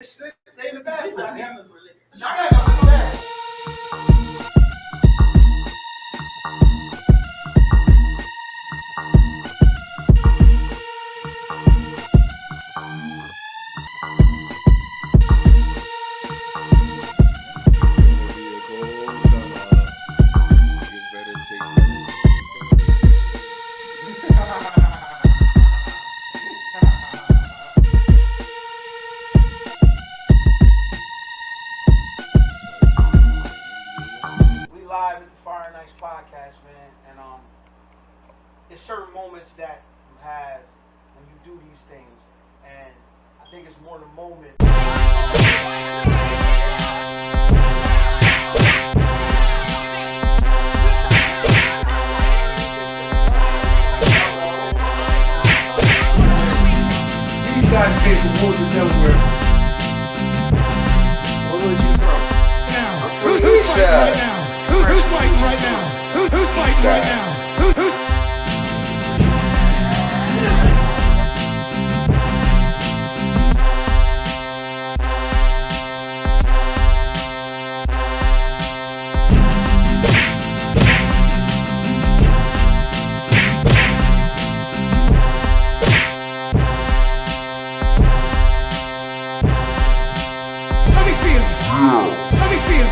Stay in the bathroom. Live at the Fire Nights podcast, man, and there's certain moments that you have when you do these things, and I think it's more the moment. These guys came from Woods of Delaware. Where was you from? Now, who's fighting right now? Who's fighting right now? Who's fighting right now? Who's Let me see him. Let me see him.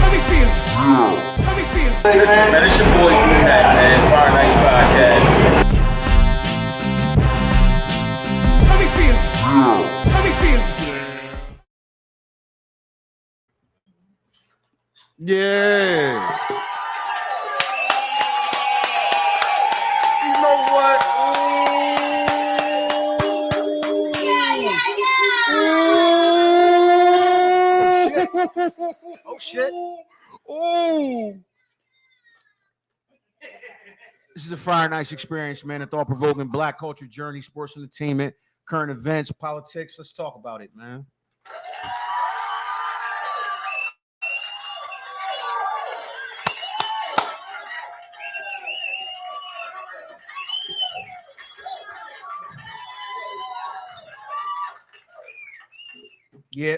Let me see him. Let me see him. Listen, man, it's your boy D-Mac, man. Fire Nights Podcast. Let me see him. Let me see him. Yeah. You know what? Oh shit! Oh. This is a Fire Nights experience, man. A thought-provoking black culture journey, sports entertainment, current events, politics. Let's talk about it, man. Yeah.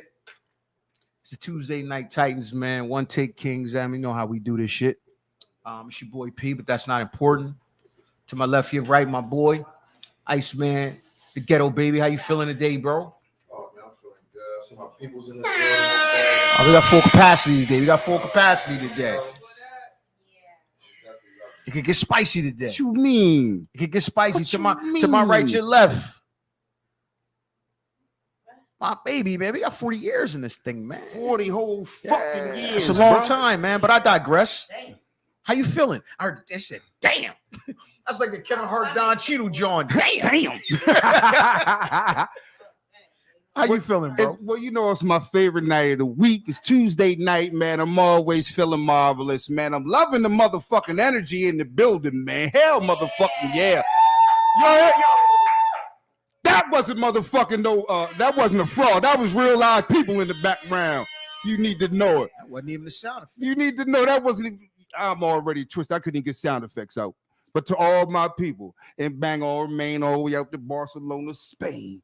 It's a Tuesday night Titans, man. One take Kings. I mean, you know how we do this shit. It's your boy P, but that's not important. To my left, your right, my boy, Iceman, the ghetto baby. How you feeling today, bro? Oh man, I'm feeling good. So my people's in the building. We got full capacity today. It could get spicy today. What you mean? It could get spicy. What To you my right, mean? your left. My baby, man. We got 40 years in this thing, man. 40 whole fucking years. It's a long bro. time, man, but I digress. How you feeling? I heard that shit. Damn. That's like the Kevin Hart, Don Cheadle, John. Damn. How you feeling, bro? Well, you know, it's my favorite night of the week. It's Tuesday night, man. I'm always feeling marvelous, man. I'm loving the motherfucking energy in the building, man. Hell, motherfucking yeah. Yo. That wasn't motherfucking that wasn't a fraud. That was real live people in the background. You need to know it. That wasn't even the sound effect. You need to know that wasn't. I'm already twisted. I couldn't even get sound effects out. But to all my people in Bangor, Maine, all the way out to Barcelona, Spain,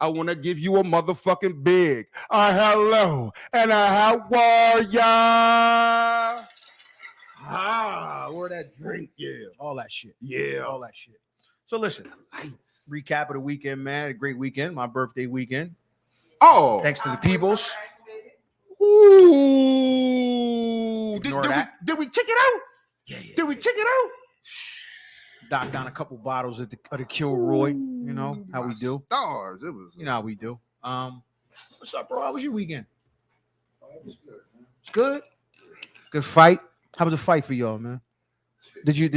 I want to give you a motherfucking big hello and a how are ya? Where that drink? Yeah. All that shit. Yeah. All that shit. So listen, recap of the weekend, man. A great weekend. My birthday weekend. Oh. Thanks to the peoples. Ooh. Did we check it out? Yeah. Did we check it out? Knocked down a couple bottles of the Kilroy. You know how we do. Stars. It was. You know how we do. What's up, bro? How was your weekend? It was good, man. It's good. Good fight. How was the fight for y'all, man? Did you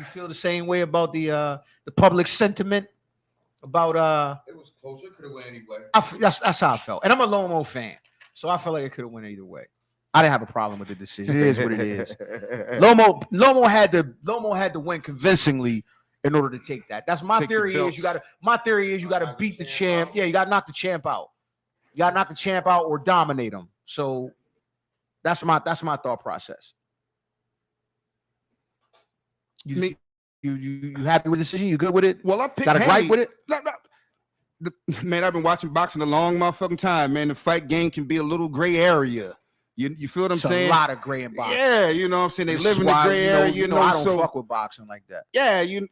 feel the same way about the public sentiment about It was closer. Could have went anyway. that's how I felt. And I'm a Lomo fan, so I felt like it could have went either way. I didn't have a problem with the decision. It is what it is. Lomo had to win convincingly in order to take that. That's my theory. You gotta beat the champ. Yeah, you gotta knock the champ out. You gotta knock the champ out or dominate him. So that's my thought process. You happy with the decision? You good with it? Well, I picked Got a gripe Haney. with it? No. Man, I've been watching boxing a long motherfucking time, man. The fight game can be a little gray area. You feel what I'm It's saying? a lot of gray in boxing. Yeah, you know what I'm saying? They This live is in the why, gray area, you know. I don't So fuck with boxing like that. yeah, you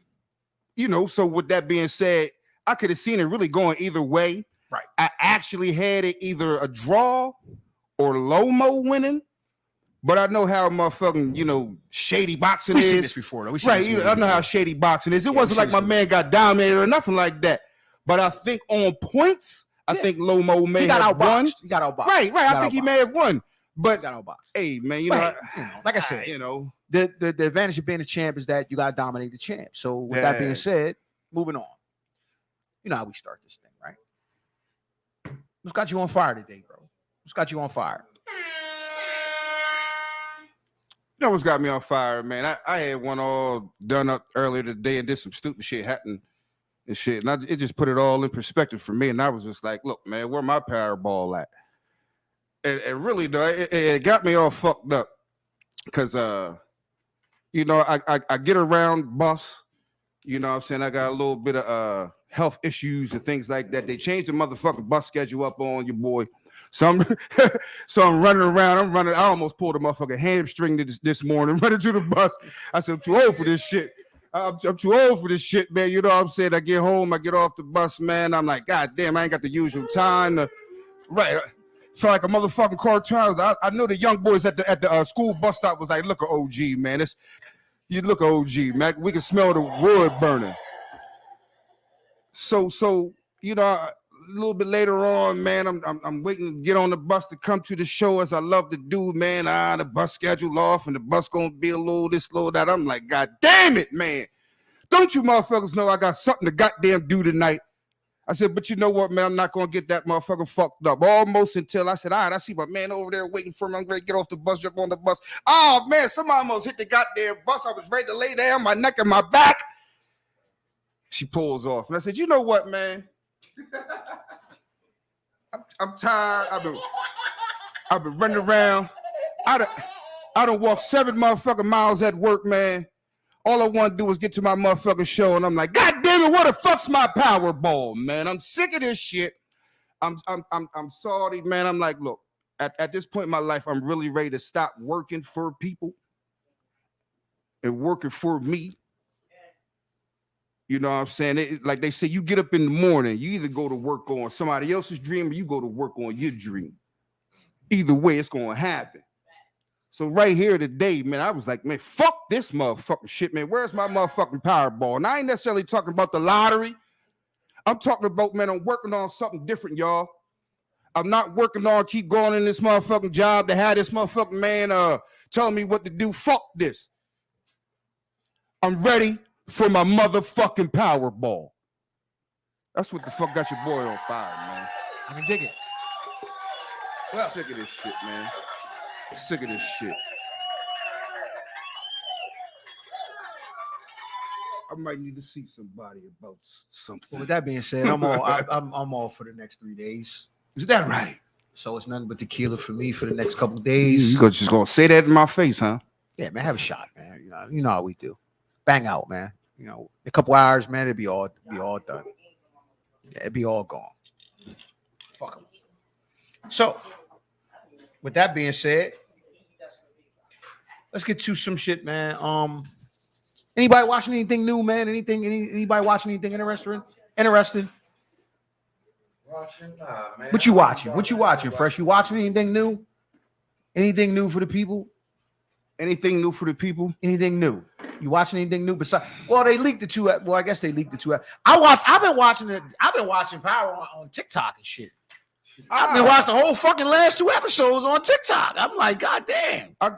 know, so with that being said, I could have seen it really going either way. Right. I actually had it either a draw or Lomo winning, but I know how motherfucking, you know, shady boxing We've seen is. this before, though. We've seen Right, this I know how before. shady boxing is. It Yeah, wasn't we've like my seen man got dominated or nothing like that. But I think on points, I Yeah. think Lomo may He got have won. outboxed. He got outboxed. Right. I think he may have won. He But got outboxed. hey, man, you Right. know, Like I said, you know, the advantage of being a champ is that you got to dominate the champ. So with that being Yeah. said, moving on. You know how we start this thing, right? What's got you on fire today, bro? What's got you on fire? you know what's got me on fire, man. I had one all done up earlier today and did some stupid shit happening and shit. And it just put it all in perspective for me. And I was just like, look, man, where my Powerball at? And really, though, it got me all fucked up. Cause you know, I get around bus, you know what I'm saying? I got a little bit of health issues and things like that. They changed the motherfucking bus schedule up on your boy. So I'm running around. I almost pulled a motherfucking hamstring this morning, running to the bus. I said, I'm too old for this shit. I'm too old for this shit, man. You know what I'm saying? I get home, I get off the bus, man. I'm like, God damn, I ain't got the usual time to, right. Felt like a motherfucking cartoon. I know the young boys at the school bus stop was like, look at OG, man. You look at OG, man. We can smell the wood burning. So you know, a little bit later on, man, I'm waiting to get on the bus to come to the show as I love to do, man. The bus schedule off and the bus gonna be a little this, little that. I'm like, God damn it, man. Don't you motherfuckers know I got something to goddamn do tonight? I said, but you know what, man? I'm not gonna get that motherfucker fucked up. Almost until I said, all right, I see my man over there waiting for me. I'm ready to get off the bus, jump on the bus. Oh man, somebody almost hit the goddamn bus. I was ready to lay down, my neck and my back. She pulls off. And I said, you know what, man? I'm tired. I've been running around. I done walked 7 motherfucking miles at work, man. All I want to do is get to my motherfucking show, and I'm like, God damn it, what the fuck's my Powerball, man? I'm sick of this shit. I'm sorry, man. I'm like, look, at this point in my life, I'm really ready to stop working for people and working for me. You know what I'm saying? Like they say, you get up in the morning, you either go to work on somebody else's dream or you go to work on your dream. Either way, it's going to happen. So right here today, man, I was like, man, fuck this motherfucking shit, man. Where's my motherfucking Powerball? And I ain't necessarily talking about the lottery. I'm talking about, man, I'm working on something different, y'all. I'm not working on keep going in this motherfucking job to have this motherfucking man telling me what to do. Fuck this. I'm ready for my motherfucking Powerball. That's what the fuck got your boy on fire, man. I can dig it. Well, sick of this shit, man. Sick of this shit. I might need to see somebody about something. Well, with that being said, I'm all for the next 3 days. Is that right? So it's nothing but tequila for me for the next couple days. You just gonna say that in my face, huh? Yeah, man, have a shot, man. You know how we do. Bang out, man. You know, a couple hours, man, it'd be all done. Yeah, it'd be all gone. Fuck them. So, with that being said, let's get to some shit, man. Anybody watching anything new, man? Anybody watching anything interesting? Watching, nah, man. What you watching, Fresh? You watching anything new? Anything new for the people? Anything new for the people? Anything new? You watching anything new besides? Well, they leaked the two. Well, I guess they leaked the two. I've been watching it. I've been watching Power on TikTok and shit. I've been watching the whole fucking last 2 episodes on TikTok. I'm like, God damn. I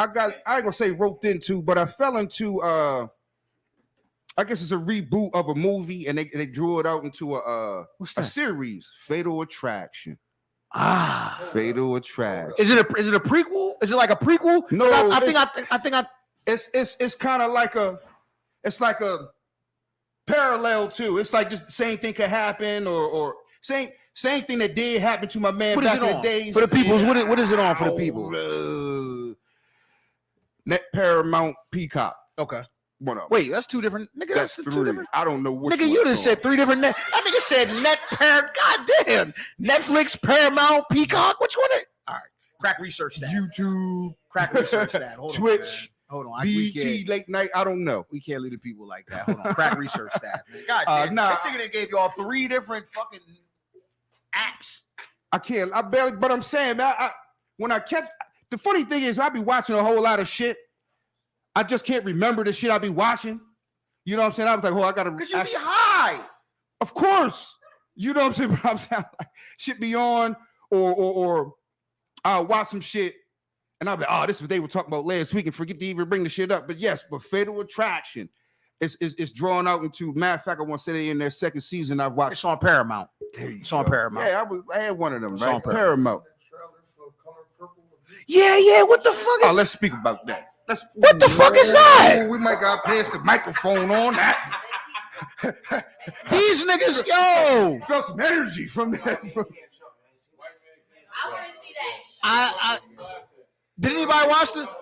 ain't gonna say roped into, but I fell into I guess it's a reboot of a movie, and they drew it out into a series, Fatal Attraction. Fatal Attraction. Is it a prequel? Is it like a prequel? No, I think it's kind of like it's like a parallel to. It's like just the same thing could happen, or same thing that did happen to my man What back is it in on? the days. For the peoples, what is it on for the people? Net Paramount Peacock. Okay. One of them. Wait, that's two different. Nigga, That's that's two three. different. I don't know which Nigga, you one's just on. said three different. That nigga said God damn. Netflix, Paramount, Peacock. Which one? All right. Crack research that. YouTube, Crack research that. Hold Twitch, on. Hold on. We BET, can't, late night. I don't know. we can't leave the people like that. Hold on. Crack research that. Man. God damn. Nah. This nigga done gave y'all three different fucking apps. I can't. I barely. But I'm saying, man, when I catch. The funny thing is, I be watching a whole lot of shit. I just can't remember the shit I be watching. You know what I'm saying? I was like, oh, I gotta. Because you be high. Of course. You know what I'm saying? But I'm saying like, shit be on, or I'll watch some shit, and I'll be, oh, this is what they were talking about last week, and forget to even bring the shit up. But yes, but Fatal Attraction is drawn out into. Matter of fact, I want to say they in their second season. I've watched. It's on Paramount. It's on Paramount. Yeah, I had one of them. It's Right, on Paramount. Yeah. What the fuck? Oh, let's speak about that. What the fuck is that? We might got past the microphone on that. These niggas, yo. Felt some energy from that. I want to see that. I did anybody watch the I watched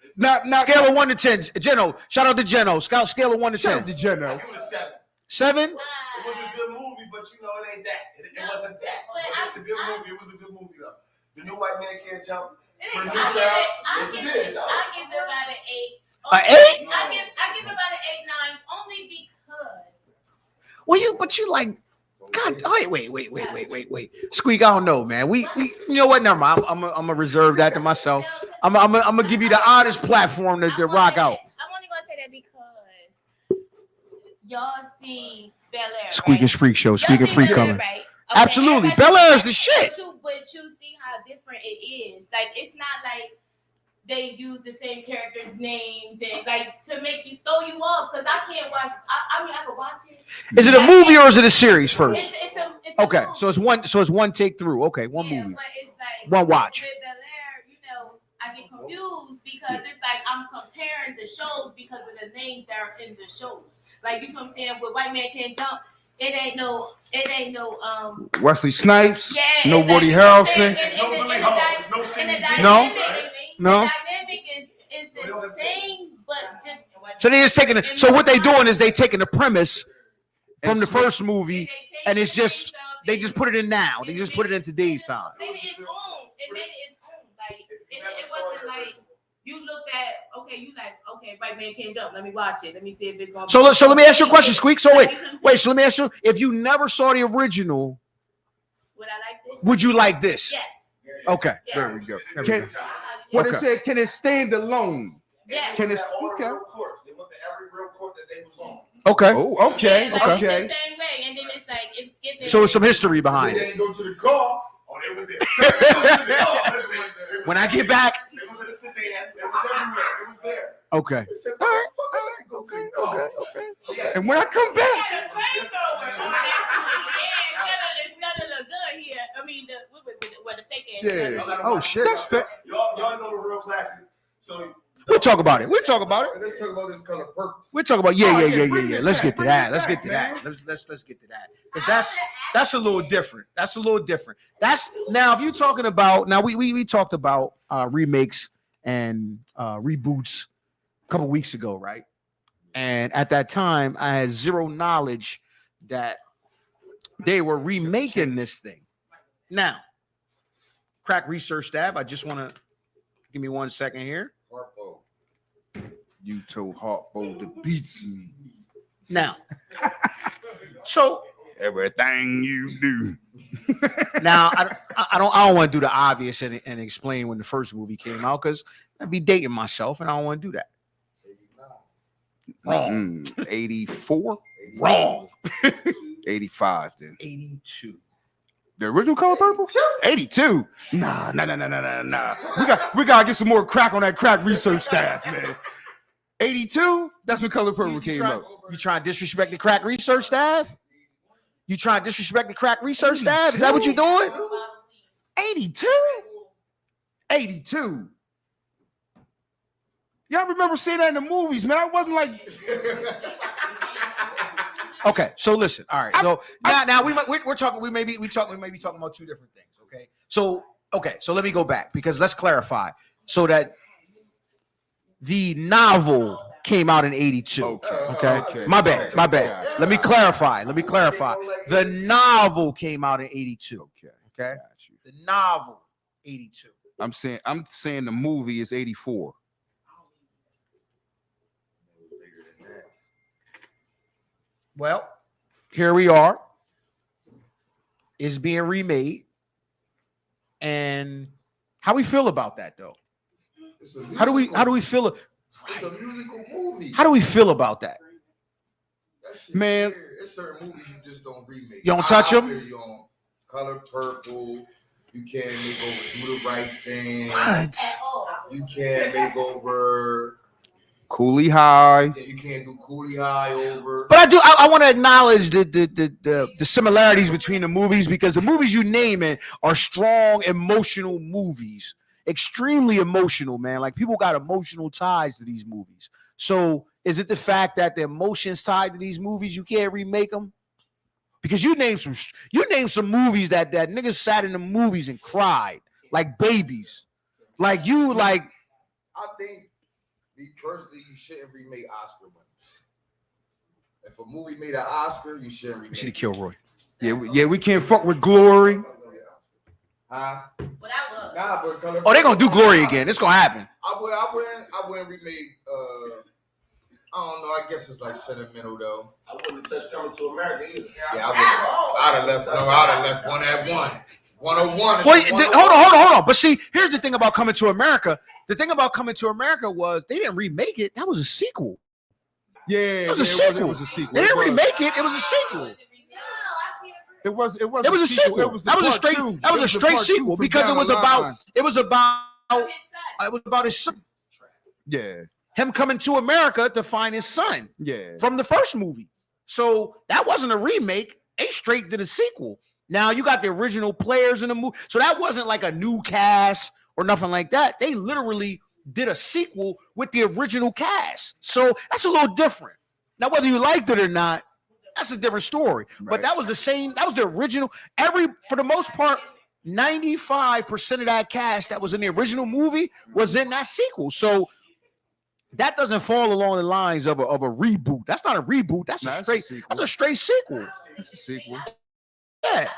it. Not scale of 1 to 10? Geno, shout out to Geno. Scale of 1 to Shout out 10. to Geno. Give it a 7. 7? It was a good movie, but you know it ain't that. It wasn't that. But it's a good movie. It was a good movie though. The New White Man Can't Jump. I give it about an 8. An 8? I give about an 8, 9, only because. Well, but you like, God, wait. Squeak, I don't know, man. We you know what? Never mind. I'm gonna reserve that to myself. I'm gonna give you the honest platform to rock out. I'm only gonna say that because y'all see Bel Air. Squeak is freak show. Squeak and freak coming. Right? Absolutely. Bel Air is the shit. But you see how different it is. Like, it's not like they use the same characters' names and like to make you throw you off. Because I can't watch. I mean, I could watch it. Is it a movie or is it a series first? It's a Okay, movie. so it's one take through. Okay, one Yeah, movie. but it's like One watch. with Bel Air, you know, I get confused because it's like I'm comparing the shows because of the names that are in the shows. Like, you know what I'm saying? With White Man Can't Jump, it ain't no Wesley Snipes. yeah, No and Woody like, Harrelson. and There's no the- Billy and the Hall. dy- There's no and Cindy the Dean. No. dynamic is the same, but just So they just taking it. So what they doing is they taking the premise from the first movie, and it's just they just put it in now. They just put it in today's time. Made it its own. It made it its own. Like it wasn't like you looked at okay, White Man Can't Jump. Let me watch it. Let me see if it's gonna. So let me ask you a question, Squeak. So wait. So let me ask you: if you never saw the original, Would I like this? would you like this? Yes. Okay. Yes. There we go. There we Can, go. what Okay. it said? Can it stand alone? Yes. Can it? All the Okay. real courts. They went to every real court that they was on. Okay. Oh, okay. Yeah, like, Okay. It's the same way, and then it's like if skipping. So it's some history They behind it. didn't go to the car. Oh, they went there. They went to the car. When I get back. They went to the sedan. It was everywhere. It was there. Okay. They said, "Motherfucker, I didn't go to the car." Yeah. And when I come back, Yeah, the flamethrower on that too. Yeah, instead of the gun here. I mean, what was it? What the fake ass Yeah. gun. Oh shit. that's fair. Y'all know the real classic. So We'll talk about it. We'll talk about it. Let's talk about this color purple. We'll talk about Oh, yeah, yeah. bring it Let's back, get to bring that. it Let's back, get to man. that. Let's get to that. Because that's a little different. That's a little different. That's now if you're talking about now we talked about remakes and reboots a couple weeks ago, right? And at that time, I had zero knowledge that they were remaking this thing. Now, crack research stab. I just want to give me 1 second here. Purple. You told Harpo to beats me. Now, so Everything you do. now I don't want to do the obvious and explain when the first movie came out because I'd be dating myself and I don't want to do that. Wrong. 84? Wrong. 85 then. 82. The original Color Purple? 82. Nah. We gotta get some more crack on that crack research staff, man. 82? That's when Color Purple came out. You trying to disrespect the crack research staff? You trying to disrespect the crack research staff? Is that what you're doing? 82? 82. Y'all remember seeing that in the movies, man? I wasn't like, Okay, so listen. All right. So now we're talking. We may be talking about two different things. Okay. So let me go back because let's clarify so that The novel came out in 82. Okay. My bad. Let me clarify. The novel came out in 82. Okay. The novel, 82. I'm saying the movie is 84. Well, here we are. It's being remade. And how we feel about that though? How do we feel? It's a musical movie. How do we feel about that? That shit Man. weird. It's certain movies you just don't remake. You don't touch 'em? I feel you on Color Purple. You can't make over Do the Right Thing. At all. You can't make over. Coolie High. Yeah, you can't do Coolie High over. But I want to acknowledge the similarities between the movies, because the movies you name it are strong emotional movies, extremely emotional, man. Like people got emotional ties to these movies. So is it the fact that the emotions tied to these movies you can't remake them? Because you name some movies that niggas sat in the movies and cried like babies, like you like. I think, me personally, you shouldn't remake Oscar winners. If a movie made an Oscar, you shouldn't remake. Should have killed Roy. Yeah, we can't fuck with Glory. Huh? But I love. Nah, but Color Oh, they're gonna do Purple, Glory again. It's gonna happen. I wouldn't remake. I don't know. I guess it's like sentimental though. I wouldn't touch Coming to America either. Yeah, I'd have left one at one. 101. is Well, 101. hold on. But see, here's the thing about Coming to America. The thing about Coming to America was they didn't remake it. That was a sequel. Yeah, It was a sequel. It was a sequel. They didn't It was. remake it. It was a sequel. It was It was a sequel. It was the That was a part straight. two. That was It a straight part two sequel from because down it was the about. line. It was about his son. Yeah, Him coming to America to find his son yeah. from the first movie. So that wasn't a remake. They straight did a sequel. Now you got the original players in the movie. So that wasn't like a new cast or nothing like that. They literally did a sequel with the original cast. So that's a little different. Now, whether you liked it or not, that's a different story. But Right. that was the same. That was the original. For the most part, 95% of that cast that was in the original movie was in that sequel. So that doesn't fall along the lines of a reboot. That's not a reboot. That's Nah, a that's straight. a sequel. That's a straight sequel. It's a sequel. Yeah. Like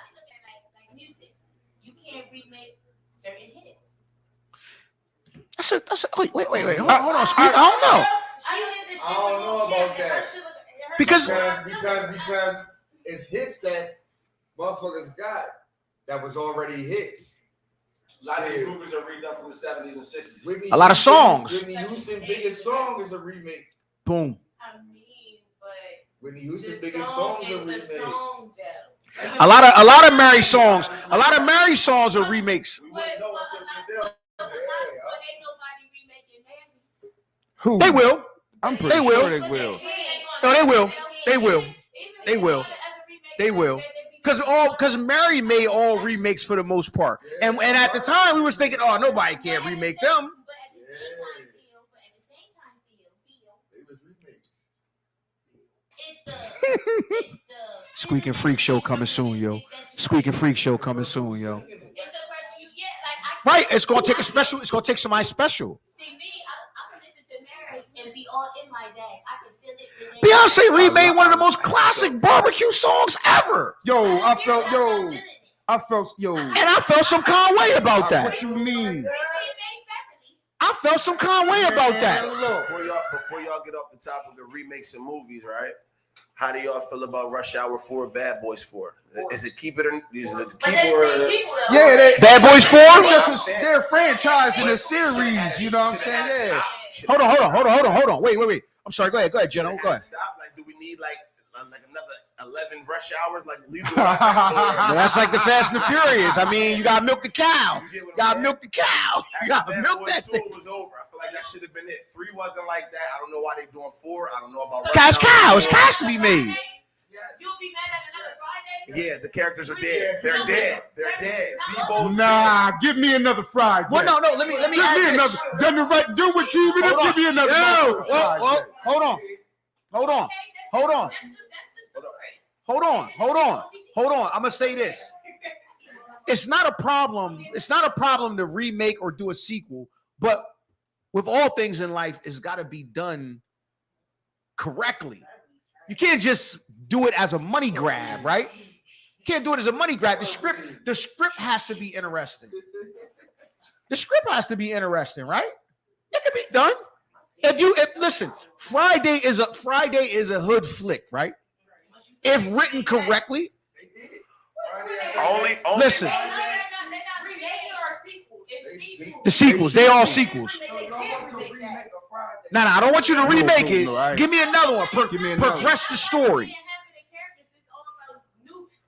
music, you can't remake certain hits. That's a wait. Hold on. Squeak. I don't know. I don't know about that. Because it's hits that motherfuckers got that was already hits. A lot of these movies are redone from the 70s and 60s. Whitney A lot of Houston- songs. Whitney Houston's biggest song is a remake. Boom. I mean, but Whitney Houston's the biggest song song is a is the remake. song, though. A lot of Mary songs. A lot of Mary songs are remakes. We wouldn't know until Brazil. But ain't nobody remaking Mary. Who? They will. I'm pretty They will. sure they will. No, they will. They will. They will. They will. Because Mary made all remakes for the most part. And at the time we was thinking, oh, nobody can remake them. They was remakes. Squeaking Freak Show coming soon, yo. Squeaking Freak Show coming soon, yo. It's the person you get. Like, Right, it's gonna take a special. It's gonna take somebody special. See me, I can listen to Mary and be all in my bag. I can feel it. Beyonce remade one of the most classic barbecue songs ever, Yo, I felt and I felt some kind of way about that. What you mean? I felt some kind of way about that. Before y'all get off the topic of remakes and movies, right? How do y'all feel about Rush Hour 4, Bad Boys 4? Is it keep it or is it keep or? Yeah, they Bad Boys 4? they're franchise in a series. You know what I'm saying? Yeah. Hold on. Wait. I'm sorry. Go ahead, General. Go ahead. Stop. Like, do we need like another 11 rush hours? Like, leave Yeah, that's like the Fast and the Furious. I mean, you gotta milk the cow. You get what You gotta I'm milk the cow. You gotta Bad milk Boys that 2 thing. was over. I feel like that should have been it. 3 wasn't like that. I don't know why they doing 4. I don't know about. Cash Rush Hour cow. It's 4. cash to be made. You'll be mad at another Friday? Yeah, the characters are dead. They're dead. They're dead. Debo's Nah, give me another Friday. Well, no. Let me Give me add another. this. Done the right. Do what you Hold on. give me another. Yo, motherfucking well, Friday. hold on. Hold on. That's the story. Hold on. I'm gonna say this. It's not a problem. It's not a problem to remake or do a sequel, but with all things in life, it's got to be done correctly. You can't just do it as a money grab, right? You can't do it as a money grab. The script has to be interesting. The script has to be interesting, right? It can be done. Listen, Friday is a hood flick, right? If written correctly. Only. Listen, They're not remaking or sequels. It's sequels. the sequels, they all sequels. They can't remake that. No, I don't want you to remake it. No, I- Give me another one. Give me another one. Progress the story.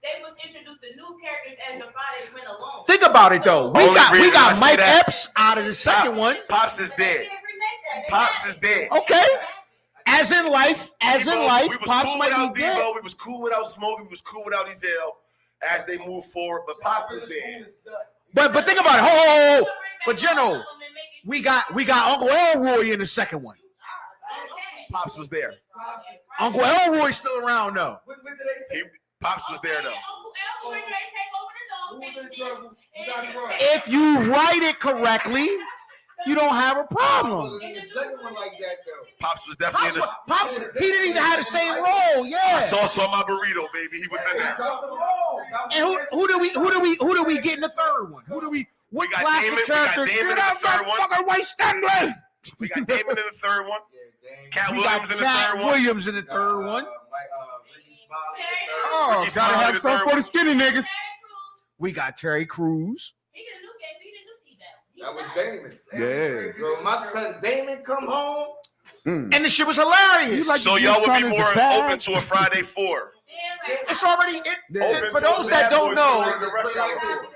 They was introducing new characters as the Fridays went along. Think about it though. We Only got reason I Mike say that- Epps out of the second one. Pops is dead. Pops is dead. Okay. As in life, We was Pops cool might without be dead. Debo. We was cool without Smoke. We was cool without Ezell as they move forward. But Pops is dead. But think about it. Ho. But General, we got Uncle Elroy in the second one. Pops was there. Uncle Elroy's still around though. Pops was there though. If you write it correctly, you don't have a problem. In the second one like that though. Pops was definitely in this. Pops, he didn't even have the same role. Yeah. Sauce on my burrito, baby. He was in there. And who do we get in the third one? What got classic Damon- we got character? Damon in Get out the third my one. fucking way, Stanley. We got Damon in the third one. Cat We got Williams in the Cat third one. Williams in the third one. Ricky Smiley in the third one. Oh, Ricky gotta Smiley have the some third for the skinny niggas. We got Terry Crews. That was Damon. Yeah. Bro, my son Damon come home. And the shit was hilarious. You like So your y'all would son be is a more fag? open to a Friday 4. It's already Open for to those a that Bad don't Boys know. for the Rush Hour 4.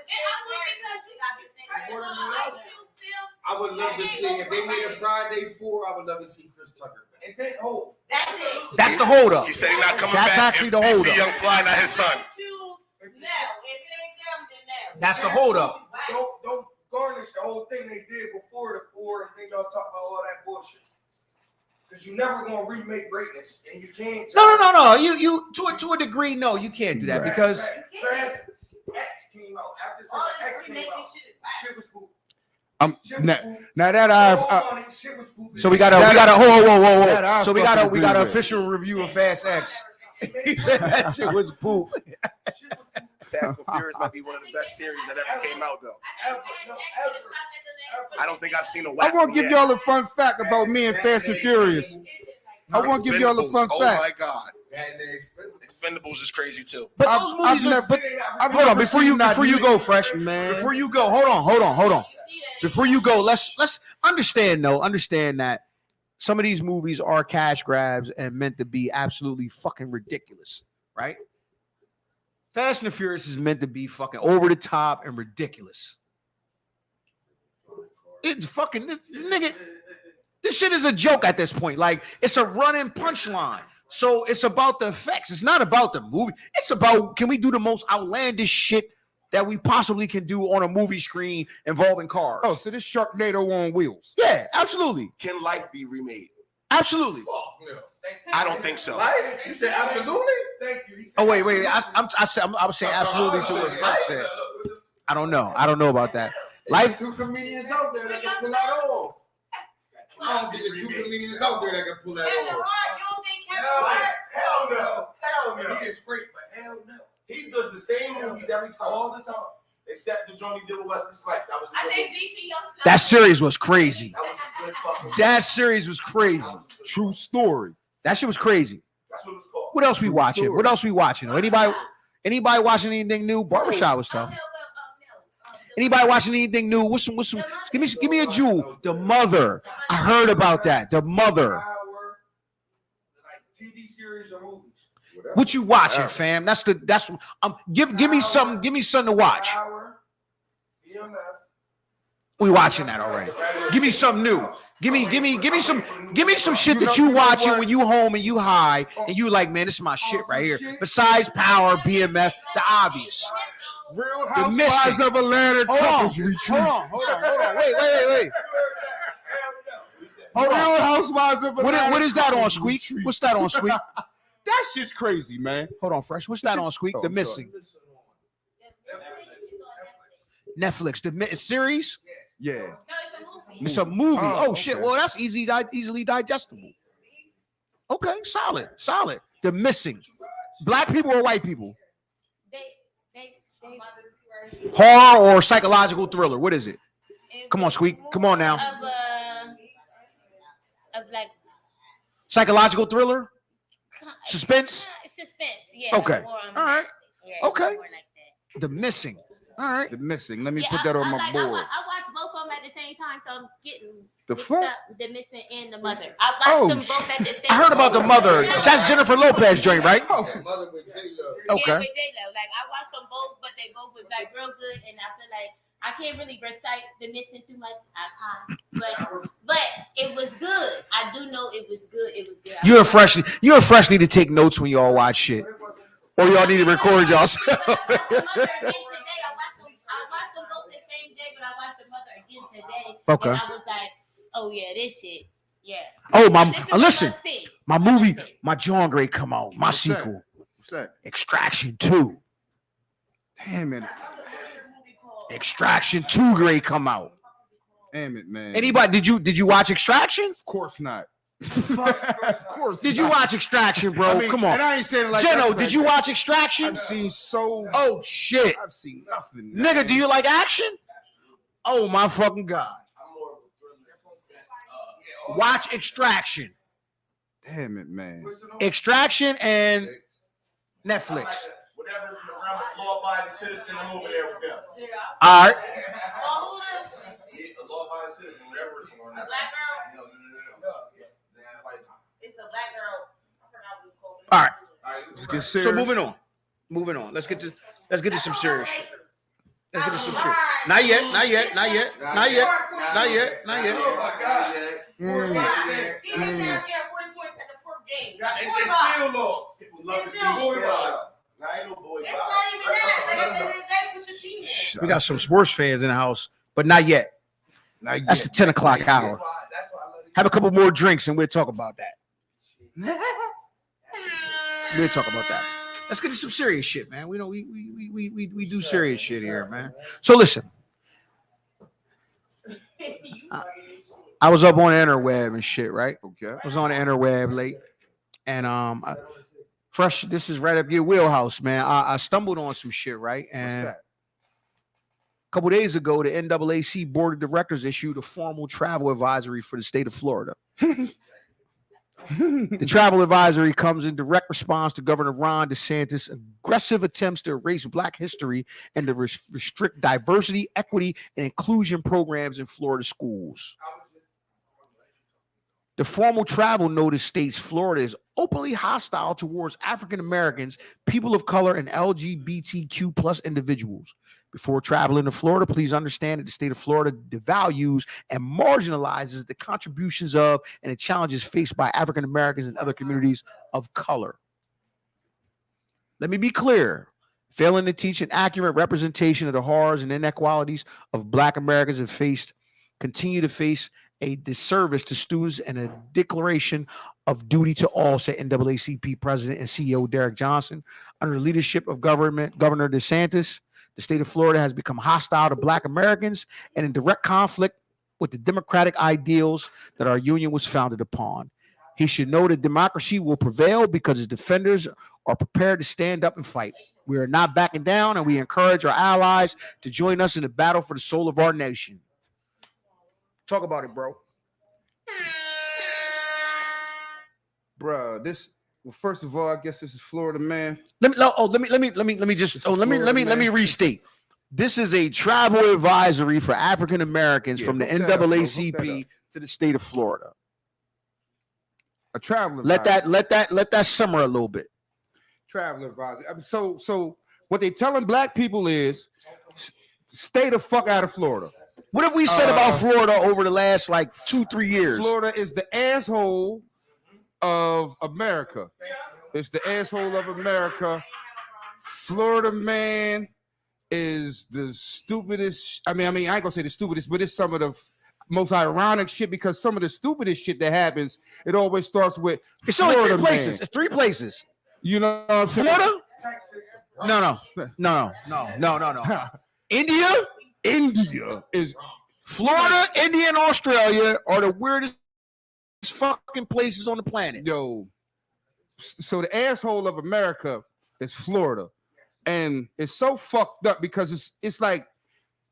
I would love to see if they made a Friday 4. I would love to see Chris Tucker back. And then hold. That's it. That's the holdup. He said he's not coming That's back. actually if the he holdup. see Young Fly, not his son. Now, if it ain't them, then now. That's the holdup. Don't garnish the whole thing they did before the 4 and then y'all talk about all that bullshit. Because you never gonna remake greatness, and you can't. No. You to a degree, no, you can't do that because Fast X came out after All Fast this X came remaking out. shit is whack. Shit was cool. Shit was Now, cool. now that I've Shit was cool. so we got a That whoa. I So we got fucking we got an agree with. official review of Fast X. He said that shit was poop. Fast and Furious might be one of the best series that ever came out, though. I don't think I've seen a I whack want one to give yet. y'all a fun fact about me and Fast and Furious. I want to give y'all a fun Oh fact. my God. And they expendable. Expendables is crazy too. But I've- those movies I've are. never- But I've hold on, never before seen you that go, Fresh, man. before you go, hold on. Before you go, let's understand that some of these movies are cash grabs and meant to be absolutely fucking ridiculous, right? Fast and the Furious is meant to be fucking over the top and ridiculous. It's fucking nigga. This shit is a joke at this point. Like it's a running punchline. So it's about the effects. It's not about the movie. It's about can we do the most outlandish shit that we possibly can do on a movie screen involving cars. Oh, so this Sharknado on wheels. Yeah, absolutely. Can Life be remade? Absolutely. Fuck no. I don't think so. Life? You said absolutely? Thank you. He said- Oh, wait. I was saying absolutely to what Fresh said. I don't know about that. There's Life. 2 comedians out there that can pull that off. I don't think there's 2 comedians out there that can pull that off. Hell no. Hell no. He is great, but hell no. He does the same movies every time, All the time. except the Johnny Depp with Wesley Snipes. That was a I good think movie. DC Young. That series was crazy. That was a good fucking movie. That series was crazy. True story. That shit was crazy. That's what it's called. What else we True watching? story. What else we watching? Anybody watching anything new? Barbershop was tough. Anybody watching anything new? What's some? Give me a jewel. The Mother. I heard about that. The Mother. Like TV series or movies. What you watching, fam? That's give me something to watch. Power, EMF. We watching that already. Give me something new. Give me some shit that you watching when you home and you high and you like, man, this is my shit right here. Besides Power, BMF, the obvious. Real The Missing. Housewives of Atlanta Hold on, couples retreat. hold on. Wait. Hold Real on. Housewives of Atlanta. What is that on couples Squeak? retreat. What's that on Squeak? That shit's crazy, man. Hold on, Fresh. What's that on Squeak? Oh, The I'm Missing. Netflix. The series. Yeah. No, it's a movie. It's a movie. Oh, Oh, shit. okay. Well, that's easily digestible. Okay, solid. The Missing. Black people or white people? They Horror or psychological thriller? What is it? Come on, Squeak. Come on now. Of like Psychological thriller? Suspense? suspense, yeah. Okay. More on All right. that. Yeah, Okay. more like that. The Missing. All right. The Missing. Let me Yeah, put that on I my like- board. I watched both of them at the same time, so I'm getting The mixed fuck? up. The Missing and the Mother. I watched Oh, them both at the same I heard about the mother. That's Jennifer Lopez joint, right? That mother with J-Lo. Okay. Yeah, with J-Lo. Like I watched them both, but they both was like real good, and I feel like I can't really recite The Missing too much as high, but it was good. I do know it was good. It was good. You and Fresh need to take notes when y'all watch shit. Or y'all need to record y'all. I watched the Mother again today. I watched them both the same day, but I watched the Mother again today. Okay. And I was like, oh yeah, this shit. Yeah. Oh, This is a listen, must-see. my movie, my John Gray come out. My What's that? sequel, What's that? Extraction 2. Damn it. Extraction 2 Gray come out. Damn it, man. Anybody, did you watch Extraction? Of course not. Of course Did you not. watch Extraction, bro? I mean, Come on. And I ain't saying it like Jeno, that. did you watch Extraction? I've seen so. Oh shit. I've seen nothing. Nigga, do you like action? Oh my fucking God. I'm more of a thriller suspense. Watch Extraction. Damn it, man. Extraction and Netflix. Whatever's in the realm of law-abiding citizen, I'm over there with them. All right. A law-abiding citizen, whatever it's on. A black girl? No. It's a black girl. I forgot what it's called. All right. All right, Let's get So serious. moving on. Let's get to some serious shit. Let's get to some shit. Not yet. Oh my God. It's still lost. People love to see boy vibe. I ain't no boy vibe. We got some sports fans in the house, but not yet. Not That's yet. the 10 o'clock hour. Have a couple more drinks and we'll talk about that. We'll talk about that. Let's get to some serious shit, man. We know we do serious shit here, man. So listen, I was up on the interweb and shit, right? Okay. I was on the interweb late, and Fresh, this is right up your wheelhouse, man. I stumbled on some shit, right? And What's that? a couple days ago, the NAAC Board of Directors issued a formal travel advisory for the state of Florida. The travel advisory comes in direct response to Governor Ron DeSantis' aggressive attempts to erase Black history and to restrict diversity, equity, and inclusion programs in Florida schools. The formal travel notice states Florida is openly hostile towards African Americans, people of color, and LGBTQ plus individuals. Before traveling to Florida, please understand that the state of Florida devalues and marginalizes the contributions of and the challenges faced by African Americans and other communities of color. Let me be clear. Failing to teach an accurate representation of the horrors and inequalities of Black Americans continue to face a disservice to students and a declaration of duty to all, said NAACP President and CEO Derek Johnson. Under the leadership of Governor DeSantis, the state of Florida has become hostile to Black Americans and in direct conflict with the democratic ideals that our union was founded upon. He should know that democracy will prevail because its defenders are prepared to stand up and fight. We are not backing down, and we encourage our allies to join us in the battle for the soul of our nation. Talk about it, bro. Bruh, well, first of all, I guess this is Florida, man. Let me restate. This is a travel advisory for African Americans Yeah, from the hook that up, bro. Hook that NAACP to the state of Florida. A traveler. Let that simmer a little bit. Traveler advisor. I mean, so what they telling Black people is stay the fuck out of Florida. What have we said about Florida over the last like 2-3 years? Florida is the asshole of America. It's the asshole of America. Florida, man, is the stupidest. I mean, I ain't gonna say the stupidest, but it's some of the most ironic shit because some of the stupidest shit that happens, it always starts with It's Florida, only 3 places. man. It's 3 places. You know what I'm saying? Florida? No. India? India is Florida, India, and Australia are the weirdest fucking places on the planet. Yo, so the asshole of America is Florida, and it's so fucked up because it's like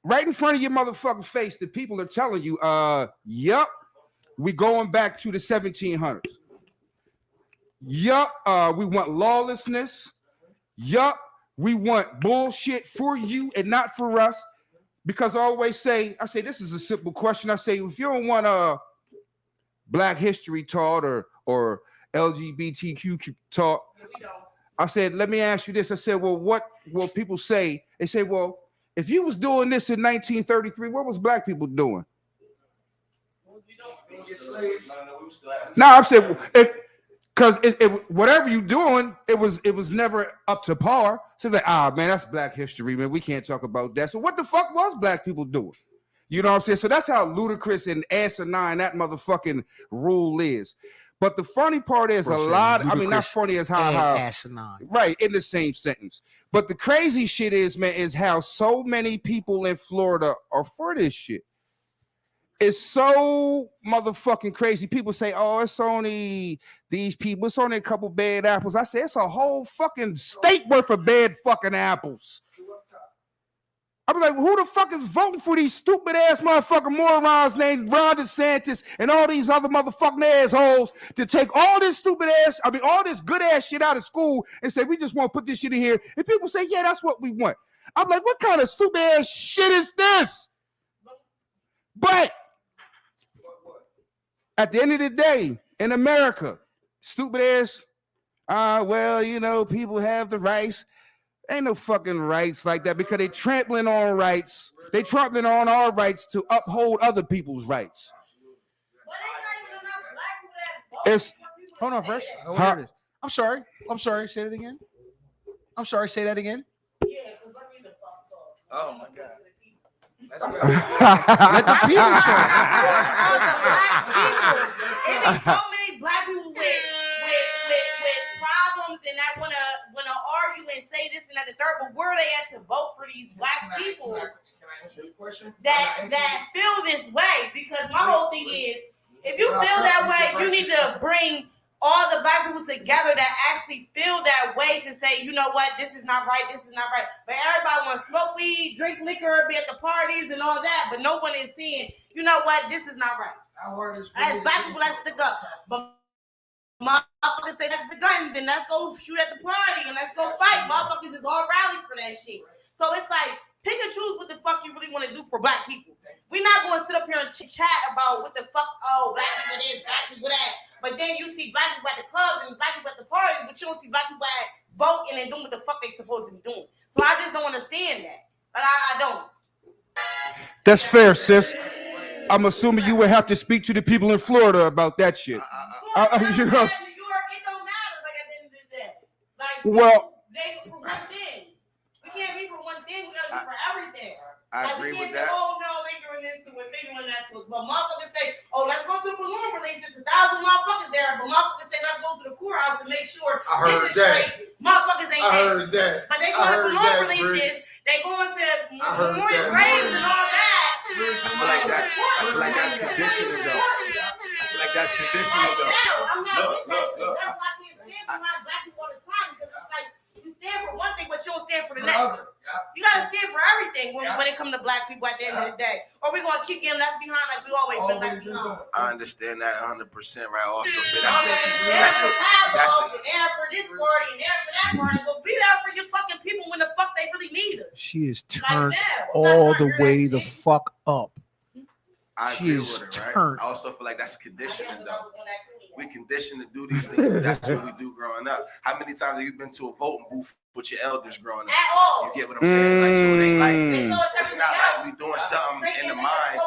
right in front of your motherfucking face. The people are telling you, yup, we going back to the 1700s. Yup, we want lawlessness. Yup, we want bullshit for you and not for us. Because I always say, this is a simple question. I say, if you don't want Black history taught or LGBTQ taught, I said, let me ask you this. I said, well, what will people say? They say, well, if you was doing this in 1933, what was Black people doing? No, I'm saying because whatever you doing, it was never up to par. So like, man, that's Black history, man. We can't talk about that. So what the fuck was Black people doing? You know what I'm saying? So that's how ludicrous and asinine that motherfucking rule is. But the funny part is not funny as how asinine. Right, in the same sentence. But the crazy shit is, man, is how so many people in Florida are for this shit. It's so motherfucking crazy. People say, oh, it's only these people. It's only a couple bad apples. I say, it's a whole fucking state worth of bad fucking apples. I'm like, who the fuck is voting for these stupid ass motherfucking morons named Ron DeSantis and all these other motherfucking assholes to take all this all this good ass shit out of school and say, we just want to put this shit in here. And people say, yeah, that's what we want. I'm like, what kind of stupid ass shit is this? But at the end of the day, in America, stupid ass, well, you know, people have the rights. Ain't no fucking rights like that because they trampling on rights. They trampling on our rights to uphold other people's rights. It's hold on, Fresh. I'm sorry. Say that again. I'm sorry. Say that again. Oh my God. That's Let the people talk. All the Black people. It is so many Black people with problems and that wanna argue and say this and that the third, but where are they at to vote for these Black people that feel this way? Because my whole thing is, if you feel that way, you need to bring all the Black people together that actually feel that way to say, you know what, this is not right, this is not right. But everybody want to smoke weed, drink liquor, be at the parties and all that, but no one is saying, you know what, this is not right. As Black people, let's stick up. But motherfuckers say let's pick guns and let's go shoot at the party and let's go fight. Motherfuckers is all rallied for that shit. So it's like, pick and choose what the fuck you really want to do for Black people. We're not going to sit up here and chat about what the fuck, Black people this, Black people that. But then you see Black people at the clubs and Black people at the parties, but you don't see Black people at voting and doing what the fuck they supposed to be doing. So I just don't understand that. Like, I don't. That's fair, sis. I'm assuming you would have to speak to the people in Florida about that shit. You know, it don't matter. Like at the end of the day, like they for one thing. We can't be for one thing. We gotta be for everything. I agree with that. Say, oh no, they doing this to us. They doing that to us. But motherfuckers say, oh, let's go to the balloon release. There's 1,000 motherfuckers there. But motherfuckers say, let's go to the courthouse to make sure this is straight. Motherfuckers ain't there. I heard that. But they going to balloon releases. They going to memorial graves and all that. I feel like that's conditioning though. That's conditional though. I'm not with that shit. That's why I can't stand behind Black people all the time, because it's like you stand for one thing, but you don't stand for the next. You gotta stand for everything when it comes to Black people at the end of the day. Or we're gonna keep getting left behind like we always been left behind. I understand that 100%, right? Also say there for this party and there for that party, but be there for your fucking people when the fuck they really need us. She is turned all the way the fuck up. I agree with her, right? I also feel like that's conditioning though. We conditioned to do these things. That's what we do growing up. How many times have you been to a voting booth with your elders growing up? At all. You get what I'm saying? Like, so it ain't like it's not like we doing something in the mind.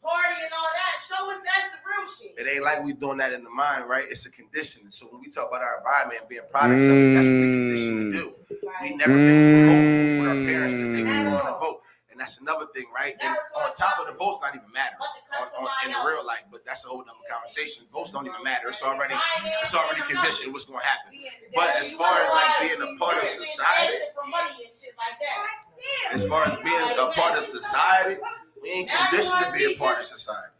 Party and all that. Show us that's the real shit. It ain't like we doing that in the mind, right? It's a conditioning. So when we talk about our environment and being proud of something, that's what we conditioned to do. We never been to a voting booth with our parents to say we want to vote. And that's another thing, right? And on top of the votes, not even matter in the real life, but that's a whole other conversation. Votes don't even matter. It's already conditioned what's going to happen. But as far as like being a part of society, as far as being a part of society, We ain't Now you conditioned to wanna be a teach part of us? society.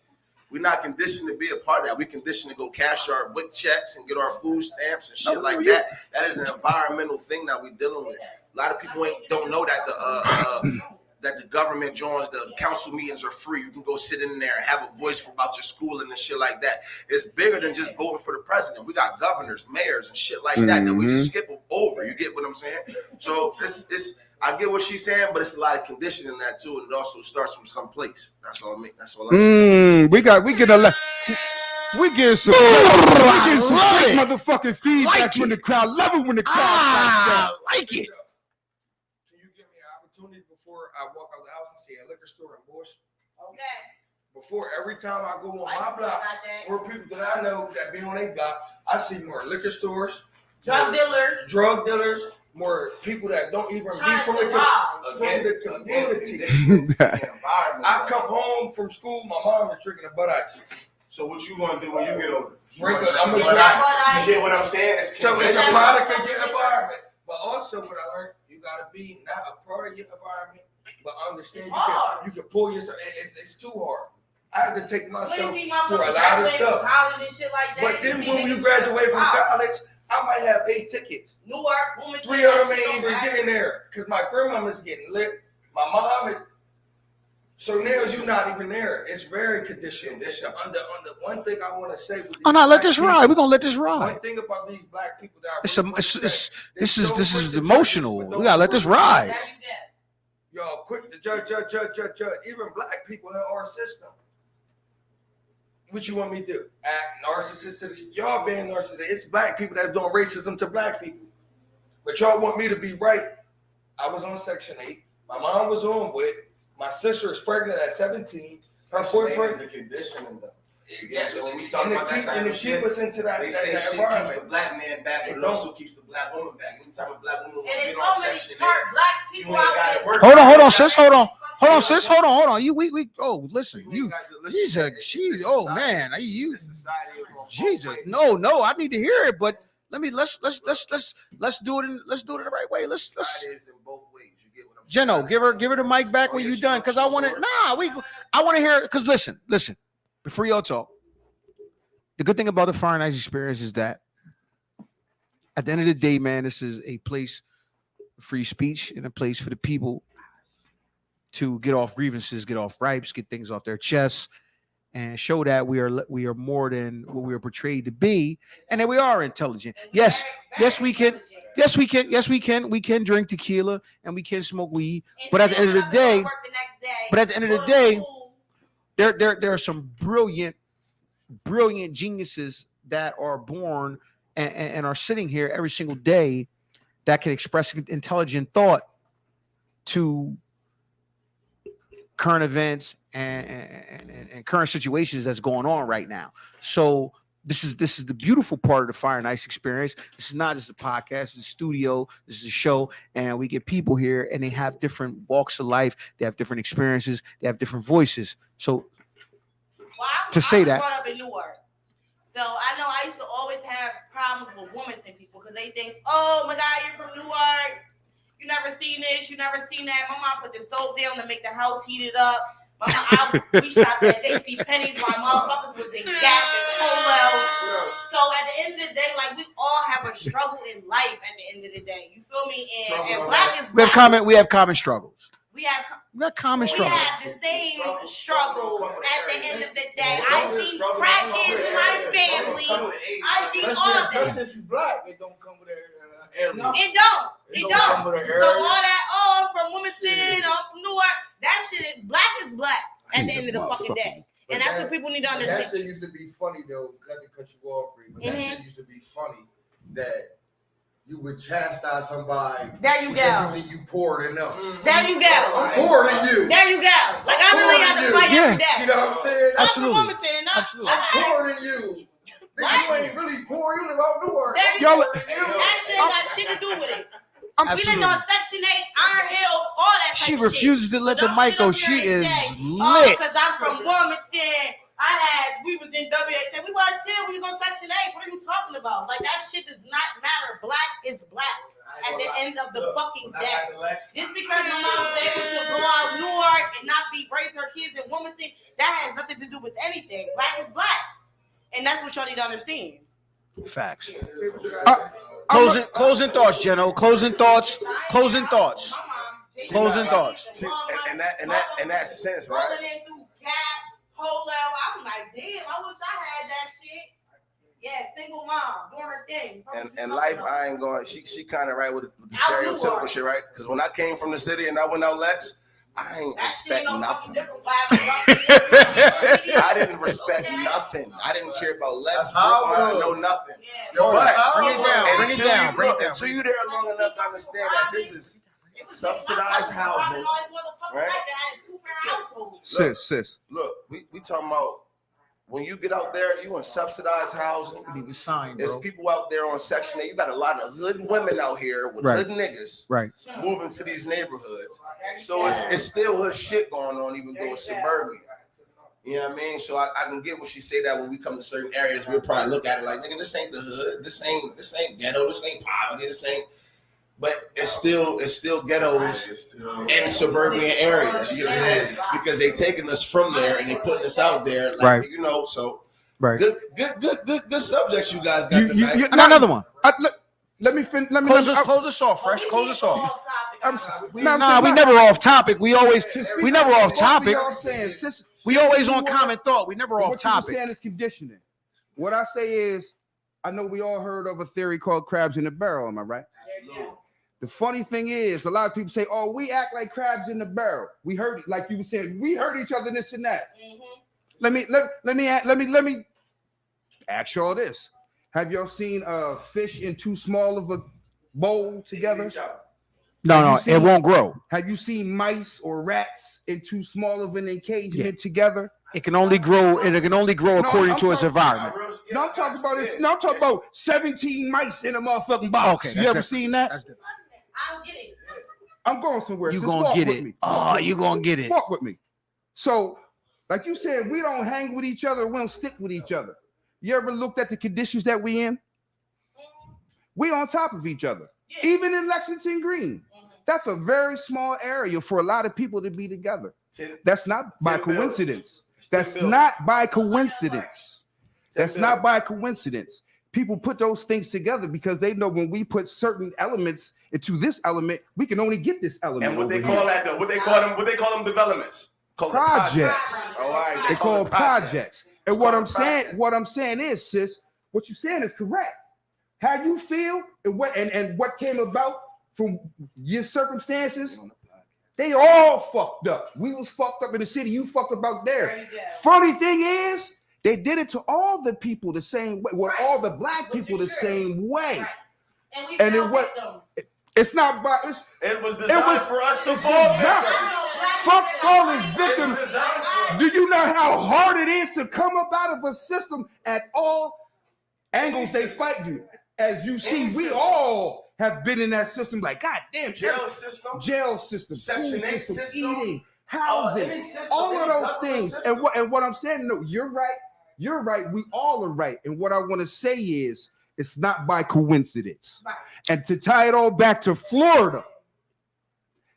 We're not conditioned to be a part of that. We conditioned to go cash our WIC checks and get our food stamps and shit like that. That is an environmental thing that we're dealing with. A lot of people don't know that the government joins, the council meetings are free. You can go sit in there and have a voice about your schooling and shit like that. It's bigger than just voting for the president. We got governors, mayors, and shit like that we just skip over. You get what I'm saying? So it's I get what she's saying, but it's a lot of conditioning in that too, and it also starts from some place. That's all I'm saying. We get some great motherfucking feedback from the crowd. Love it when the crowd like it. Can you give me an opportunity before I walk out the house and see a liquor store in Bush? Okay. Before every time I go on my block, or people that I know that be on their block, I see more liquor stores, Drug dealers, more people that don't even be trying to from the community. I come home from school, my mom is drinking a Bud Ice. So what you gonna do when you get older? I'm gonna You get what I'm saying? So it's a product of your environment. But also what I learned, you gotta be not a part of your environment, but understand you can pull yourself. It's too hard. I had to take myself through a lot of stuff. College and shit like that. But then when you graduate from college, I might have 8 tickets. Newark, Bloomington, 3 of them ain't even getting there because my grandmama's getting lit. My mom is. So now you're not even there. It's very conditioned. Under one thing I want to say. Oh no, let this ride. We're gonna let this ride. One thing about these black people that this is emotional. We gotta let this ride. Y'all quick to judge. Even black people in our system. What you want me to do? Act narcissistic? Y'all being narcissistic. It's black people that's doing racism to black people. But y'all want me to be right. I was on Section 8. My mom was on WIC. My sister is pregnant at 17. Her boyfriend is a conditioning though. Yeah, so when we talk about that type of shit, us into that, they say that shit environment. keeps the black man back, but it also keeps the black woman back. Anytime a black woman And get there's on so many Section 8, smart black you people ain't out got there. to work. Hold on, sis. Hold on, sis. Hold on. We. Oh, listen. She's. Oh man. Jesus. No. I need to hear it, but let's do it in the right way. Let's. Jeno, give her the mic back when you're done, because I want to. I want to hear it. Because listen. Before y'all talk, the good thing about the Fire and Ice experience is that at the end of the day, man, this is a place for free speech and a place for the people to get off grievances, get off gripes, get things off their chests, and show that we are more than what we are portrayed to be, and that we are intelligent. Yes, we can. Yes, we can. We can drink tequila and we can smoke weed. But at the end of the day, there are some brilliant geniuses that are born and are sitting here every single day that can express intelligent thought to current events and current situations that's going on right now. So this is the beautiful part of the Fire and Ice experience. This is not just a podcast, it's a studio, this is a show, and we get people here and they have different walks of life, they have different experiences, they have different voices. So I was brought up in Newark. So I know I used to always have problems with Wilmington people because they think, oh my God, you're from Newark. You never seen this, you never seen that. My mom put the stove down to make the house heated up. We shopped at J.C. Penney's while motherfuckers was in Gap and Polo. So at the end of the day, like, we all have a struggle in life at the end of the day. You feel me? And black is black. We have common struggles. We have common struggles. We have the same struggles at the end of the day. I see crackheads in my family. I see all this. If you black, it don't come with It don't. So all that, I'm from Wilmington, I'm from Newark, that shit is black at the end of the fucking day. And that's what people need to understand. That shit used to be funny though. Not to cut you off, Bree, but that shit used to be funny that you would chastise somebody. There you go. You think you poor than them. There you go. I'm poorer than you. There you go. Like I really have to fight every day. You know what I'm saying? Absolutely. I'm from Wilmington. I'm poorer than you. Nigga, you ain't really poor. You live out Newark. That shit got shit to do with it. We lived on Section 8, Iron Hill, all that type She of refuses shit. to let the mic go. She is lit. Because I'm from Wilmington. We was in WHA. We was still, we was on Section 8. What are you talking about? Like, that shit does not matter. Black is black at the end of the fucking day. Just because my mom was able to go out Newark and not be raise her kids in Wilmington. That has nothing to do with anything. Black is black, and that's what y'all need to understand. Facts. Closing thoughts, Jeno. Closing thoughts. Closing thoughts. Closing thoughts. See, in that sense, right? Rolling in through Gap, Polo. I'm like, damn, I wish I had that shit. Yeah, single mom doing her thing. And life, I ain't going. She kind of right with the stereotypical shit, right? Because when I came from the city and I went out Lex, I ain't respect nothing. I didn't respect nothing. I didn't care about Lex. I know nothing. But until you there long enough to understand that this is subsidized housing, right? Sis. Look, we talking about when you get out there, you in subsidized housing. Need the sign, There's bro. people out there on Section 8. You got a lot of hood women out here with hood niggas Right. moving to these neighborhoods. So it's still hood shit going on, even though it's suburban. You know what I mean? So I can get what she say that when we come to certain areas, we'll probably look at it like, nigga, this ain't the hood. This ain't ghetto. This ain't poverty. This ain't. But it's still ghettos in suburban areas. You understand? Because they taking us from there and they putting us out there, like, Right. you know. So Right. good subjects you guys got tonight. I got another one. Let me finish. Close us off, Fresh. Close us off. We never off topic. We never off topic. Sis, We always on common thought. We never off what you were topic. saying is conditioning. What I say is, I know we all heard of a theory called crabs in the barrel. Am I right? The funny thing is, a lot of people say, "Oh, we act like crabs in the barrel." We heard it, like you were saying. We heard each other this and that. Let me ask y'all this: have y'all seen a fish in too small of a bowl together? No, it won't grow. Have you seen mice or rats in too small of an engagement together? It can only grow. It can only grow according to its environment. No, I'm talking about it. No, I'm talking about 17 mice in a motherfucking box. Okay, You ever that's seen that? I don't get it. I'm going somewhere. You Sis, gonna walk get with it? me. Oh, you gonna get it? Walk with me. So, like you said, we don't hang with each other. We don't stick with each other. You ever looked at the conditions that we in? We on top of each other. Even in Lexington Green. That's a very small area for a lot of people to be together. That's not by coincidence. That's not by coincidence. That's not by coincidence. People put those things together because they know when we put certain elements into this element, we can only get this element. And what they over call here. that though? What they call them developments? Call it Projects. Oh, all right. They call it projects. And It's what called I'm saying, project. what I'm saying is, sis, what you're saying is correct. How you feel and what came about from your circumstances, they all fucked up. We was fucked up in the city. You fucked up out there. Funny thing is, they did it to all the people the same way. Well, all the black people the same way. And it was. It's not by. It was designed for us to fall victim. Fuck falling victim. Do you know how hard it is to come up out of a system at all angles they fight you? As you see, we all have been in that system. Like, God damn, jail system, Section 8 system, system, eating, housing, any system, all of any those government things. system. And what I'm saying, no, you're right. You're right. We all are right. And what I want to say is, it's not by coincidence. And to tie it all back to Florida,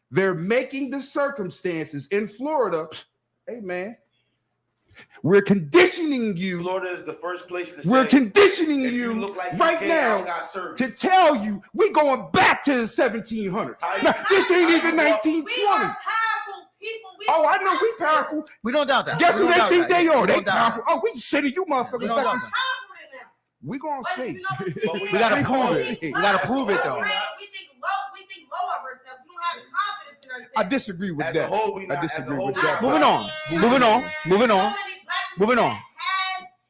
they're making the circumstances in Florida. Hey, man, we're conditioning you. Florida is the first place to We're say, conditioning if you look like right gay, I now don't got served. to tell you we're going back to the 1700s. Now, this ain't even 1920. Oh, I know we powerful. We don't doubt that. Guess We who don't they doubt think that. they are? We They don't doubt that. powerful. Oh, we sending you motherfuckers We don't back. doubt to- We gonna see. We gotta prove it. We gotta prove it though. We think low of ourselves. We don't have confidence in ourselves. I disagree with As that. a whole, we I not. As a disagree whole, with we that. not. Moving on. Moving on.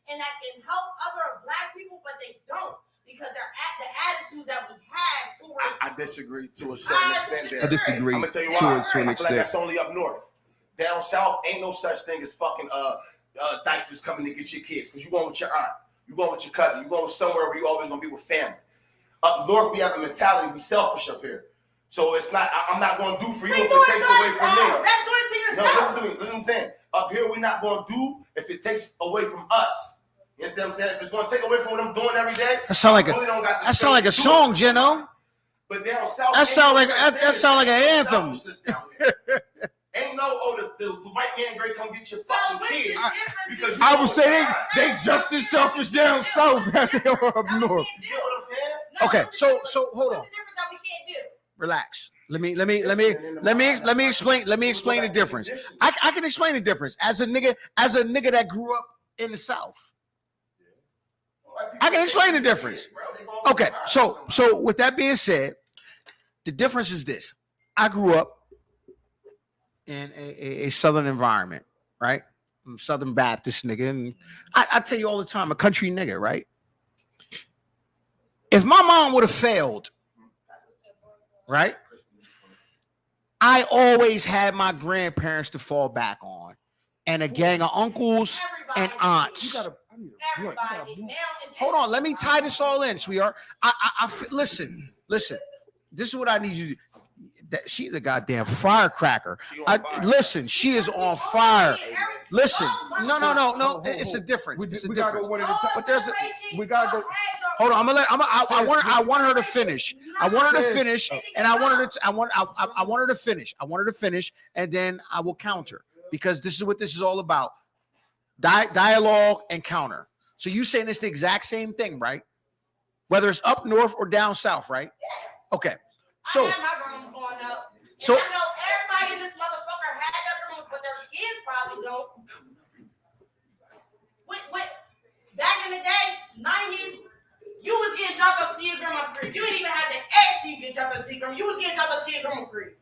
And that can help other black people, but they don't because they're at the attitudes that we had towards. I disagree to a certain extent there. I disagree I'm gonna tell you to why. an I feel like extent. that's only up north. Down south, ain't no such thing as fucking diapers coming to get your kids. Because you going with your aunt, you going with your cousin, you going somewhere where you always gonna be with family. Up north, we have a mentality, we selfish up here. So it's not, I'm not gonna do for you if it takes away from me. That's doing it to No, yourself. listen to me, listen to what I'm saying. Up here, we're not gonna do if it takes away from us. You understand what I'm saying? If it's gonna take away from what I'm doing every day, That sound like I really don't got the that sound like a strength to do song, it. Jeno. But down south, That sound like an anthem. Ain't no, the hand grade come get your So fucking what's the kids. difference because between- I would say they just as selfish down south as they are up That we north. can't do. You know what I'm saying? No, Okay, what's the difference? so hold on. What's the difference that we can't do? Relax. Let me explain the difference. I can explain the difference as a nigga that grew up in the South. I can explain the difference. Okay, so with that being said, the difference is this. I grew up in a Southern environment, right? I'm a Southern Baptist nigga, and I tell you all the time, a country nigga, right? If my mom would have failed, right? I always had my grandparents to fall back on, and a gang of uncles and aunts. Everybody. Now, Hold on, let me tie this all in, sweetheart. Listen. This is what I need you to do. She's a goddamn firecracker. Listen, she is on fire. Listen, no. It's a difference. It's a We gotta difference. go one at a time. But there's We gotta go. Hold on, I want her to finish. I want her to finish, and I want her to finish, and then I will counter, because this is what this is all about. Dialogue and counter. So you saying it's the exact same thing, right? Whether it's up north or down south, right? Okay. So I had my grandmas growing up. So- And I know everybody in this motherfucker had their grandmas, but their kids probably don't. Back in the day, 90s, you was getting dropped up to your grandma crib. You didn't even have to ask you get dropped up to your grandma. You was getting dropped up to your grandma crib.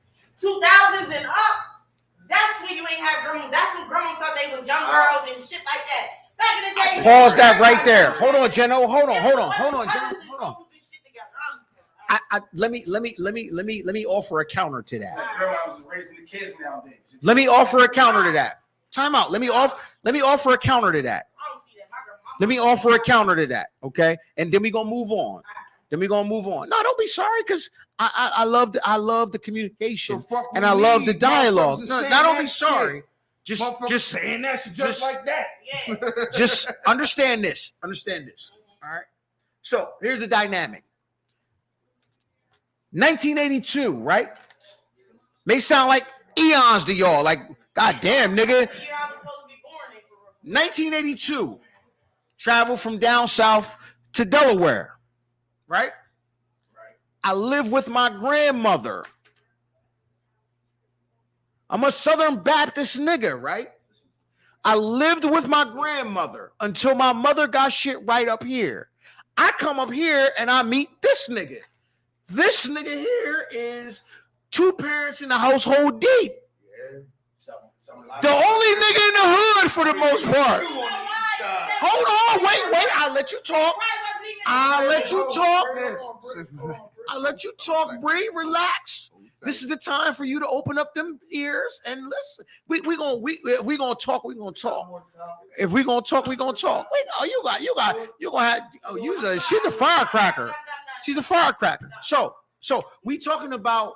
2000s and up, that's when you ain't have grandmas. That's when grandmas thought they was young girls and shit like that. Back in the day, pause that right there. Hold on, Jenno. Hold on, Jenno. Hold on. Let me offer a counter to that. Grandmas is raising the kids nowadays. Let me offer a counter to that. Time out. Let me offer a counter to that. Let me offer a counter to that. Okay, and then we gonna move on. No, don't be sorry, because I love the communication, and I love the dialogue. No, don't be sorry. Just saying that shit just like that. Yeah. just understand this. All right. So here's the dynamic. 1982, right? May sound like eons to y'all. Like, goddamn, nigga. Year I was supposed to be born in, for real. 1982. Travel from down south to Delaware, right? I live with my grandmother. I'm a Southern Baptist nigga, right? I lived with my grandmother until my mother got shit right up here. I come up here and I meet this nigga. This nigga here is two parents in the household deep. The only nigga in the hood for the most part. Hold on, wait. I'll let you talk. I'll let you talk, Bree. Relax. This is the time for you to open up them ears and listen. If we gonna talk, we gonna talk. If we gonna talk, we gonna talk. She's a firecracker. She's a firecracker. So we talking about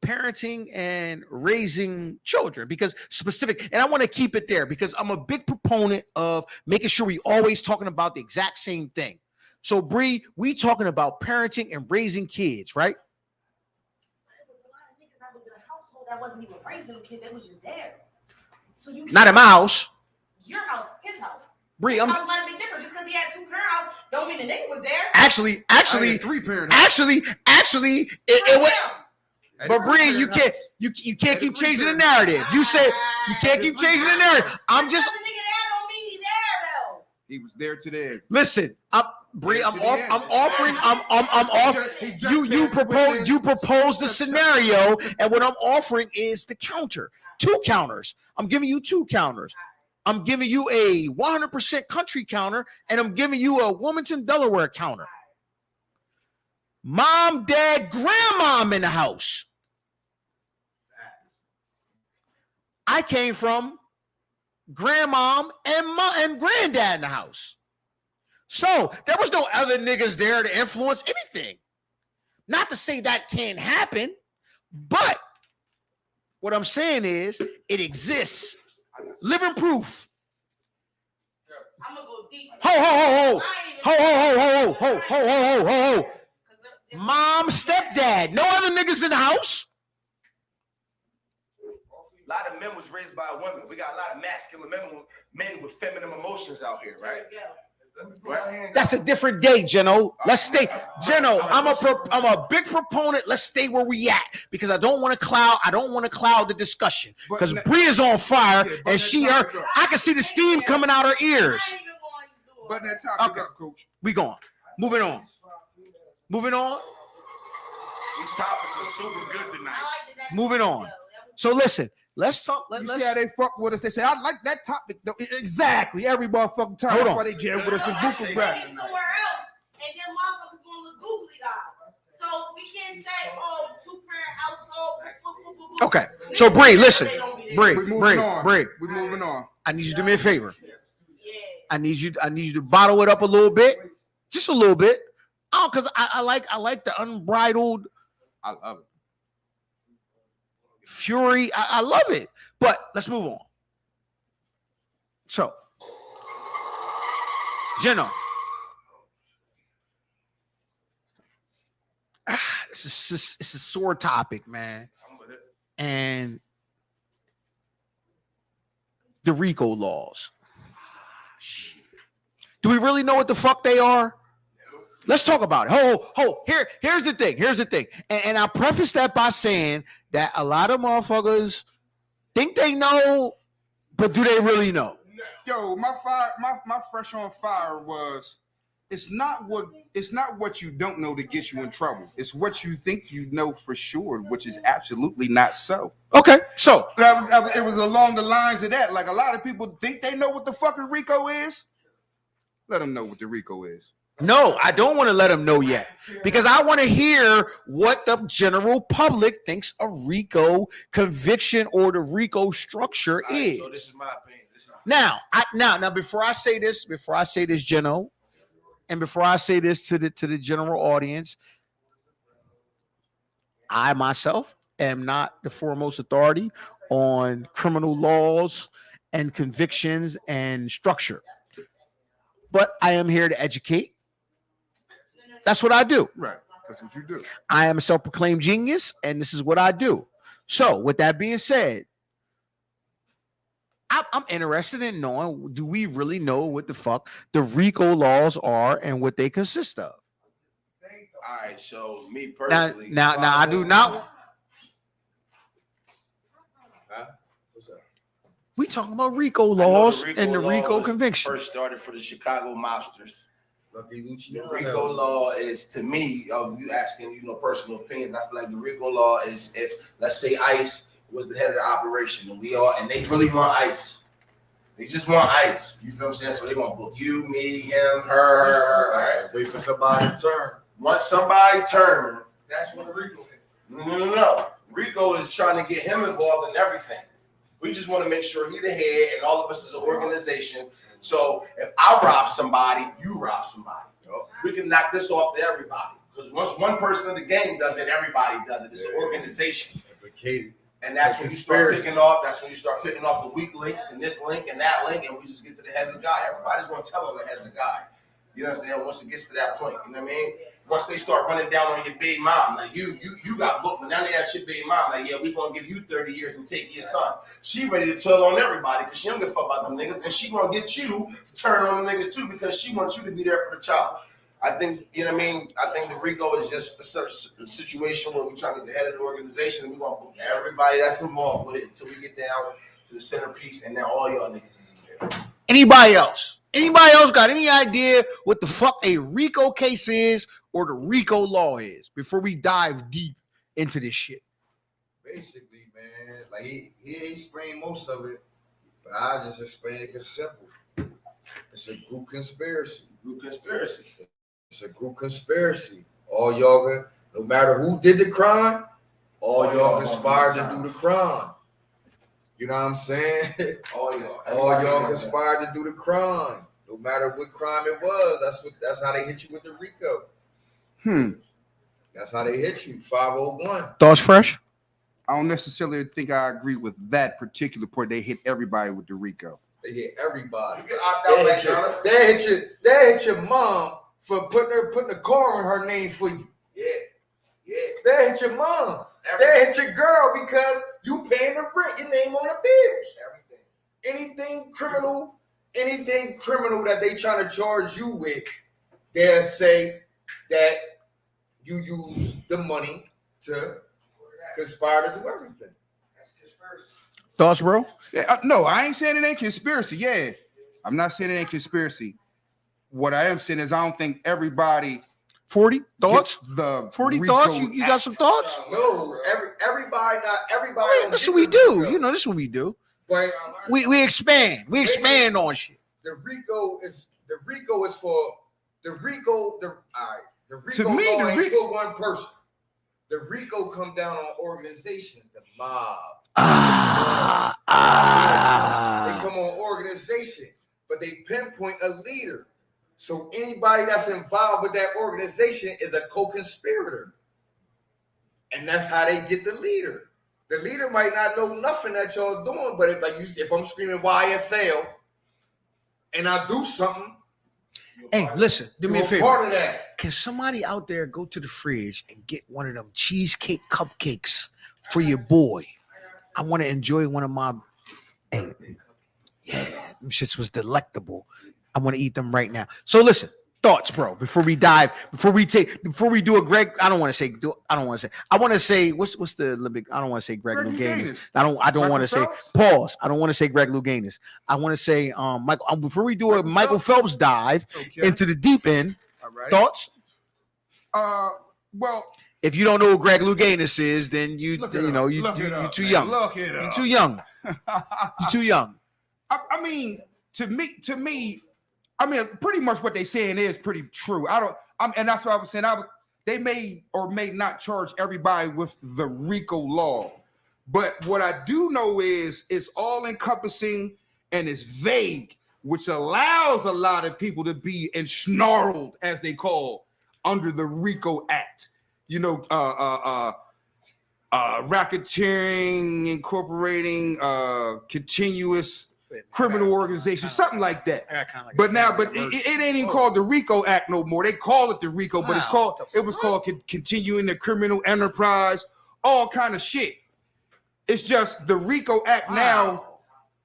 parenting and raising children, because specific, and I want to keep it there because I'm a big proponent of making sure we always talking about the exact same thing. So Bree, we talking about parenting and raising kids, right? That wasn't even raising kids, they was just there. So you Not in my house. Your house, his house. Bree, His house might have been different. Just because he had two parent house, don't mean the nigga was there. actually, three parents. it was. But Bree, you can't keep changing the narrative. You said you can't keep changing the narrative. I'm just Because the nigga there don't mean he there though. He was there today. listen. Bree, I'm offering. You propose the scenario, and what I'm offering is the counter. Two counters. I'm giving you two counters. I'm giving you a 100% country counter, and I'm giving you a Wilmington, Delaware counter. Mom, dad, grandmom in the house. I came from grandmom and granddad in the house. So there was no other niggas there to influence anything. Not to say that can't happen, but what I'm saying is it exists. Living proof. I'm gonna go deep. Ho. Mom, stepdad, no other niggas in the house. A lot of men was raised by women. We got a lot of masculine men with feminine emotions out here, right? That's a different day, Geno. Let's stay, Geno. I'm a big proponent. Let's stay where we at because I don't want to cloud the discussion because Bree is on fire and I can see the steam coming out her ears. But that topic Okay. up, Coach. We going. Moving on. These topics are super good tonight. Moving on. So listen, let's talk. You see how they fuck with us? They say, I like that topic. Though. Exactly. Every motherfucking time. Hold That's on. why they jam with us in Maybe Buka rap. somewhere else, and then motherfuckers gonna look googly eyed. So we can't say, oh, 2-parent household. Okay. So Bree, listen. We Bree. moving on. I need you to do me a favor. Yeah. I need you to bottle it up a little bit, just a little bit. Oh, because I like the unbridled I love it. fury. I love it. But let's move on. So, Geno, it's a sore topic, man. I'm with it. And the RICO laws. Do we really know what the fuck they are? Let's talk about it. Here's the thing. And I preface that by saying that a lot of motherfuckers think they know, but do they really know? Yo, my fresh on fire was it's not what you don't know that gets you in trouble. It's what you think you know for sure, which is absolutely not so. Okay, so It was along the lines of that. Like a lot of people think they know what the fucking RICO is. Let them know what the RICO is. no, I don't want to let them know yet because I want to hear what the general public thinks a RICO conviction or the RICO structure All right, is. so this is my opinion. Now, before I say this, Geno, and before I say this to the general audience, I myself am not the foremost authority on criminal laws and convictions and structure, but I am here to educate. That's what I do. Right. That's what you do. I am a self-proclaimed genius, and this is what I do. So, with that being said, I'm interested in knowing, do we really know what the fuck the RICO laws are and what they consist of? All right, so me personally. Now, I do not. Huh? What's up? We talking about RICO I know laws and the law RICO was conviction. First started for the Chicago mobsters. Lucky The Luciano. RICO law is, to me, of you asking, personal opinions. I feel like the RICO law is if, let's say, ICE was the head of the operation, and they really want ICE. They just want ICE. You feel what I'm saying? So they want to book you, me, him, her. All right. Wait for somebody to turn. Once somebody turn, that's what RICO is. No. RICO is trying to get him involved in everything. We just want to make sure he's the head, and all of us as an organization. So if I rob somebody, you rob somebody. We can knock this off to everybody. Because once one person in the game does it, everybody does it. It's an organization. And that's when you start picking off. That's when you start picking off the weak links and this link and that link, and we just get to the head of the guy. Everybody's going to tell on the head of the guy. You know what I'm saying? Once it gets to that point, you know what I mean? Once they start running down on your baby mom, like you got booked, but now they got your baby mom, like, yeah, we gonna give you 30 years and take your son. She ready to tell on everybody because she don't give a fuck about them niggas, and she gonna get you to turn on them niggas too because she wants you to be there for the child. I think, you know what I mean? I think the RICO is just a situation where we trying to get the head of the organization, and we gonna book everybody that's involved with it until we get down to the centerpiece, and then all y'all niggas is in there. Anybody else? Anybody else got any idea what the fuck a RICO case is or the RICO law is before we dive deep into this shit? Basically, man, like he explained most of it, but I just explain it because simple. It's a group conspiracy. It's a group conspiracy. All y'all, no matter who did the crime, all y'all conspired to do the crime. You know what I'm saying? All y'all conspired to do the crime. No matter what crime it was, that's how they hit you with the RICO. That's how they hit you. 501. Thoughts fresh? I don't necessarily think I agree with that particular point. They hit everybody with the RICO. They hit everybody. You can opt out, They hit your mom for putting a car on her name for you. Yeah. They hit your mom. They hit your girl because you paying the rent. Your name on the bills. Anything criminal that they trying to charge you with, they'll say that you use the money to conspire to do everything. Thoughts, bro? Yeah, no, I ain't saying it ain't conspiracy. Yeah, I'm not saying it ain't conspiracy. What I am saying is I don't think everybody 40 thoughts. The 40 Rico thoughts. You got some thoughts? No, everybody, not everybody. I mean, this is what we do. You know, this is what we do. But We expand. We expand on shit. The Rico is for the Rico. All right. The Rico To me, law the ain't Rico- for one person. The Rico come down on organizations, the mob. They come on organization, but they pinpoint a leader. So anybody that's involved with that organization is a co-conspirator. And that's how they get the leader. The leader might not know nothing that y'all doing, but if I'm screaming YSL and I do something, Hey, listen, do me a you're favor. part of that. Can somebody out there go to the fridge and get one of them cheesecake cupcakes for your boy? I want to enjoy one of my. Hey, yeah, them shits was delectable. I want to eat them right now. So listen, thoughts, bro. Before we do a Greg. I want to say what's the Olympic? I don't want to say Greg Louganis. I don't want to say pause. I don't want to say Greg Louganis. I want to say Michael. Before we do a Michael Phelps dive into the deep end. All right. Thoughts? Well, if you don't know who Greg Louganis is, then you're too young. Look it up. You're too young. You're too young. I mean, to me, I mean, pretty much what they saying is pretty true. And that's what I was saying. They may or may not charge everybody with the RICO law, but what I do know is it's all encompassing and it's vague, which allows a lot of people to be ensnarled, as they call, under the RICO Act. You know, racketeering, incorporating continuous criminal organization, something like that. But it ain't even called the RICO Act no more. They call it the RICO, but it was called continuing the criminal enterprise, all kind of shit. It's just the RICO Act now.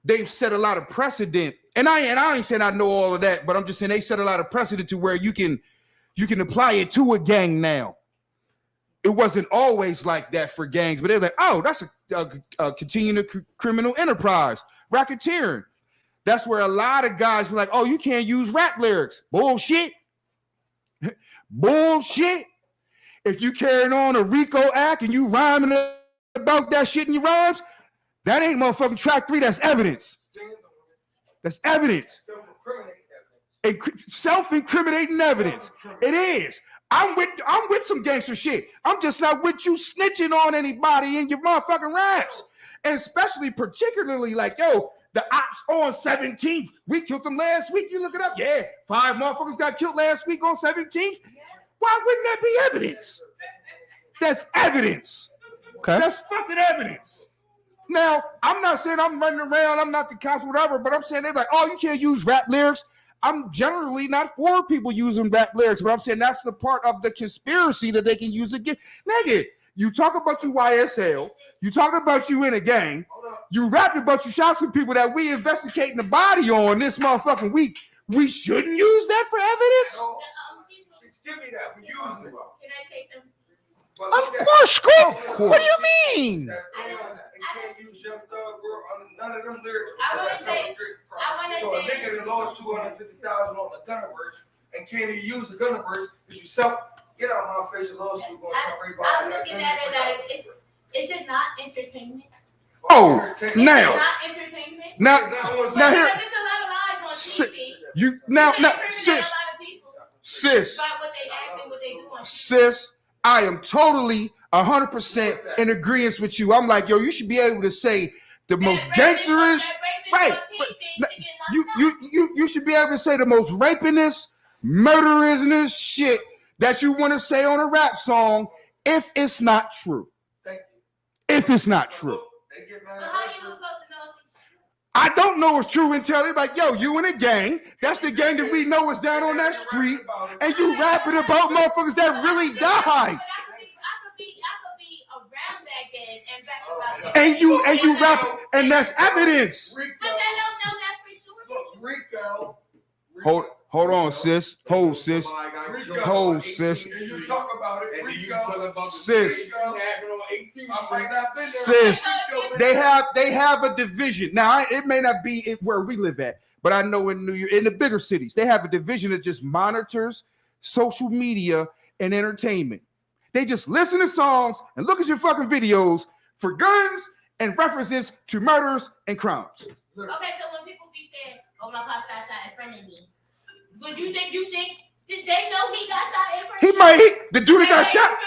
They've set a lot of precedent, and I ain't saying I know all of that, but I'm just saying they set a lot of precedent to where you can apply it to a gang now. It wasn't always like that for gangs, but they're like, oh, that's a continuing the criminal enterprise. Racketeering. That's where a lot of guys were like, oh, you can't use rap lyrics. Bullshit. Bullshit. If you carrying on a RICO Act and you rhyming about that shit in your rhymes, that ain't motherfucking track 3. That's evidence. That's evidence. Self-incriminating evidence. It is. I'm with some gangster shit. I'm just not with you snitching on anybody in your motherfucking raps. And especially, particularly, like, yo, the ops on 17th. We killed them last week. You look it up. Yeah, 5 motherfuckers got killed last week on 17th. Why wouldn't that be evidence? That's evidence. Okay. That's fucking evidence. Now, I'm not saying I'm running around. I'm not the cops, whatever, but I'm saying they're like, oh, you can't use rap lyrics. I'm generally not for people using rap lyrics, but I'm saying that's the part of the conspiracy that they can use again. Nigga, you talk about you YSL. You talking about you in a gang. You rapping about you shot some people that we investigating the body on this motherfucking week. We shouldn't use that for evidence? Give me that. We using it. Can I say something? Of course, Script. What do you mean? You can't use Young Thug, bro. None of them lyrics. I wanna say- So a nigga that lost 250,000 on the Gunnerverse and can't even use the Gunnerverse because you get out my face, a lawsuit going to everybody. I'm looking at it like, is it not entertainment? Oh, Is it now, not entertainment? now Because here, there's a lot of lies on TV. you now, They now, incriminate sis, a lot of people sis, by what they act and what they do on TV. sis, I am totally 100% in agreement with you. I'm like, yo, you should be able to say the most gangsterist, right? But you should be able to say the most rapingest, murderousness shit that you want to say on a rap song if it's not true. If it's not true. But how you supposed to know if it's true? I don't know it's true until they're like, yo, you in a gang. That's the gang that we know is down on that street. And you rapping about motherfuckers that really died. But I could be around that gang and rap about and you rap, and that's evidence. Rico. But they don't know that for sure. Look, Rico. Hold on, sis. Hold, sis. Rico. Hold, sis. And you talk about it, And then you Rico. tell about the Sis. shit that happened on 18th I Street. might not been there. Sis, Rico been they there. have a division. Now, it may not be where we live at, but I know in New York, in the bigger cities, they have a division that just monitors social media and entertainment. They just listen to songs and look at your fucking videos for guns and references to murders and crimes. Okay, so when people be saying, "Oh, my pop got shot in front of me," would you think did they know he got shot in front of The dude that got shot,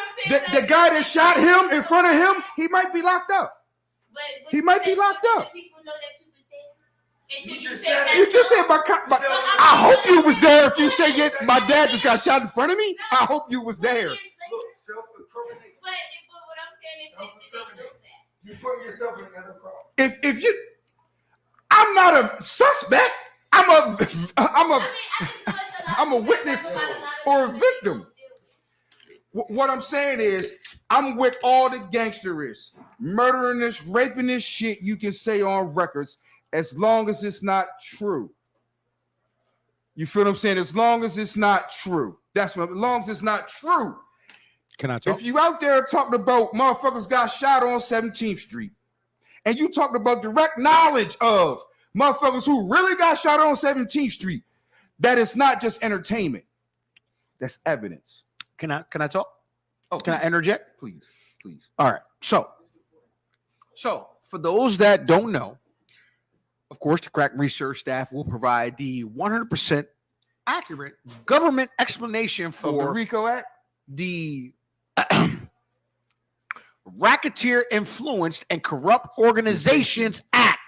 the guy that shot him in front of him, he might be locked up. He might be locked up. People know that you was there until You you just said said that. You just said I hope you was there. If you say my dad just got shot in front of me, I hope you was there. Look, self-incriminate. But what I'm saying is, they don't know that. You put yourself in another crowd. If you, I'm not a suspect. I'm a witness or a victim. What I'm saying is, I'm with all the gangsterists, murdering this, raping this shit. You can say on records, as long as it's not true. You feel what I'm saying? As long as it's not true. That's what. As long as it's not true. Can I talk? If you out there talking about motherfuckers got shot on 17th Street, and you talking about direct knowledge of motherfuckers who really got shot on 17th Street, that is not just entertainment. That's evidence. Can I talk? Oh, Can I interject? Please. All right. So for those that don't know, of course, the crack research staff will provide the 100% accurate government explanation Of the for RICO Act? the Racketeer Influenced and Corrupt Organizations Act.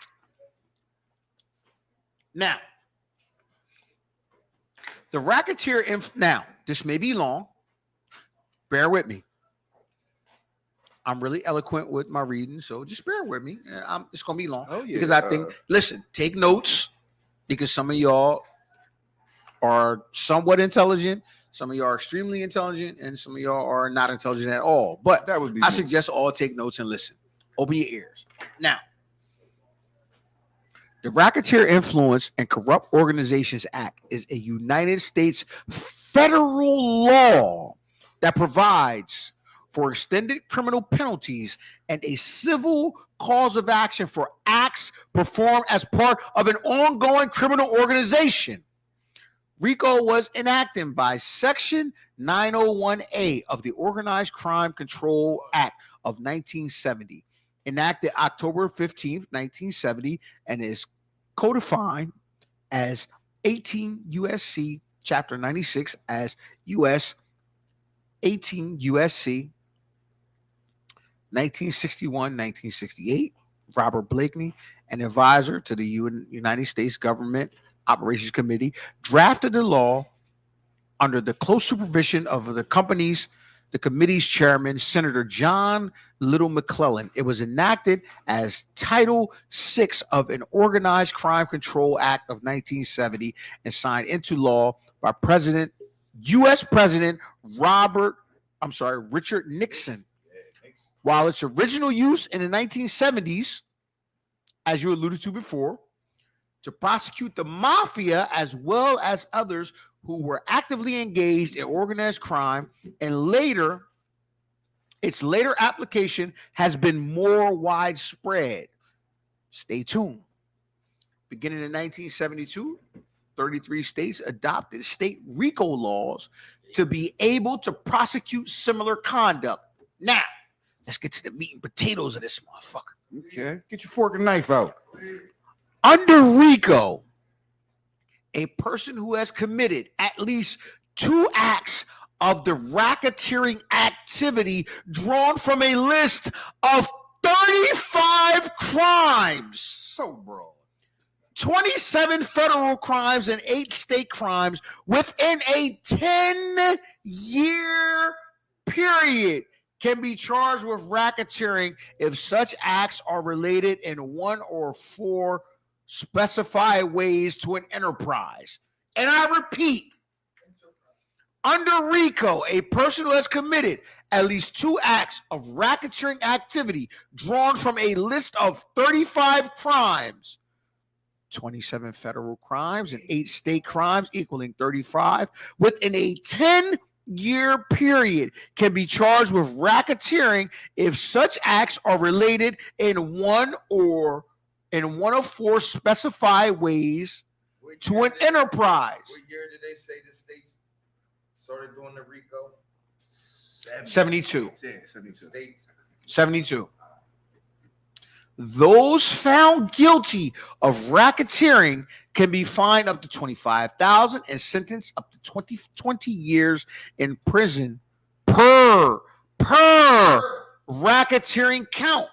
Now, the now, this may be long. Bear with me. I'm really eloquent with my reading, so just bear with me. It's going to be long because I think, listen, take notes because some of y'all are somewhat intelligent. Some of y'all are extremely intelligent, and some of y'all are not intelligent at all. But That would be I me. suggest all take notes and listen. Open your ears. Now, the Racketeer Influence and Corrupt Organizations Act is a United States federal law that provides for extended criminal penalties and a civil cause of action for acts performed as part of an ongoing criminal organization. RICO was enacted by Section 901A of the Organized Crime Control Act of 1970, enacted October 15th, 1970, and is codified as 18 USC Chapter 96 as US 18 USC 1961-1968. Robert Blakeney, an advisor to the United States Government Operations Committee, drafted the law under the close supervision of the committee's chairman, Senator John Little McClellan. It was enacted as Title VI of an Organized Crime Control Act of 1970 and signed into law by U.S. President Richard Nixon. While its original use in the 1970s, as you alluded to before, to prosecute the mafia as well as others who were actively engaged in organized crime, and its later application has been more widespread. Stay tuned. Beginning in 1972, 33 states adopted state RICO laws to be able to prosecute similar conduct. Now, let's get to the meat and potatoes of this motherfucker. Okay. Get your fork and knife out. Under RICO, a person who has committed at least 2 acts of the racketeering activity drawn from a list of 35 crimes. So broad. 27 federal crimes and 8 state crimes within a 10-year period can be charged with racketeering if such acts are related in 1 or 4 specified ways to an enterprise. And I repeat, Under RICO, a person who has committed at least 2 acts of racketeering activity drawn from a list of 35 crimes, 27 federal crimes and 8 state crimes equaling 35, within a 10-year period can be charged with racketeering if such acts are related in one of 4 specified ways to an enterprise. What year did they say the states started doing the RICO? 72. Yeah, The 72. states. 72. Those found guilty of racketeering can be fined up to $25,000 and sentenced up to 20 years in prison per racketeering count.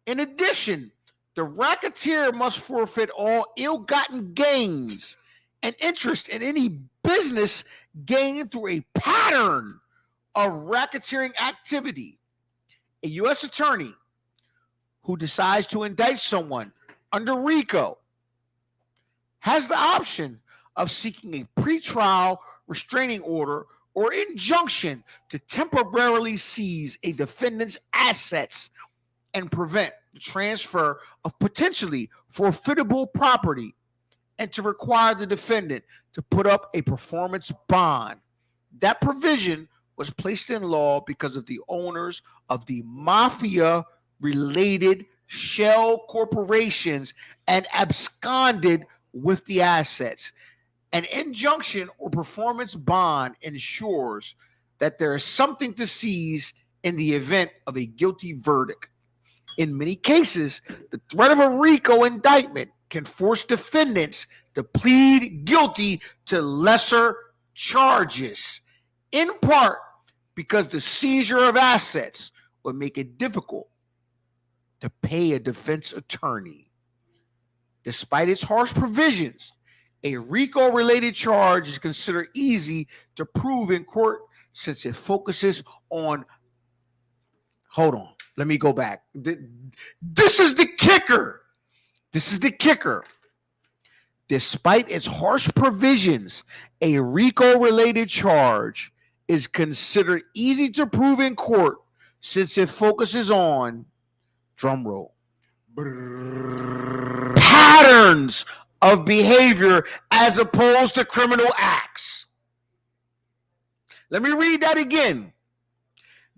In addition, the racketeer must forfeit all ill-gotten gains and interest in any business gained through a pattern of racketeering activity. A U.S. attorney who decides to indict someone under RICO has the option of seeking a pretrial restraining order or injunction to temporarily seize a defendant's assets and prevent the transfer of potentially forfeitable property, and to require the defendant to put up a performance bond. That provision was placed in law because of the owners of the mafia-related shell corporations and absconded with the assets. An injunction or performance bond ensures that there is something to seize in the event of a guilty verdict. In many cases, the threat of a RICO indictment can force defendants to plead guilty to lesser charges, in part because the seizure of assets would make it difficult to pay a defense attorney. Despite its harsh provisions, a RICO-related charge is considered easy to prove in court since it focuses on... Hold on. Let me go back. This is the kicker. Despite its harsh provisions, a RICO-related charge is considered easy to prove in court since it focuses on, drumroll, patterns of behavior as opposed to criminal acts. Let me read that again.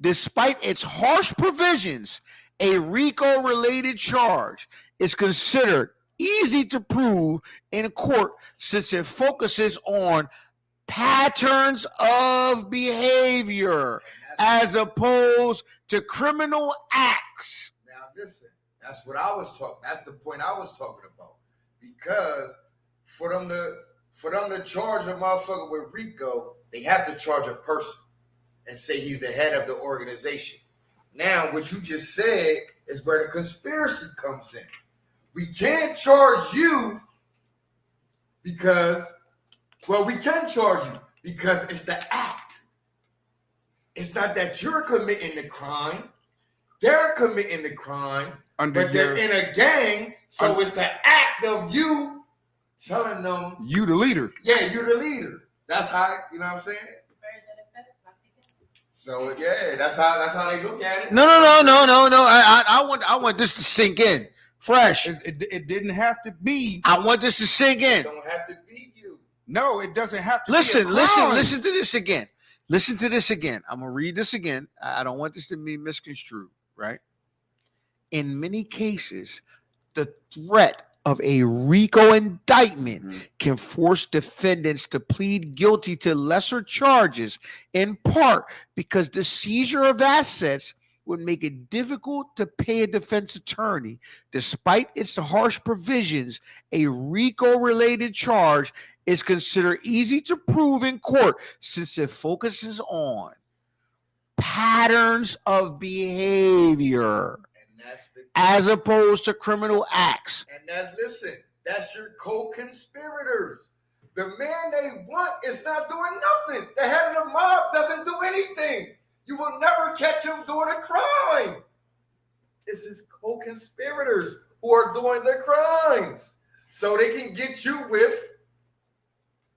Despite its harsh provisions, a RICO-related charge is considered easy to prove in court since it focuses on patterns of behavior as opposed to criminal acts. Now listen, that's what I was talking. That's the point I was talking about. Because for them to charge a motherfucker with RICO, they have to charge a person and say he's the head of the organization. Now, what you just said is where the conspiracy comes in. We can't charge you because, well, we can charge you because it's the act. It's not that you're committing the crime. They're committing the crime, but they're in a gang, so it's the act of you telling them. You the leader. Yeah, you're the leader. That's how, you know what I'm saying? So yeah, that's how they look at it. No. I want this to sink in. Fresh. It didn't have to be. I want this to sink in. It don't have to be you. No, it doesn't have to Listen be a crime. to this again. Listen to this again. I'm gonna read this again. I don't want this to be misconstrued, right? In many cases, the threat of a RICO indictment can force defendants to plead guilty to lesser charges, in part because the seizure of assets would make it difficult to pay a defense attorney. Despite its harsh provisions, a RICO-related charge is considered easy to prove in court since it focuses on patterns of behavior as opposed to criminal acts. And listen, that's your co-conspirators. The man they want is not doing nothing. The head of the mob doesn't do anything. You will never catch him doing a crime. It's his co-conspirators who are doing the crimes. So they can get you with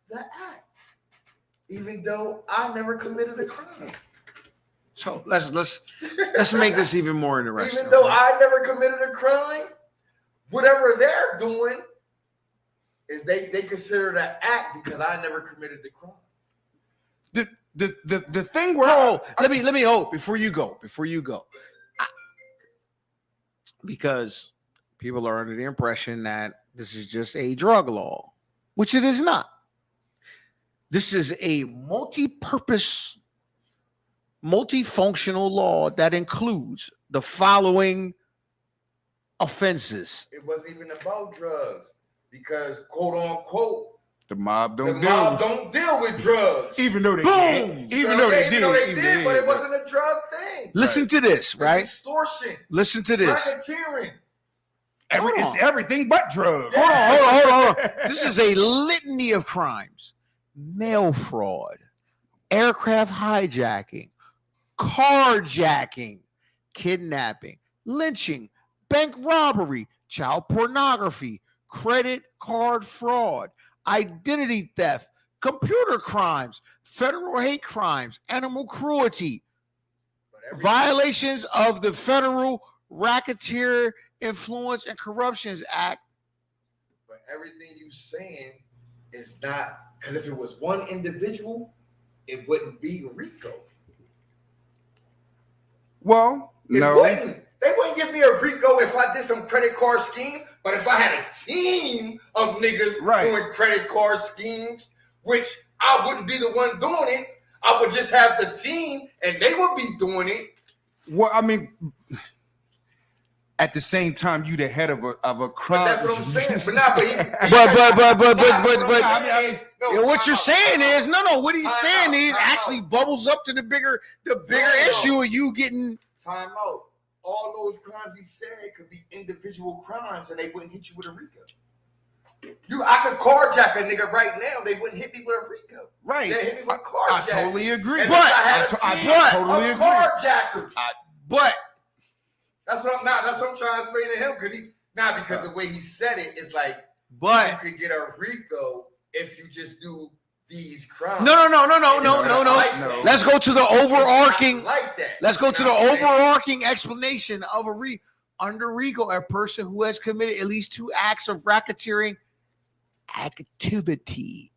the act. even though I never committed a crime. So let's make this even more interesting. Even though I never committed a crime, whatever they're doing is they consider that act because I never committed the crime. The thing where let me hold before you go. Because people are under the impression that this is just a drug law, which it is not. This is a multi-purpose, multifunctional law that includes the following offenses. It wasn't even about drugs because, quote unquote, the mob don't deal with drugs. Even though they Boom! did. Even though they did, but it wasn't a drug thing. Listen to this, right? It's extortion. Listen to this. Racketeering. It's everything but drugs. Hold on. This is a litany of crimes. Mail fraud, aircraft hijacking, carjacking, kidnapping, lynching, bank robbery, child pornography, credit card fraud, identity theft, computer crimes, federal hate crimes, animal cruelty, violations of the Federal Racketeer Influence and Corruptions Act. But everything you saying is not, because if it was one individual, it wouldn't be RICO. Well, no. They wouldn't give me a RICO if I did some credit card scheme, but if I had a team of niggas doing credit card schemes, which I wouldn't be the one doing it, I would just have the team and they would be doing it. Well, I mean, at the same time, you the head of a crime. But that's what I'm saying. But what you're saying is what he's saying is actually bubbles up to the bigger issue of you getting time out. All those crimes he said could be individual crimes, and they wouldn't hit you with a RICO. I could carjack a nigga right now. They wouldn't hit me with a RICO. Right. They hit me with carjacking. I totally agree. And I totally agree. Carjackers. But that's what I'm trying to explain to him because the way he said it is like, but you could get a RICO if you just do these crimes. No. Let's go to the overarching. Let's go to the overarching explanation of under RICO, a person who has committed at least 2 acts of racketeering activity,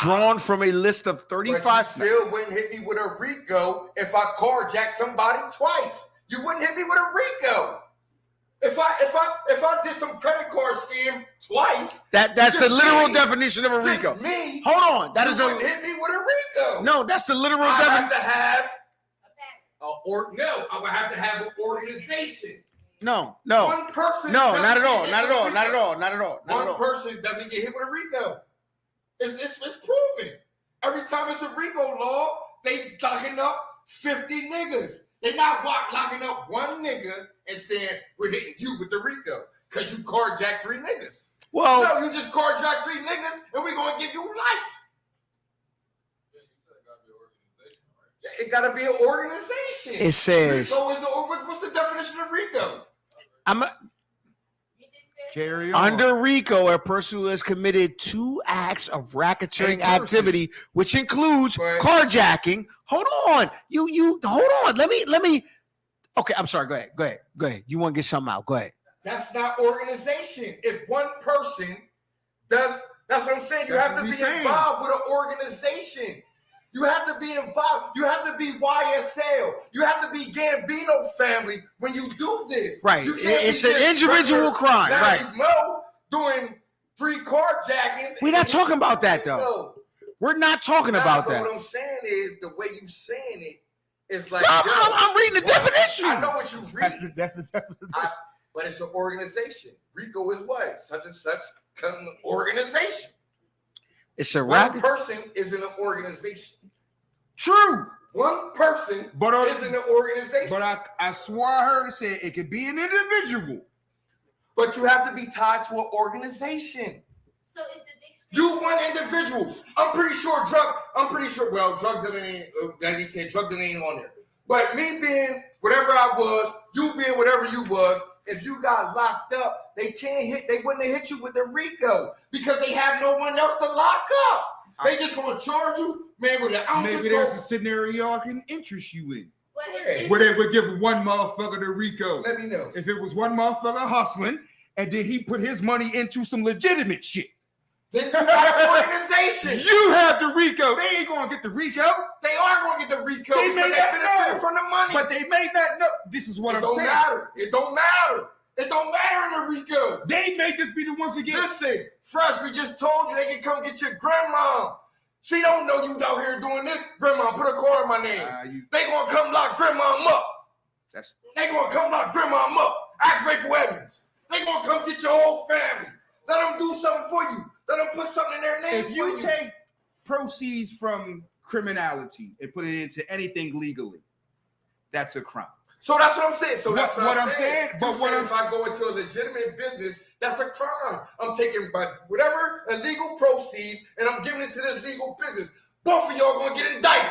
drawn from a list of 35. But you still wouldn't hit me with a RICO if I carjacked somebody twice. You wouldn't hit me with a RICO. If I did some credit card scheme twice, that's the literal definition of a RICO. Just me. Hold on, that is wouldn't hit me with a RICO. No, that's the literal definition. definition. I would have to have an organization. No. One person. No, not at all. One person doesn't get hit with a RICO. It's proven. Every time it's a RICO law, they locking up 50 niggas. They're not locking up one nigga and saying, we're hitting you with the RICO because you carjacked 3 niggas. Well, no, you just carjacked 3 niggas and we're going to give you life. It got to be an organization. It says. RICO is what's the definition of RICO? Carry on. Under RICO, a person who has committed 2 acts of racketeering activity, which includes carjacking. Hold on. You hold on. Let me. Okay, I'm sorry. Go ahead. You want to get something out? Go ahead. That's not organization. If one person does, that's what I'm saying. You have to be involved with an organization. You have to be involved. You have to be YSL. You have to be Gambino family when you do this. Right. It's an individual crime. Right. Doing 3 carjackings. We're not talking about that though. We're not talking about that. What I'm saying is the way you saying it is like. No, I'm reading the definition. I know what you read. That's the definition. But it's an organization. RICO is what? Such and such organization. It's a one person is in an organization. True. One person is in an organization. But I swore I heard it say it could be an individual. But you have to be tied to an organization. So is the big you one individual. I'm pretty sure drug dealing ain't, like he said, drug dealing ain't on there. But me being whatever I was, you being whatever you was, if you got locked up, they wouldn't have hit you with the RICO because they have no one else to lock up. They just gonna charge you, man, with an ounce Maybe of there's a coke. scenario I can interest you in. But Yeah. Where they would give one motherfucker the RICO. Let me know. If it was one motherfucker hustling, and then he put his money into some legitimate shit. Then you got an organization. You have the RICO. They ain't gonna get the RICO, They are gonna get the RICO They because may they not benefited know. from the money. but they may not know. This is what it I'm don't saying. matter. It don't matter. It don't matter in the RICO. They may just be the ones to get. Listen, Fresh, we just told you they can come get your grandma. She don't know you out here doing this. Grandma, put a card in my name. They gonna come lock grandma up. That's They gonna come lock grandma up. Ask Rayful Evans. They gonna come get your whole family. Let them do something for you. Let them put something in their name if for you you. take proceeds from criminality and put it into anything legally, that's a crime. So that's what I'm saying. So that's what I'm saying. But You what saying I'm if I go into a legitimate business, that's a crime. I'm taking whatever illegal proceeds and I'm giving it to this legal business. Both of y'all gonna get indicted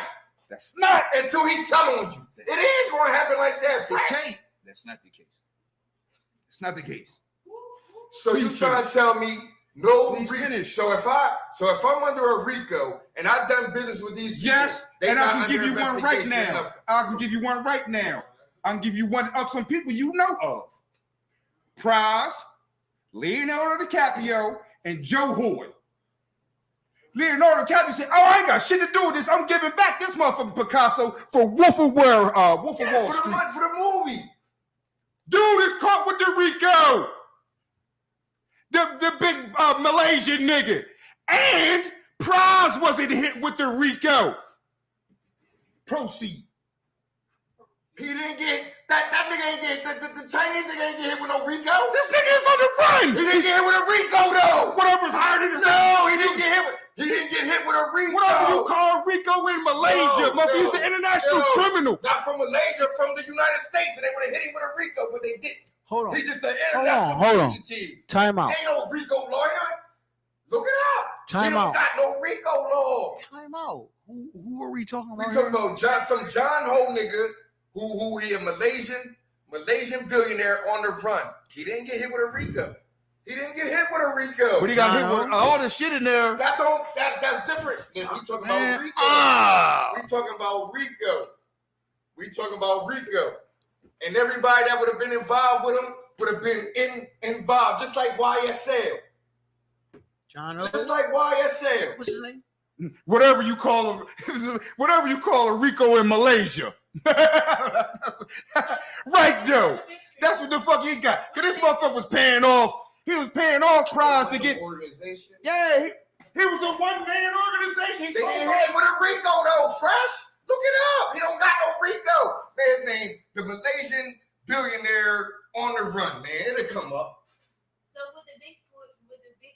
That's not until he telling you. It is gonna happen like that. the Fresh. case. That's not the case. It's not the case. So you Please trying to finish. tell me no Please RICO? finish. So if I'm under a RICO and I've done business with these people, Yes, they and I not can give under you one right investigation now. enough. I can give you one right now. I can give you one of some people you know of. Prize, Leonardo DiCaprio, and Joe Hoy. Leonardo DiCaprio said, "Oh, I ain't got shit to do with this. I'm giving back this motherfucking Picasso for Wolf of Wall Yeah, Street." for the movie. Dude is caught with the RICO. The big Malaysian nigga. And Prize wasn't hit with the RICO. Proceed. He didn't get that nigga ain't get the Chinese nigga ain't get hit with no RICO. This nigga is on the run. He didn't get hit with a RICO though. Whatever's higher than No, he didn't get hit with a RICO. whatever you call RICO in Malaysia, No, motherfucker, he's no, an international no. criminal. Not from Malaysia, from the United States, and they would have hit him with a RICO, but they didn't. Hold on. He's just an Hold international on. fugitive. Time out. Ain't no RICO lawyer. Look it up. Time he out. don't got no RICO law. Time out. Who are we talking We about? talking about some John Ho nigga who he a Malaysian billionaire on the run. He didn't get hit with a RICO. He didn't get hit with a RICO. But he got hit with all the shit in there. That's different. We talking about RICO. We talking about RICO. We talking about RICO. And everybody that would have been involved with him would have been involved, just like YSL. John O. Just like YSL. What's his name? Whatever you call a RICO in Malaysia. Right, though. That's what the fuck he got. Cause this motherfucker was paying off. He was paying off Prize to get. Organization. Yeah, he was a one-man organization. He They sold didn't hit him with a RICO though, Fresh. Look it up. He don't got no RICO. Man's name, the Malaysian billionaire on the run, man. It'll come up. So what the big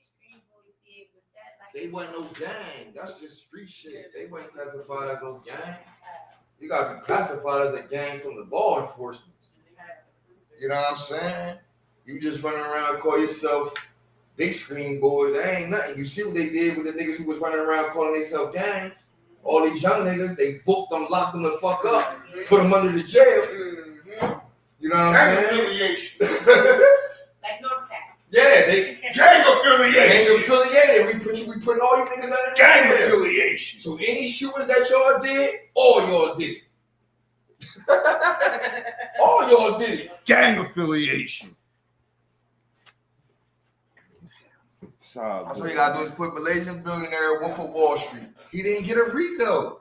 screen boys did was that like They wasn't no gang. That's just street shit. They wasn't classified as no gang. You gotta be classified as a gang from the law enforcement. You know what I'm saying? You just running around call yourself big screen boy. That ain't nothing. You see what they did with the niggas who was running around calling themselves gangs? All these young niggas, they booked them, locked them the fuck up, put them under the jail. You know what I'm saying? affiliation. like North Cat. Yeah, they Gang gang affiliation. affiliated. We putting all you niggas under the Gang jail. affiliation. So any shootings that y'all did, all y'all did it. All y'all did it. Gang affiliation. That's all you gotta do is put Malaysian billionaire Wolf of Wall Street. He didn't get a RICO.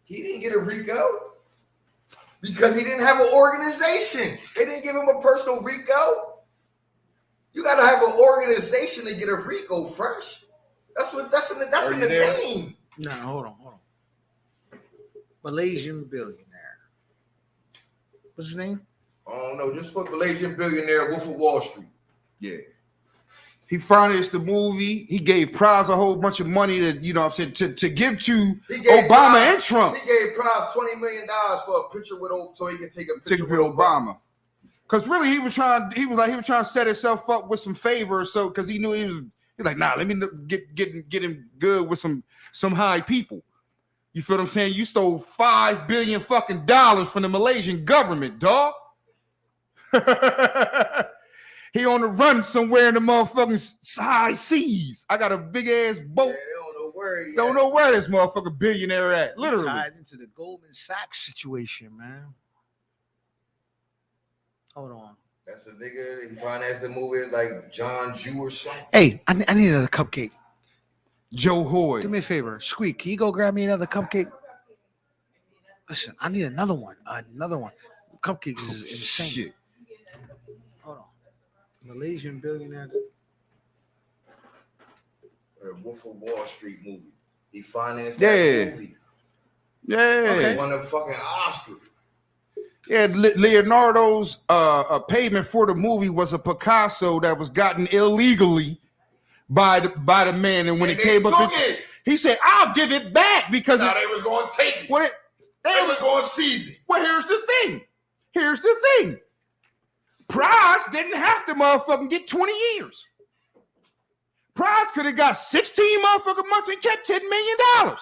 He didn't get a RICO because he didn't have an organization. They didn't give him a personal RICO. You gotta have an organization to get a RICO, Fresh. That's in the name. No, hold on. Malaysian billionaire. What's his name? I don't know. Just put Malaysian billionaire Wolf of Wall Street. Yeah. He financed the movie. He gave Prize a whole bunch of money to, you know what I'm saying, to give to He gave Obama Prize- and Trump. He gave Prize $20 million for a picture with so he can take a picture With Obama. Because really he was trying to set himself up with some favors. So because he knew he's like, nah, let me get him good with some high people. You feel what I'm saying? You stole $5 billion fucking dollars from the Malaysian government, dog. He on the run somewhere in the motherfucking high seas. I got a big ass boat. Yeah, they don't know where he Don't at. know where this motherfucker billionaire at. Literally. Tied into the Goldman Sachs situation, man. Hold on. That's a nigga. He financed the movie like John Jew or something. Hey, I need another cupcake. Joe Hoy. Do me a favor, Squeak. Can you go grab me another cupcake? Listen, I need another one. Another one. Cupcakes is insane. Shit. Hold on. Malaysian billionaire. Wolf of Wall Street movie. He financed Yeah. that movie. Yeah. He won a fucking Oscar. Yeah, Leonardo's payment for the movie was a Picasso that was gotten illegally by the man, and when And it they came up, took it. he said, "I'll give it back because Now they was going to take it. what They was going to seize it. Well, here's the thing. Price didn't have to motherfucking get 20 years. Price could have got 16 motherfucking months and kept $10 million.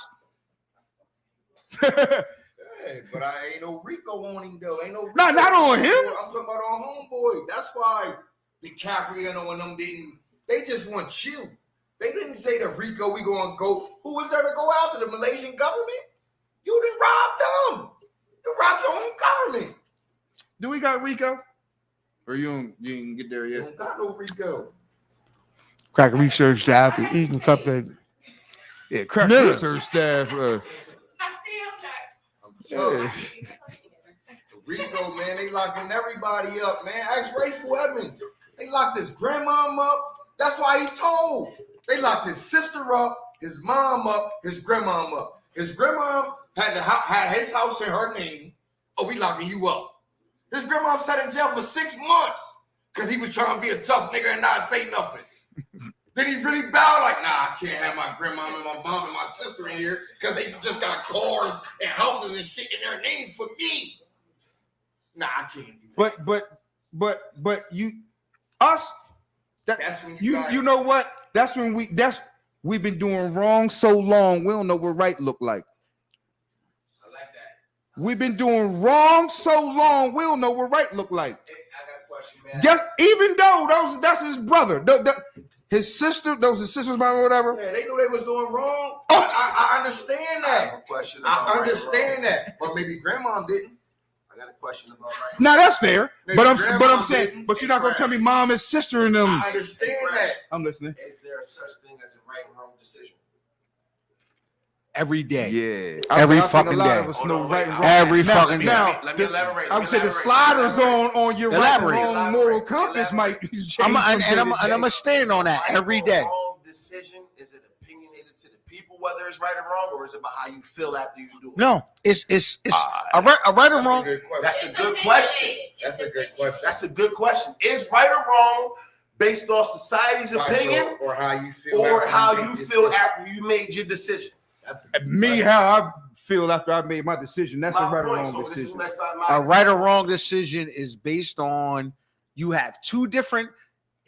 Hey, but I ain't no Rico on him though. Ain't no Rico. Not on him. I'm talking about on Homeboy. That's why DiCaprio and them didn't. They just want you. They didn't say to Rico, we gonna go. Who was there to go after the Malaysian government? You done robbed them. You robbed your own government. Do we got Rico? Or you didn't get there You yet? don't got no Rico. Crack research staff eating cupcake. Yeah, crack No. research staff. So, Rico, man, they locking everybody up, man. Ask Rayful Edmonds. They locked his grandmom up. That's why he told. They locked his sister up, his mom up, his grandmom up. His grandmom had his house in her name. Oh, we locking you up. His grandmom sat in jail for 6 months because he was trying to be a tough nigga and not say nothing. Then he really bowed like, nah, I can't have my grandmom and my mom and my sister in here because they just got cars and houses and shit in their name for me. Nah, I can't do that. But you us That's when you know what? That's when we've been doing wrong so long we don't know what right look like. I like that. We've been doing wrong so long we don't know what right look like. Hey, I got a question, man. Yes, even though that's his brother. His sister, those his sister's mom or whatever. Yeah, they knew they was doing wrong. Oh. I understand I have that. a question. I about right and understand wrong. that. But maybe grandmom didn't. I got a question about right. Now that's fair. Maybe But I'm grandma saying, didn't. but you're not gonna tell me mom and sister and them. I understand that. I'm listening. Is there such thing as a right and wrong decision? Every day. Yeah. Every I think fucking a lot day. of us Hold know on, right wait, and I- wrong. Every fucking day. now, Let me elaborate. I would say the sliders on your right and Elaborate. wrong moral compass might change. I'm from day to and I'm day. gonna stand on that Right every or day. Wrong decision, is it opinionated to the people whether it's right or wrong, or is it about how you feel after you do it? No, it's a right or That's a wrong. good question. That's a good question. That's a good question. That's a good question. Is right or wrong based off society's opinion, or how you feel, or after how make you this feel decision. after you made your decision? That's a good Me, question. how I feel after I made my decision. That's a My right or point. wrong So this is decision. that's not my A right or wrong decision is based on you have two different.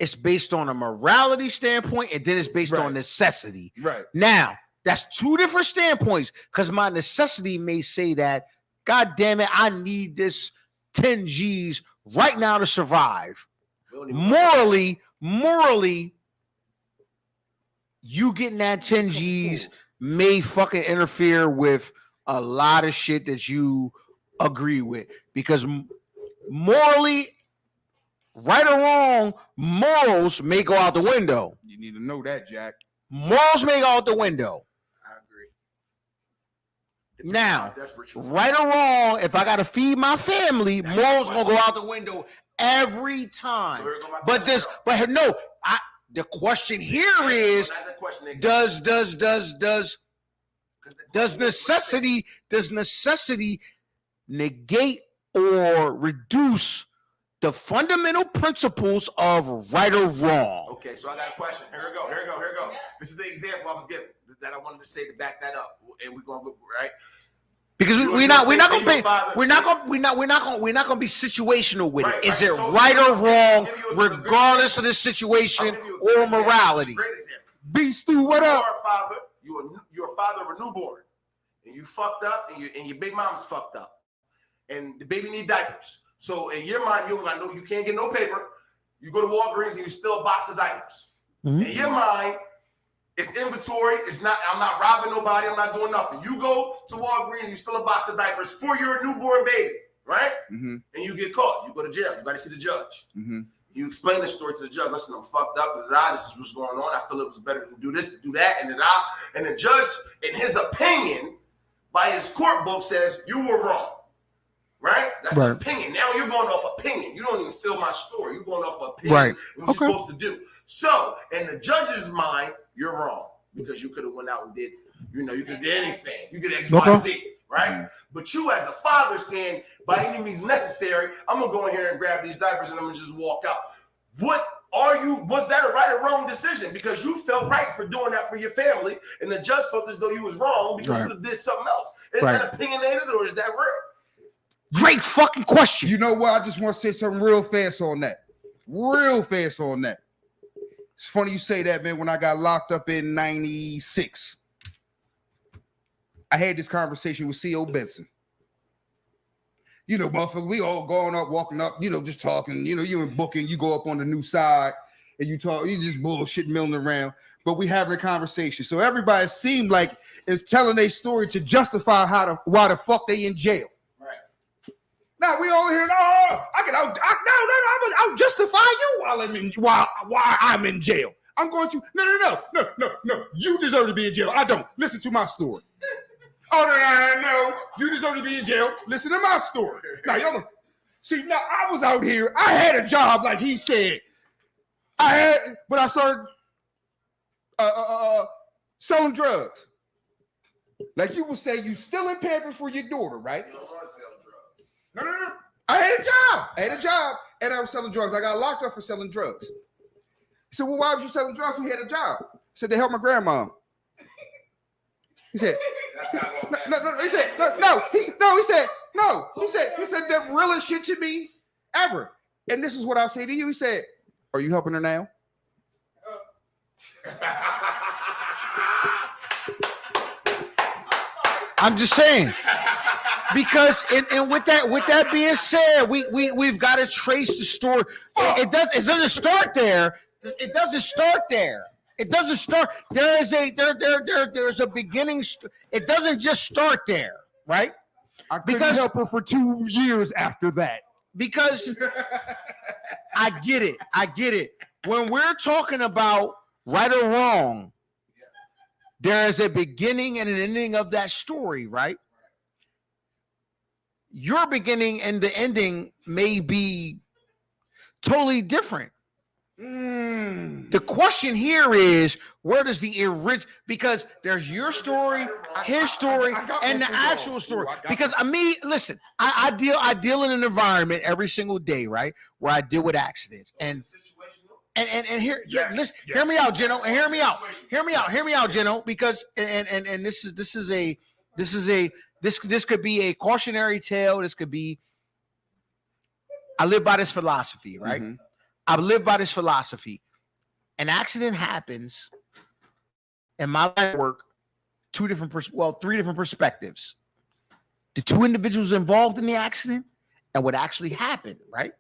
It's based on a morality standpoint, and then it's based Right. on necessity. Right. Now, that's two different standpoints because my necessity may say that, God damn it, I need this 10 G's right now to survive. We don't even- Morally, you getting that 10 G's may fucking interfere with a lot of shit that you agree with because morally, right or wrong, morals may go out the window. You need to know that, Jack. Morals may go out the window. I agree. Now, Desperate truth. right or wrong, if I gotta feed my family, morals gonna go out the window every time. So here go my But question. no, the question here is That's the question exactly. does necessity negate or reduce the fundamental principles of right or wrong? Okay, so I got a question. Here we go. This is the example I was giving that I wanted to say to back that up, and we're going right. Because You we're were not gonna say gonna your father- be be situational with Right, it. Is right. it So- right or I'll wrong, give you a good regardless of the I'll situation give you a or good example. morality? Great example. B Stu, what You up? are a father. You're a father of a newborn, and you fucked up, and your big mom's fucked up, and the baby need diapers. So in your mind, I know you can't get no paper. You go to Walgreens and you steal a box of diapers. Mhm. In your mind, it's inventory. It's not. I'm not robbing nobody. I'm not doing nothing. You go to Walgreens and you steal a box of diapers for your newborn baby, right? Mm-hmm. And you get caught. You go to jail. You got to see the judge. Mm-hmm. You explain the story to the judge. Listen, I'm fucked up. This is what's going on. I feel it was better to do this, to do that, and and the judge, in his opinion, by his court book, says you were wrong. Right? That's Right. an opinion. Now you're going off opinion. You don't even feel my story. You're going off opinion. Right. And what Okay. you're supposed to do. So, in the judge's mind, you're wrong because you could have went out and did, you could have did anything. You could X, Y, Z, right? But you, as a father, saying by any means necessary, I'm gonna go in here and grab these diapers and I'm gonna just walk out. Was that a right or wrong decision? Because you felt right for doing that for your family, and the judge felt as though you was wrong because Right. you could have did something else. Is Right. that opinionated or is that real? Great fucking question. You know what? I just want to say something real fast on that. Real fast on that. It's funny you say that, man. When I got locked up in 96, I had this conversation with C.O. Benson. Motherfucker, we all going up, walking up, just talking. You in booking, you go up on the new side and you talk, you just bullshit milling around. But we having a conversation. So everybody seemed like is telling their story to justify why the fuck they in jail. Now we over here. I'll justify you while I'm in jail. I'm going to no. You deserve to be in jail. I don't. Listen to my story. Oh no. You deserve to be in jail. Listen to my story. Now y'all see. Now I was out here. I had a job, like he said. But I started selling drugs. Like you would say, you still in Pampers for your daughter, right? You don't want to sell drugs. No. I had a job, and I was selling drugs. I got locked up for selling drugs. He said, well, why was you selling drugs? You had a job. I said, to help my grandma. He said, no. He said, no. He said the realest shit to me ever. And this is what I'll say to you. He said, are you helping her now? I'm just saying. Because and with that being said, we've got to trace the story. It doesn't start there. It doesn't start there. It doesn't start. There's a beginning. It doesn't just start there, right? I couldn't help her for 2 years after that. Because I get it. When we're talking about right or wrong, there is a beginning and an ending of that story, right? Your beginning and the ending may be totally different. The question here is, where does the original, because there's your story, his story, and the actual story. Because listen, I deal in an environment every single day, right, where I deal with accidents. And here, listen, hear me out, Gino, and hear me out, Gino, because this could be a cautionary tale. This could be, I live by this philosophy, right? Mm-hmm. I live by this philosophy. An accident happens in my line of work, three different perspectives. The two individuals involved in the accident and what actually happened, right?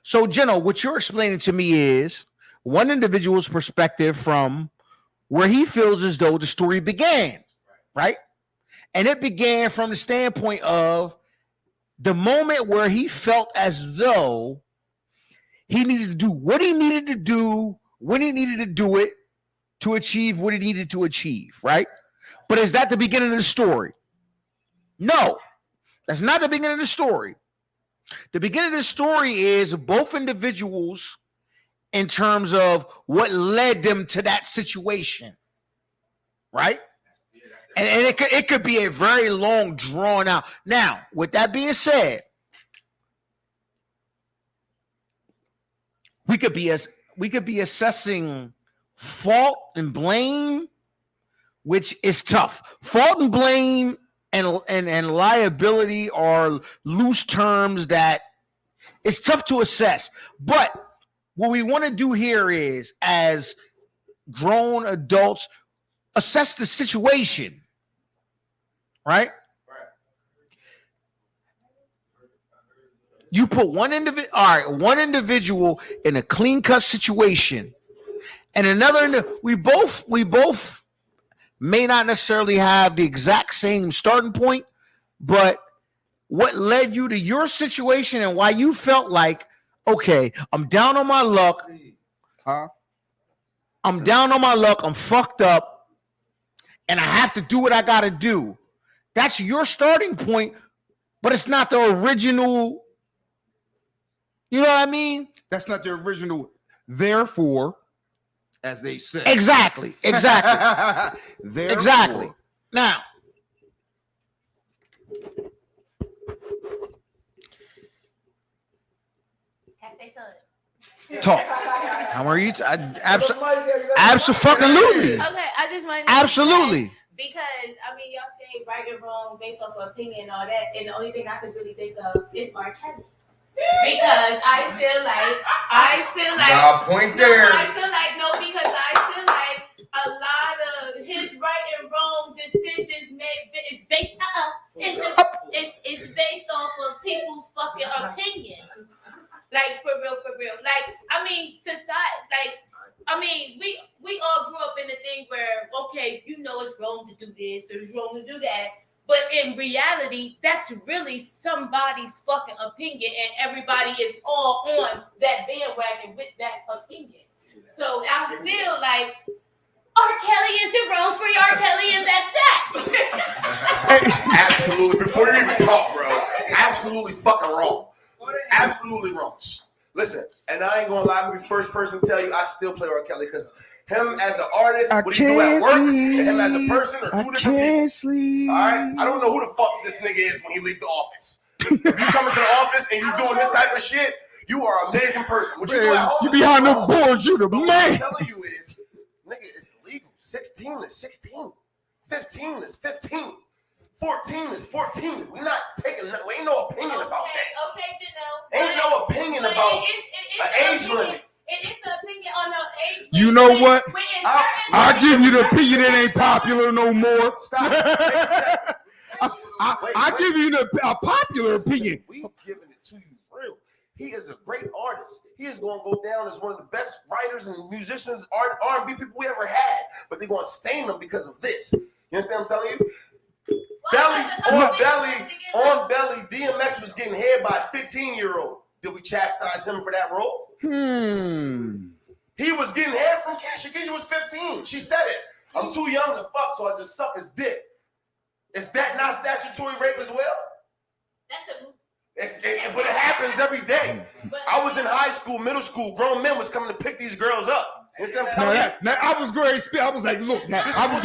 So, Gino, what you're explaining to me is one individual's perspective from where he feels as though the story began, right? And it began from the standpoint of the moment where he felt as though he needed to do what he needed to do, when he needed to do it to achieve what he needed to achieve, right? But is that the beginning of the story? No, that's not the beginning of the story. The beginning of the story is both individuals in terms of what led them to that situation, right? And it could be a very long, drawn out. Now, with that being said, we could be assessing fault and blame, which is tough. Fault and blame and liability are loose terms that it's tough to assess. But what we want to do here is, as grown adults, assess the situation, right? You put one individual in a clean cut situation, and another. We both may not necessarily have the exact same starting point, but what led you to your situation and why you felt like, okay, I'm down on my luck. I'm down on my luck. I'm fucked up, and I have to do what I got to do. That's your starting point, but it's not the original. You know what I mean? That's not the original. Therefore, as they say. Exactly. Therefore. Exactly. Now, talk. How are you? Absolutely. Okay, I just want Absolutely. Because I mean, y'all say right or wrong based off of opinion and all that, and the only thing I can really think of is R. Kelly. Because I feel like Nah, point there. because I feel like a lot of his right and wrong decisions is based it's based off of people's fucking opinions. Like for real. Like I mean, society. Like I mean, we all grew up in a thing where okay, you know it's wrong to do this or it's wrong to do that. But in reality, that's really somebody's fucking opinion, and everybody is all on that bandwagon with that opinion. So I feel like R. Kelly isn't wrong for R. Kelly, and that's that. Absolutely. Before you even talk, bro, absolutely fucking wrong. Absolutely wrong. Listen, and I ain't gonna lie, I'm the first person to tell you I still play R. Kelly because him as an artist, what he do at work, and him as a person are two different people. Sleep. All right? I don't know who the fuck this nigga is when he leave the office. If you come into the office and you doing this type of shit, you are an amazing person. What you do at home? You behind the board, you the But what man. I'm telling you is, nigga, it's legal. 16 is 16. 15 is 15. 14 is 14. We not taking no, ain't no opinion about that. Okay, Janelle. Ain't no opinion about an age limit. It is an opinion on the age. You know what? I'll give you the opinion that ain't popular no more. Stop. Wait a second. I give you a popular opinion. We giving it to you real. He is a great artist. He is going to go down as one of the best writers and musicians, R&B people we ever had. But they're going to stain them because of this. You understand what I'm telling you? On belly, DMX was getting head by a 15-year-old. Did we chastise him for that role? He was getting head from Kesha. Kesha was 15. She said it. I'm too young to fuck, so I just suck his dick. Is that not statutory rape as well? But it happens every day. I was in high school, middle school. Grown men was coming to pick these girls up. I was great. I was like, look, now I was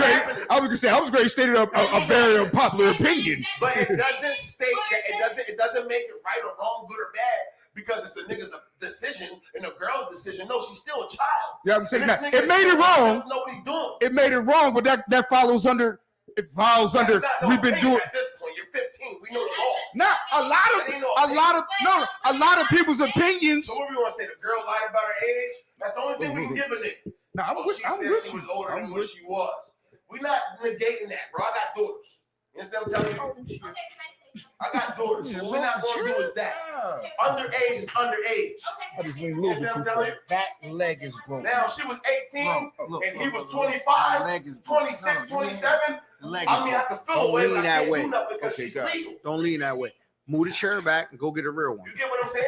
great. Stated a very unpopular opinion. But it doesn't state that it doesn't make it right or wrong, good or bad, because it's a nigga's decision and a girl's decision. No, she's still a child. Yeah, I'm saying that it made it wrong. Know what he's doing. It made it wrong, but that falls under. It falls under. We've been doing. At this point, you're 15. We know the law. Now a lot of people's opinions. So what we want to say? The girl lied about her age. That's the only thing we can give a nigga. Nah, she said she was older than what she was. We're not negating that, bro. I got daughters. You understand what I'm telling you? I got daughters. So we're not going to do is that. Underage is underage. I just You understand what I'm telling you? That leg is broken. Now she was 18 and he was 25, 26, 27. I mean, I can feel a way, but I can't do nothing because she's legal. Don't lean that way. Move the chair back and go get a real one. You get what I'm saying?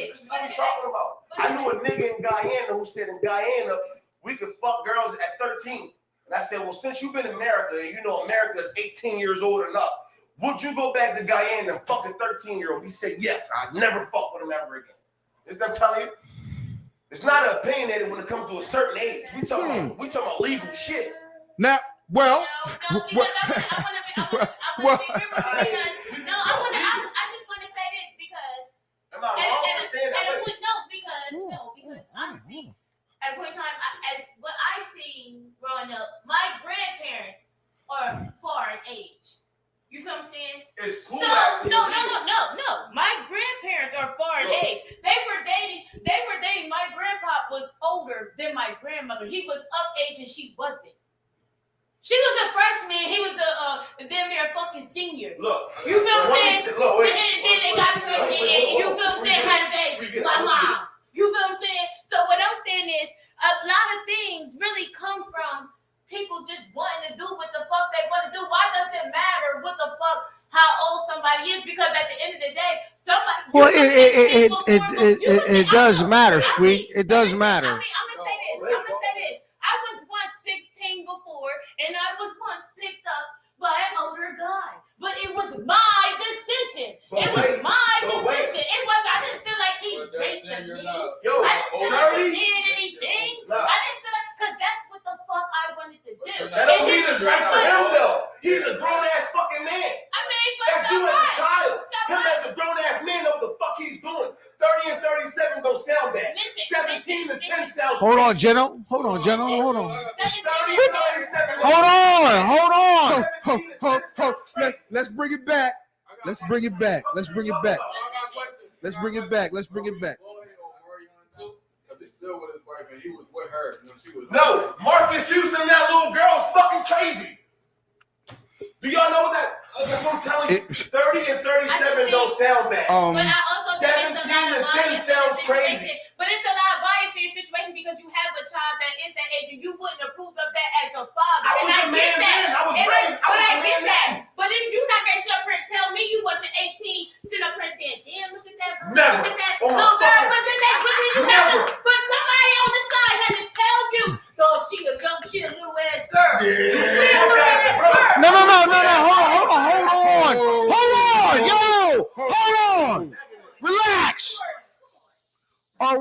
This is what we're talking about. I knew a nigga in Guyana who said in Guyana, we could fuck girls at 13. And I said, well, since you've been in America and you know America is 18 years old and up, would you go back to Guyana and fuck a 13-year-old? He said, yes, I'd never fuck with him ever again. Is that I'm telling you? It's not opinionated when it comes to a certain age. We talking about legal shit. Now, well, I just want to say this because Am I wrong for saying that? because honestly, at a point in time, as what I seen growing up, my grandparents are far in age. You feel what I'm saying? It's cool. So no. My grandparents are far in age. They were dating. My grandpa was older than my grandmother. He was of age and she wasn't. She was a freshman. He was a damn near fucking senior. Look, You feel what I'm saying? Look, wait. Then they got pregnant, and you feel what I'm saying? Had a baby. My mom. You feel what I'm saying? So what I'm saying is, a lot of things really come from people just wanting to do what the fuck they want to do. Why does it matter what the fuck how old somebody is? Because at the end of the day, somebody. Well, it does matter, Squeak. It does matter. I'm gonna say this. I was once 16 before, and I was once picked up by an older guy. But it was my decision. It was my decision. It was. I didn't feel like he raped me. Yo, I didn't feel like he 30? did anything. No. I didn't feel like, because that's what the fuck I wanted to do. That don't mean it's right for him though. He's a grown ass fucking man. I mean, but That's you as a child. Him as a grown ass man know what the fuck he's doing. 30 and 37 don't sound bad. 17 to 10 sounds. Hold on, Jenno. Hold on. 30 and 37. Hold on. Let's bring it back. Let's bring it back. Let's bring it back. Let's bring it back. Let's bring it back. No, Marcus Houston, that little girl's fucking crazy. Do y'all know that? That's what I'm telling you. 30 and 37 don't sound bad. But I also think 17 to 10 sounds crazy. But it's a lot of bias in your situation because you have a child that is that age and you wouldn't approve of that as a father. I was a man then. I was raised. But I get that. But if you're not gonna sit up here and tell me you wasn't 18, sit up here and saying, damn, look at that. Never. Look at that. Oh, No, God, fucking- wasn't that quickly? You had to, but somebody on the side had to tell you, no, she a little ass girl. Yeah. She a little ass girl. No. Hold on. Relax. Are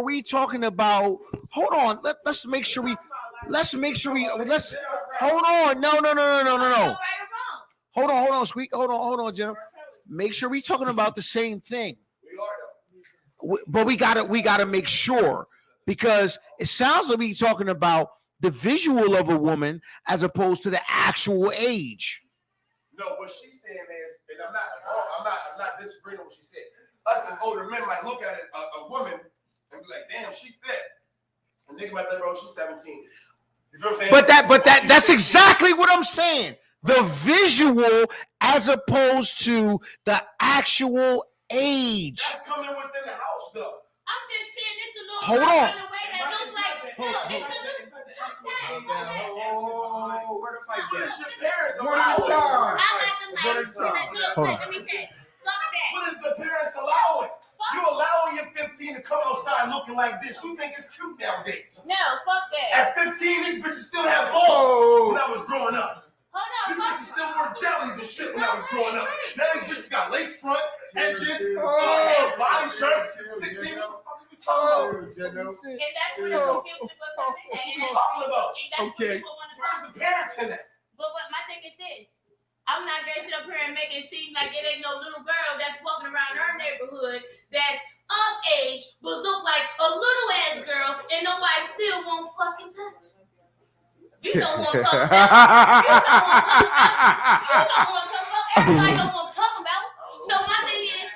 we talking about? Hold on. Let's make sure we. Let's hold on. No. Right or wrong. Hold on, Squeak. Hold on, Jenna. Make sure we talking about the same thing. But we gotta make sure, because it sounds like we talking about the visual of a woman as opposed to the actual age. No, what she's saying is, and I'm not disagreeing with what she said. Us as older men might look at it, a woman and be like, damn, she fit. And nigga might be like, bro, she's 17. You feel what I'm saying? But that's exactly what I'm saying. The visual as opposed to the actual age. That's coming within the house, though. I'm just saying this a little Hold girl on. in a way that looks like no, it's a little. What is your parents One at a time. I got the mic. Look, let me say, fuck that. What is the parents allowing? You allowing your 15 to come outside looking like this. You think it's cute nowadays. No, fuck that. At 15, these bitches still have balls when I was growing up. Hold These on, bitches still wore jellies and shit when I was growing up. Right. Now these bitches got lace fronts, edges, body shirts, 16. What the fuck is we talking about? And that's where the confusion was coming. What are you talking about? And that's Okay. what people want to Where's the parents in that? But what my thing is this. I'm not gonna sit up here and make it seem like it ain't no little girl that's walking around our neighborhood that's of age but look like a little ass girl and nobody still won't fucking touch. You know what I'm talking about. You know what I'm talking about. You know what I'm talking about. Everybody knows what I'm talking about. So my thing is,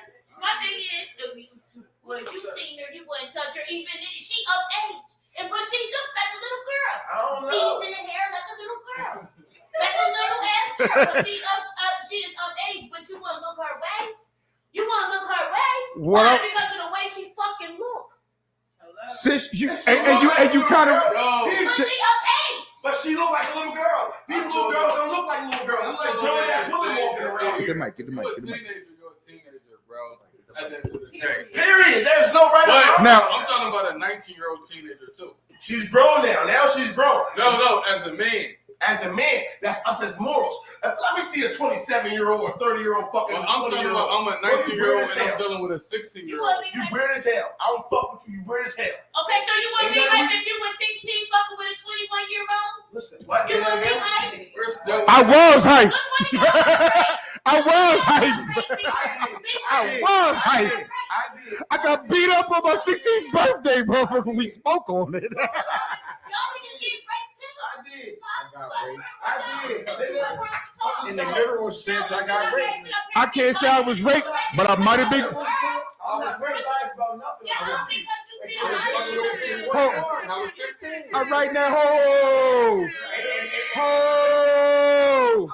well, if you seen her, you wouldn't touch her even if she of age. But she looks like a little girl. I don't know. Beads in the hair like a little girl. Like a little ass girl. But she is of age, but you want to look her way? You want to look her way? What Why? up? Because of the way she fucking look. Sis, you kind of. But she of age. But she look like a little girl. These little girls don't look like little girls. They look like grown ass women walking around. Get the mic. Get the mic. Teenager, bro. At the end of the day. Period. There's no right or But wrong. Now- I'm talking about a 19-year-old teenager too. She's grown now. Now she's grown. No, as a man. As a man, that's us as morals. Let me see a 27-year-old or 30-year-old fucking. Well, I'm talking 20-year-old. about I'm a What, you weird 19-year-old as and I'm hell? dealing with a You 16-year-old. want to be You hype? weird as hell. I don't fuck with you. You weird as hell. Okay, so you want to be Ain't hype nothing- if you were 16 fucking with a 21-year-old? Listen, what? You want to be hype? We're still. I was hype. Which one you got? I was hype. I was I hype. did. I got beat up on my 16th birthday, motherfucker. We spoke on it. Y'all niggas get raped too? I did. I did. Nigga. In the literal sense, I got raped. I can't say I was raped, but I might have been. I was very biased about nothing. Yeah, because you feel like All right now, ho. And Oh!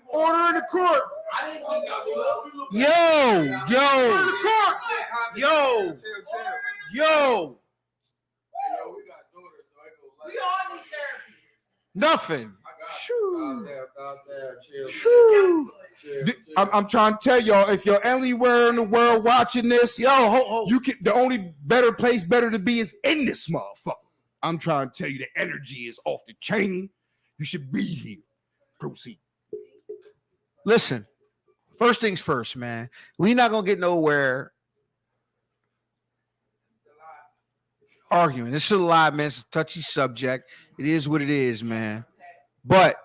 Order in the court. Yo. We all need therapy. Nothing. Calm down, chill. I'm trying to tell y'all, if you're anywhere in the world watching this, you can. The only better place to be is in this motherfucker. I'm trying to tell you, the energy is off the chain. You should be here. Proceed. Listen, first things first, man. We not gonna get nowhere arguing. This is a lie, man. It's a touchy subject. It is what it is, man. But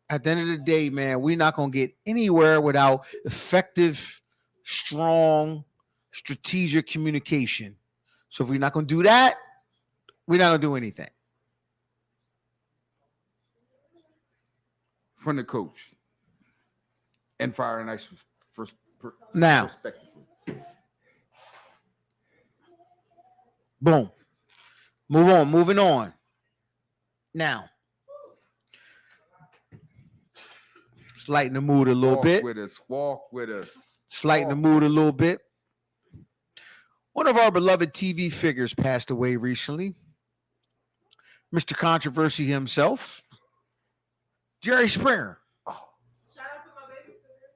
at the end of the day, man, we're not gonna get anywhere without effective, strong, strategic communication. So if we're not gonna do that, we're not gonna do anything. From the coach and Fire and Ice first. Now, boom. Moving on. Now, just lighten the mood a little bit. Walk with us. Just lighten the mood a little bit. One of our beloved TV figures passed away recently. Mr. Controversy himself, Jerry Springer. Shout out to my babysitter.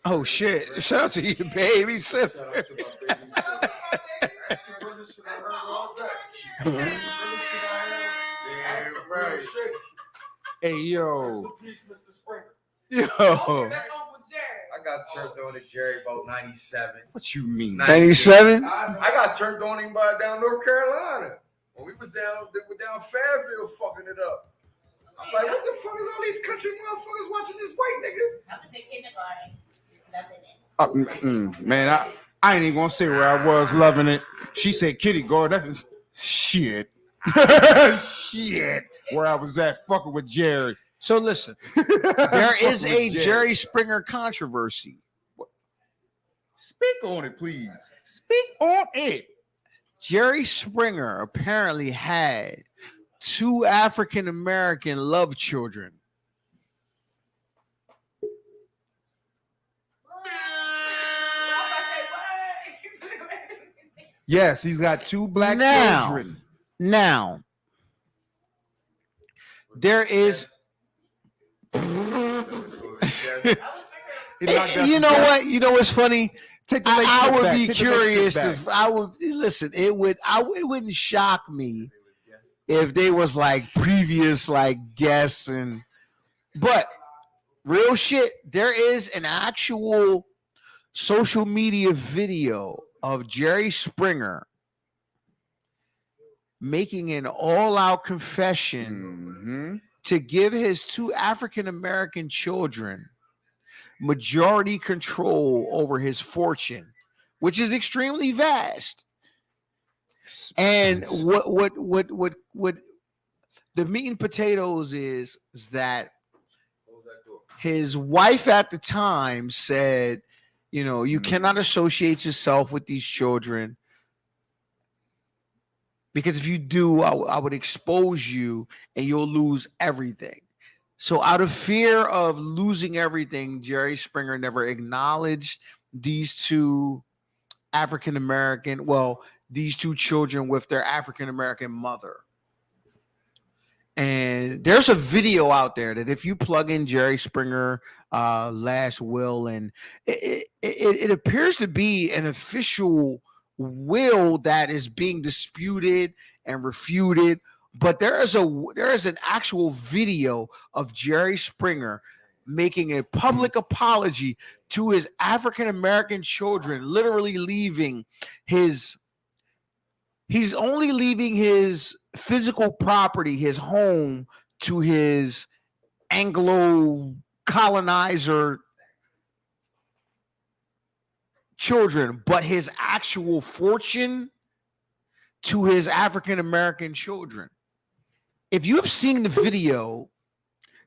Oh shit! Shout out to you, babysitter. Hey yo. Yo, That's Uncle Jerry. I got turned on to Jerry about 97. What you mean? 97. I got turned on him by down North Carolina. When we was down Fairfield fucking it up. I'm like, what the fuck is all these country motherfuckers watching this white nigga? I was in kindergarten. Just loving it. Man, I ain't even gonna say where I was loving it. She said kitty garden. That's shit. Shit. Where I was at fucking with Jerry. So listen, there is Fucking a with Jerry Springer controversy. Speak on it, please. Speak on it. Jerry Springer apparently had 2 African American love children. Yes, he's got 2 black children. Now, there is. You know what? You know what's funny? I would be curious if I would listen. It wouldn't shock me if they was like previous like guests but real shit. There is an actual social media video of Jerry Springer making an all-out confession to give his 2 African American children majority control over his fortune, which is extremely vast. And what the meat and potatoes is that his wife at the time said, you know, you cannot associate yourself with these children because if you do, I would expose you and you'll lose everything. So out of fear of losing everything, Jerry Springer never acknowledged these 2 African-American, these 2 children with their African-American mother. And there's a video out there that if you plug in Jerry Springer last will, and it appears to be an official will that is being disputed and refuted. But there is an actual video of Jerry Springer making a public apology to his African American children, literally leaving he's only leaving his physical property, his home, to his Anglo colonizer children, but his actual fortune to his African American children. If you have seen the video,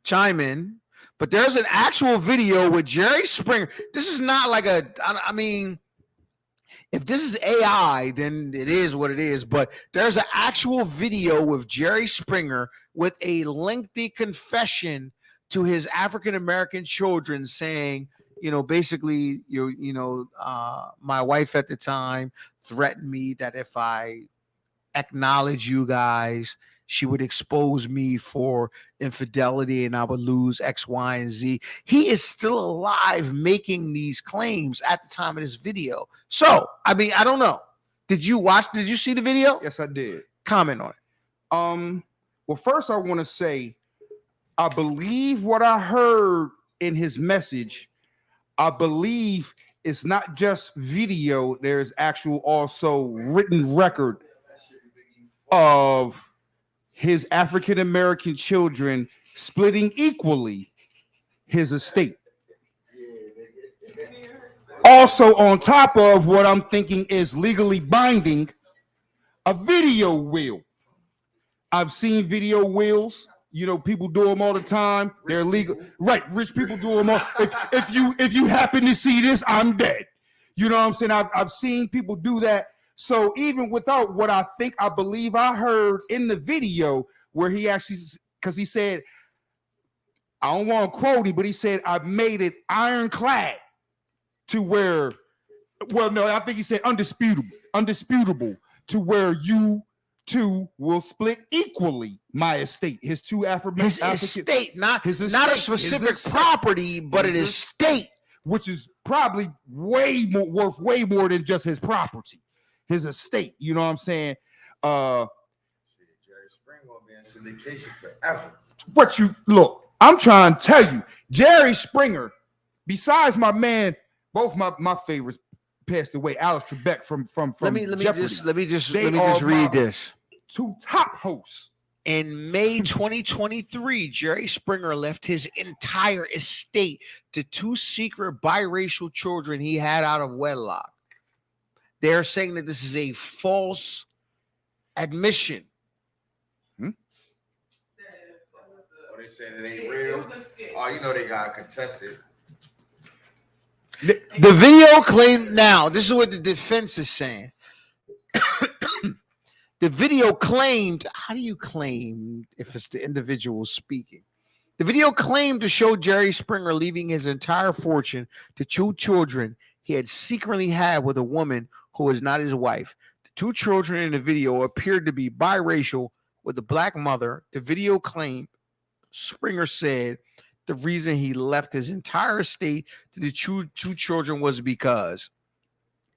chime in. But there's an actual video with Jerry Springer. This is not like If this is AI, then it is what it is. But there's an actual video with Jerry Springer with a lengthy confession to his African American children, saying, basically, my wife at the time threatened me that if I acknowledge you guys, she would expose me for infidelity and I would lose X, Y, and Z. He is still alive making these claims at the time of this video. So, I don't know. Did you see the video? Yes, I did. Comment on it. Well, first I want to say, I believe what I heard in his message. I believe it's not just video. There's actual also written record of his African American children splitting equally his estate. Also, on top of what I'm thinking is legally binding, a video will. I've seen video wills. People do them all the time. They're legal, right? Rich people do them all. If you happen to see this, I'm dead. You know what I'm saying? I've seen people do that. So even without what I believe I heard in the video, where he actually, because he said, I don't want to quote him, but he said, I made it ironclad to where, well, no, I think he said undisputable to where you two will split equally my estate. His two His estate, not a specific property, but an estate, which is probably worth way more than just his property. His estate, you know what I'm saying? Jerry Springer gonna be in syndication forever. What you look, I'm trying to tell you, Jerry Springer, besides my man, both my favorites passed away. Alex Trebek from let me Jeopardy. just read this. Two top hosts. In May 2023, Jerry Springer left his entire estate to two secret biracial children he had out of wedlock. They're saying that this is a false admission. Oh, they saying it ain't real. Oh, they got contested. The video claimed, now, this is what the defense is saying. The video claimed, how do you claim if it's the individual speaking? The video claimed to show Jerry Springer leaving his entire fortune to two children he had secretly had with a woman who was not his wife. The two children in the video appeared to be biracial with a black mother. The video claimed Springer said the reason he left his entire estate to the two children was because,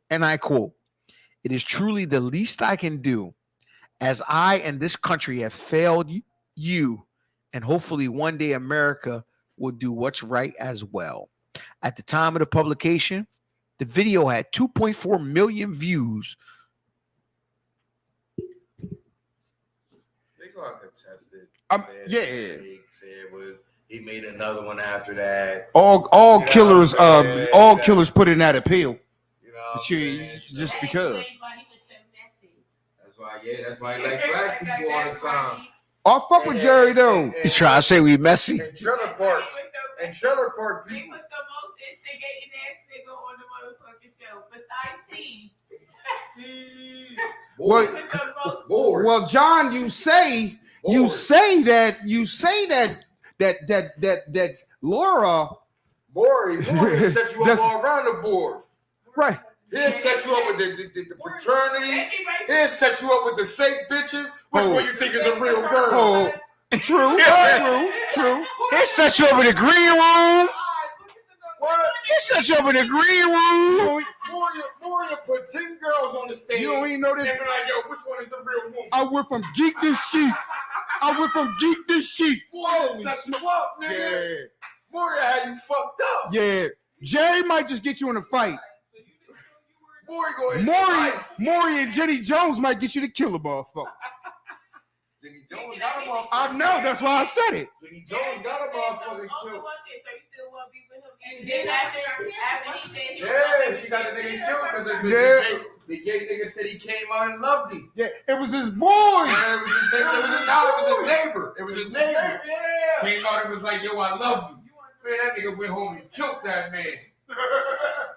and I quote, "It is truly the least I can do, as I and this country have failed you, and hopefully one day America will do what's right as well." At the time of the publication, the video had 2.4 million views. They got contested. He made another one after that. All killers put in that appeal. Just because. That's why he like black people all the time. I fuck with Jerry though. He's trying to say we messy. And trailer parks people. He was the most instigating ass nigga on the motherfucking show, besides Steve. Well, John, you say that Laura Maury set you up all around the board. Right. He'll set you up with the fraternity. He'll set you up with the fake bitches. Which one you think is a real girl? True. He set you up in the green room. What? He set you up in the green room. Moria put 10 girls on the stage. You don't even know this. And be like, yo, which one is the real woman? I went from geek this sheep. Moria set you up, nigga. Yeah. Moria had you fucked up. Yeah. Jerry might just get you in a fight. Maury and Jenny Jones might get you to kill a motherfucker. Jenny Jones got a motherfucker. I know, that's why I said it. Jenny Jones got a motherfucker killed. So you still want to be with him? And then after he said he she got the nigga killed because the gay nigga said he came out and loved him. Yeah, it was his boy. Yeah, it was his neighbor. Came out and was like, yo, I love you. Man, that nigga went home and killed that man.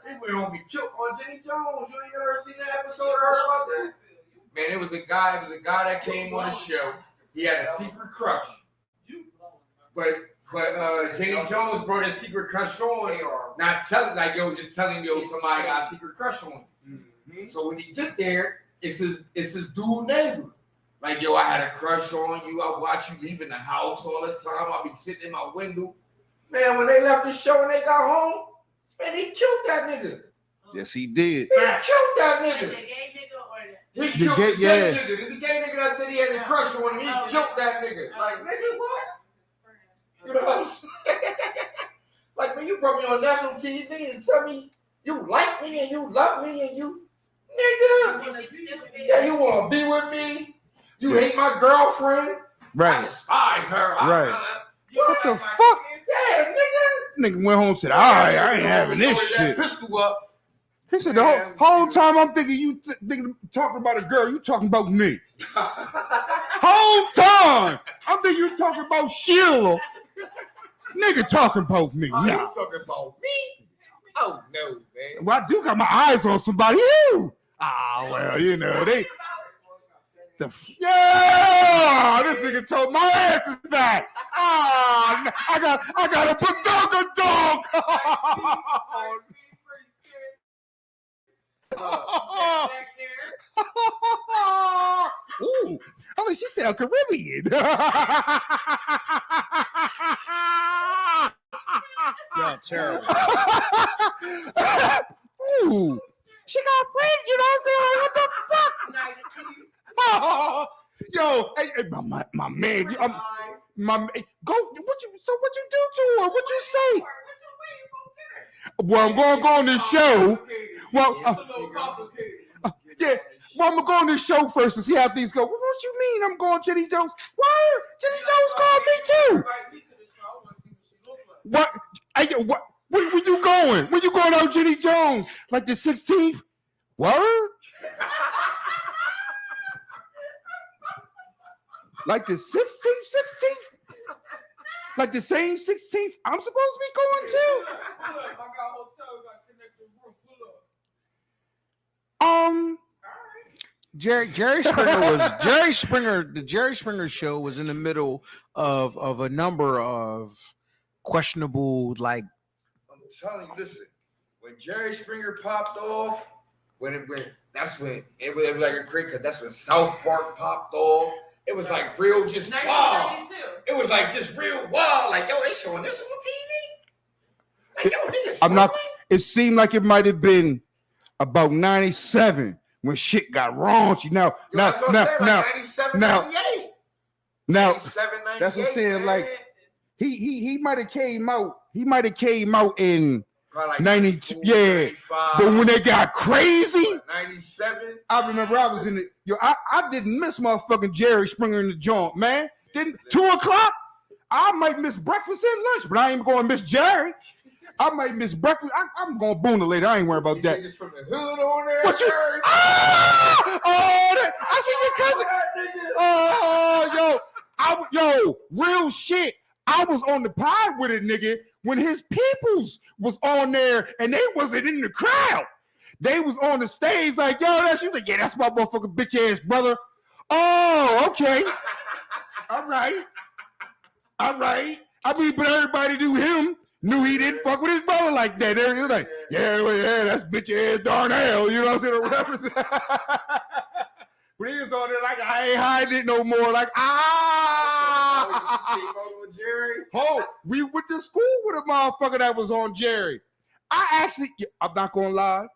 He went home and killed on Jenny Jones. You ain't never seen that episode or heard about that? Man, it was a guy that came on the show. He had a secret crush. But Jenny Jones brought his secret crush on, not telling, like, yo, just telling yo somebody got a secret crush on you. Mm-hmm. So when he get there, it's his dude neighbor. Like, yo, I had a crush on you. I watch you leaving the house all the time. I'll be sitting in my window. Man, when they left the show and they got home, man, he killed that nigga. Yes, he did. He killed that nigga. The gay nigga or He killed the yeah. gay nigga. The gay nigga that said he had a crush on him, he killed that nigga. Like, nigga, what? You know what I'm saying? Like, man, you brought me on national TV and tell me you like me and you love me and you, nigga. Yeah, you want to be with me? You hate my girlfriend? Right. I despise her. Right. What the fuck? Yeah, nigga. Nigga went home and said, all right, I ain't having this shit. Pistol up. He said, the whole time I'm thinking you talking about a girl, you talking about me. Whole time I'm thinking you talking about Sheila. Nigga talking about me. Oh, Nah. you talking about me? Oh, no, man. Well, I do got my eyes on somebody. Ew. Ah, well, you know, they. Yeah, this nigga told my ass is back. Ah, I got a badonka dog. Ooh, oh, she sound Caribbean. Y'all terrible. Ooh, she got friends, you know what I'm saying? Like, what the fuck? Oh, yo, hey, my man, go. What you do to her? What you say? Well, I'm gonna go on this show. Well, yeah. Well, I'm gonna go on this show first to see how things go. What you mean? I'm going Jenny Jones? Word, Jenny Jones called me too. What? Hey, what? When you going? When you going out, Jenny Jones? Like the 16th? Word? Like the 16th? Like the same 16th I'm supposed to be going to? The Jerry Springer show was in the middle of a number of questionable, like, I'm telling you, listen, when Jerry Springer popped off, that's when it was like a crazy, because that's when South Park popped off. It was like real, just wow. It was like just real wow. Like, yo, they showing this on TV. Like, yo, niggas. I'm not. It seemed like it might have been about 97 when shit got raunchy. Now, That's what 97, 98. Now, 97, 98, that's what I'm saying. man. Like, he might have came out. He might have came out in Like 92. 94, Yeah, 95, but when they got crazy, 97. I remember I was in it. Yo, I didn't miss motherfucking Jerry Springer in the joint, man. Didn't 2 o'clock? I might miss breakfast and lunch, but I ain't going to miss Jerry. I might miss breakfast. I'm going to boona later. I ain't worried about that. Niggas from the hood on there. What you? I see your cousin. Oh, yo, real shit. I was on the pod with a nigga when his peoples was on there and they wasn't in the crowd. They was on the stage like, yo, that's you. Like, yeah, that's my motherfucking bitch ass brother. Oh, okay. All right. I mean, but everybody knew he didn't fuck with his brother like that. They was like, yeah, that's bitch ass Darnell. You know what I'm saying? Or whatever. But he was on there like, I ain't hiding it no more. Like, oh, we went to school with a motherfucker that was on Jerry. I'm not gonna lie.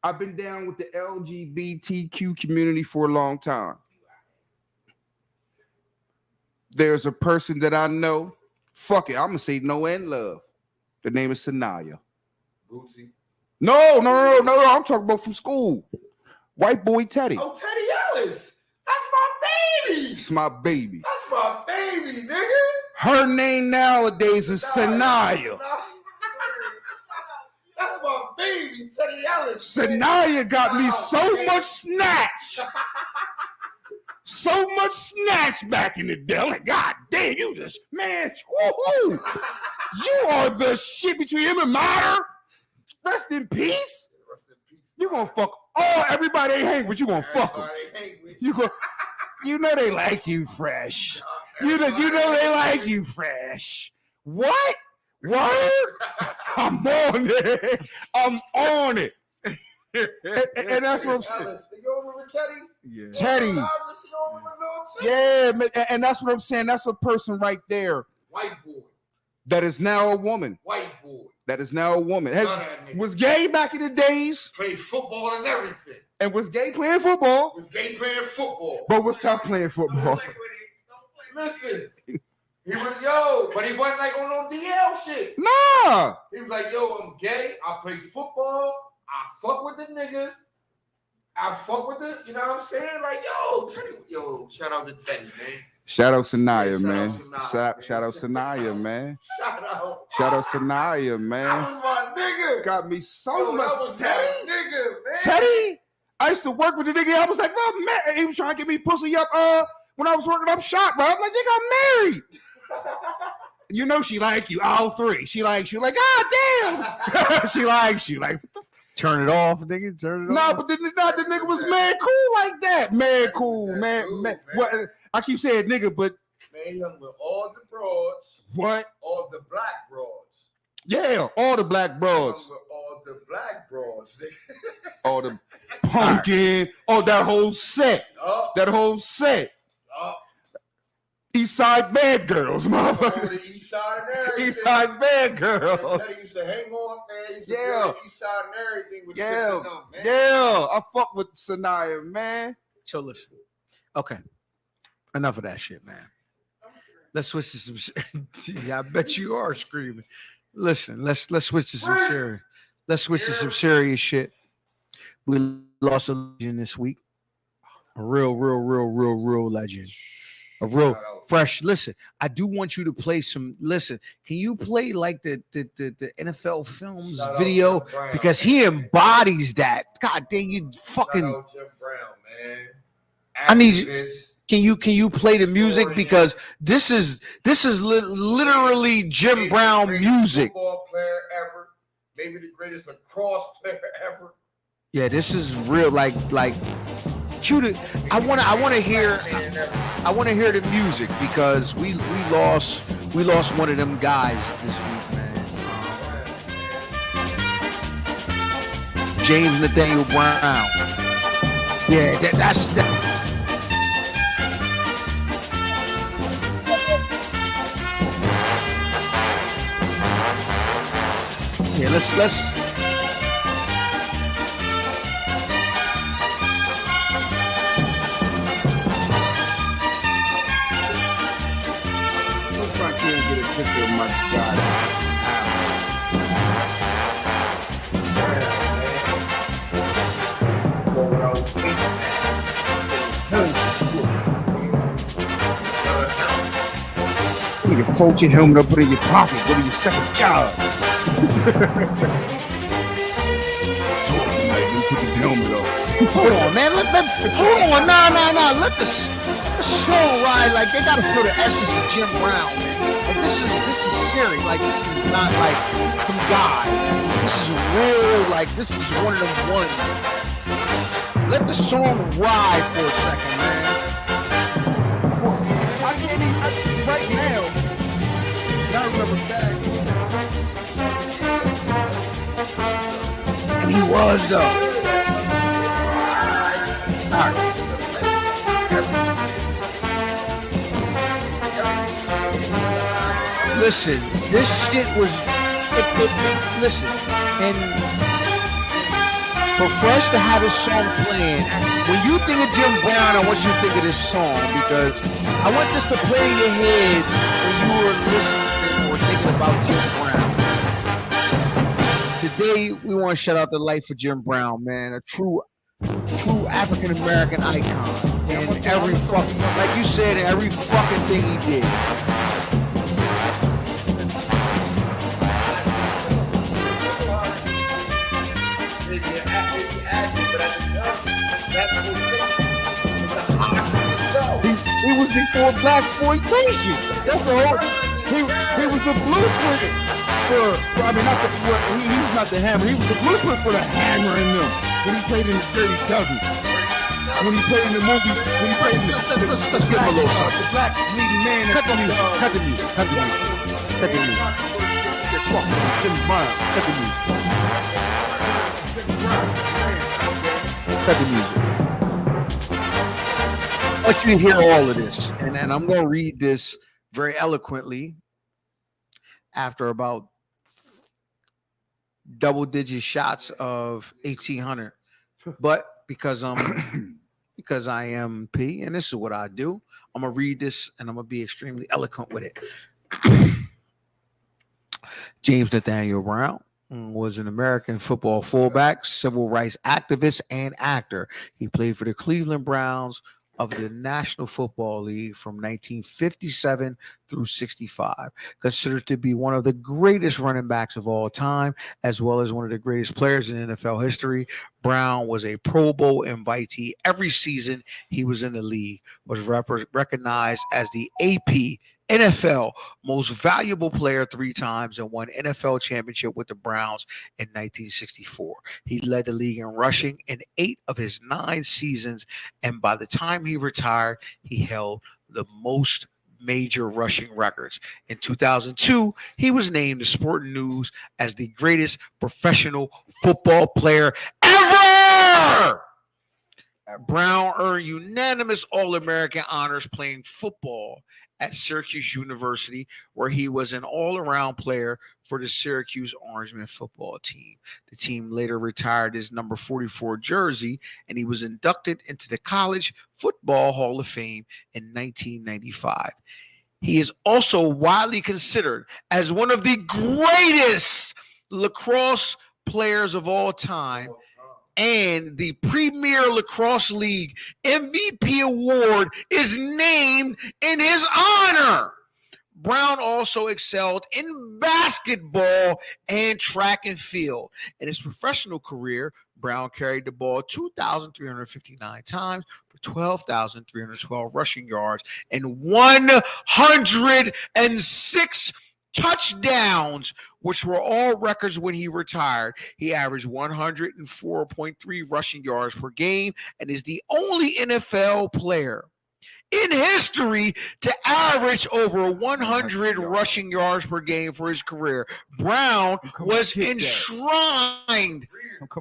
I've been down with the LGBTQ community for a long time. There's a person that I know. Fuck it, I'm gonna say no and love. The name is Sanaya. Bootsy. No. I'm talking about from school. White boy Teddy. Oh, Teddy Ellis. That's my baby. It's my baby. That's my baby, nigga. Her name nowadays is Sanaya. That's my baby, Teddy Ellis. Sanaya got me so much snatch. So much snatch back in the day. I'm like, God damn, you just, man, woo-hoo. You are the shit between him and Mater. Rest in peace. Rest in peace. You gonna fuck everybody ain't hang with you gonna fuck them. Everybody hang with You go, you know they like you fresh. You know they like you fresh. What? I'm on it. I'm on it. And that's what I'm saying. Alice, you remember Teddy? Yeah. Teddy. You don't remember Lil Teddy? Yeah, and that's what I'm saying. That's a person right there White boy. that is now a woman. White boy. That is now a woman. None of that nigga. Was gay back in the days Played football and everything. and was gay playing football, Was gay playing football. but was not playing football. Listen. He was, but he wasn't like on no DL shit. Nah. He was like, yo, I'm gay. I play football. I fuck with the niggas. I fuck with the, you know what I'm saying? Like, Teddy, shout out to Teddy, man. Shout out Sanaya, Yeah, man. Sanaya, Shout out Sanaya, man. Shout out. Shout out Sanaya, That man. was my nigga. Got me so Yo, much. that was Teddy? my nigga, man. Teddy? I used to work with the nigga. I was like, bro, man, he was trying to get me pussy up when I was working up shop, bro. I'm like, nigga, I'm married. You know she like you, all three. She likes you, like, God damn. She likes you, like, Turn it off, nigga. Turn it no, off. but the nigga was mad cool like that. Mad cool, man. What? I keep saying nigga, but Man, he hung with all the broads, what? all the black broads. Yeah, all the black He broads, hung with all the black broads. all the pumpkin, that whole set, Oh, that whole set. oh, East Side Bad Girls, over motherfucker. the east side and everything. East Side Bad Man, Girls. Teddy used to hang on, man. He used to Yeah. be on the east side and everything with Yeah, the shit on, man. yeah. I fuck with Sanaya, man. So listen. Okay. Enough of that shit, man. Let's switch to some. Yeah, I bet you are screaming. Listen, let's switch to some serious. Let's switch to some serious shit. We lost a legend this week. A real legend. A real fresh. Listen, I do want you to play some. Listen, can you play like the NFL Films Shout out video Jim Brown. because he embodies that. God dang, you fucking. Shout out Jim Brown, man. I need- Activist. Can you play the music because this is literally Jim Maybe Brown the greatest music. Football player ever. Maybe the greatest lacrosse player ever. Yeah, this is real. Like cue the. I want to hear the music because we lost one of them guys this week, man. James Nathaniel Brown. Yeah, that's that. Yeah, let's. If I can't get a picture of my God. You can fold your helmet up, put it in your pocket, go to your second job. Put his helmet up. Hold on, man. Hold on. Nah. Let the song ride. Like they gotta feel the essence of Jim Brown, man. Like this is serious. Like this is not like some guy. This is real. Like this is one of them ones. Let the song ride for a second, man. I can't even right now. I remember back. And he was though. All right. Listen, this shit was. Listen, and for Fresh to have his song playing, when you think of Jim Brown, I want you to think of this song because I want this to play in your head when you were listening or thinking about Jim Brown. Today, we want to shout out the life of Jim Brown, man, a true African American icon. And every fucking, like you said, every fucking thing he did. He was before black exploitation. That's the whole. He was the blueprint I mean, not the, he's not the hammer. He was the blueprint for the hammer in them. When he played in the Dirty Dozen. When he played in the movies. When he played in the... Let's give him a little something. The black leading man. Cut the music. Cut the music. Cut the music. Cut the music. Jim Brown. Cut the music. Cut the music. I want you to hear all of this, and I'm going to read this very eloquently after about double-digit shots of 1800. But because I am P, and this is what I do, I'm going to read this, and I'm going to be extremely eloquent with it. James Nathaniel Brown was an American football fullback, civil rights activist, and actor. He played for the Cleveland Browns of the National Football League from 1957 through 65, considered to be one of the greatest running backs of all time, as well as one of the greatest players in NFL history. Brown was a Pro Bowl invitee every season he was in the league, was recognized as the AP NFL most valuable player 3 times, and won NFL championship with the Browns in 1964. He led the league in rushing in 8 of his 9 seasons, and by the time he retired, he held the most major rushing records. In 2002, he was named to Sporting News as the greatest professional football player ever. Brown earned unanimous All-American honors playing football at Syracuse University, where he was an all-around player for the Syracuse Orangemen football team. The team later retired his number 44 jersey, and he was inducted into the College Football Hall of Fame in 1995. He is also widely considered as one of the greatest lacrosse players of all time, and the Premier Lacrosse League MVP award is named in his honor. Brown also excelled in basketball and track and field. In his professional career, Brown carried the ball 2,359 times for 12,312 rushing yards and 106 touchdowns, which were all records when he retired. He averaged 104.3 rushing yards per game and is the only NFL player in history to average over 100 rushing yards per game for his career. Brown was enshrined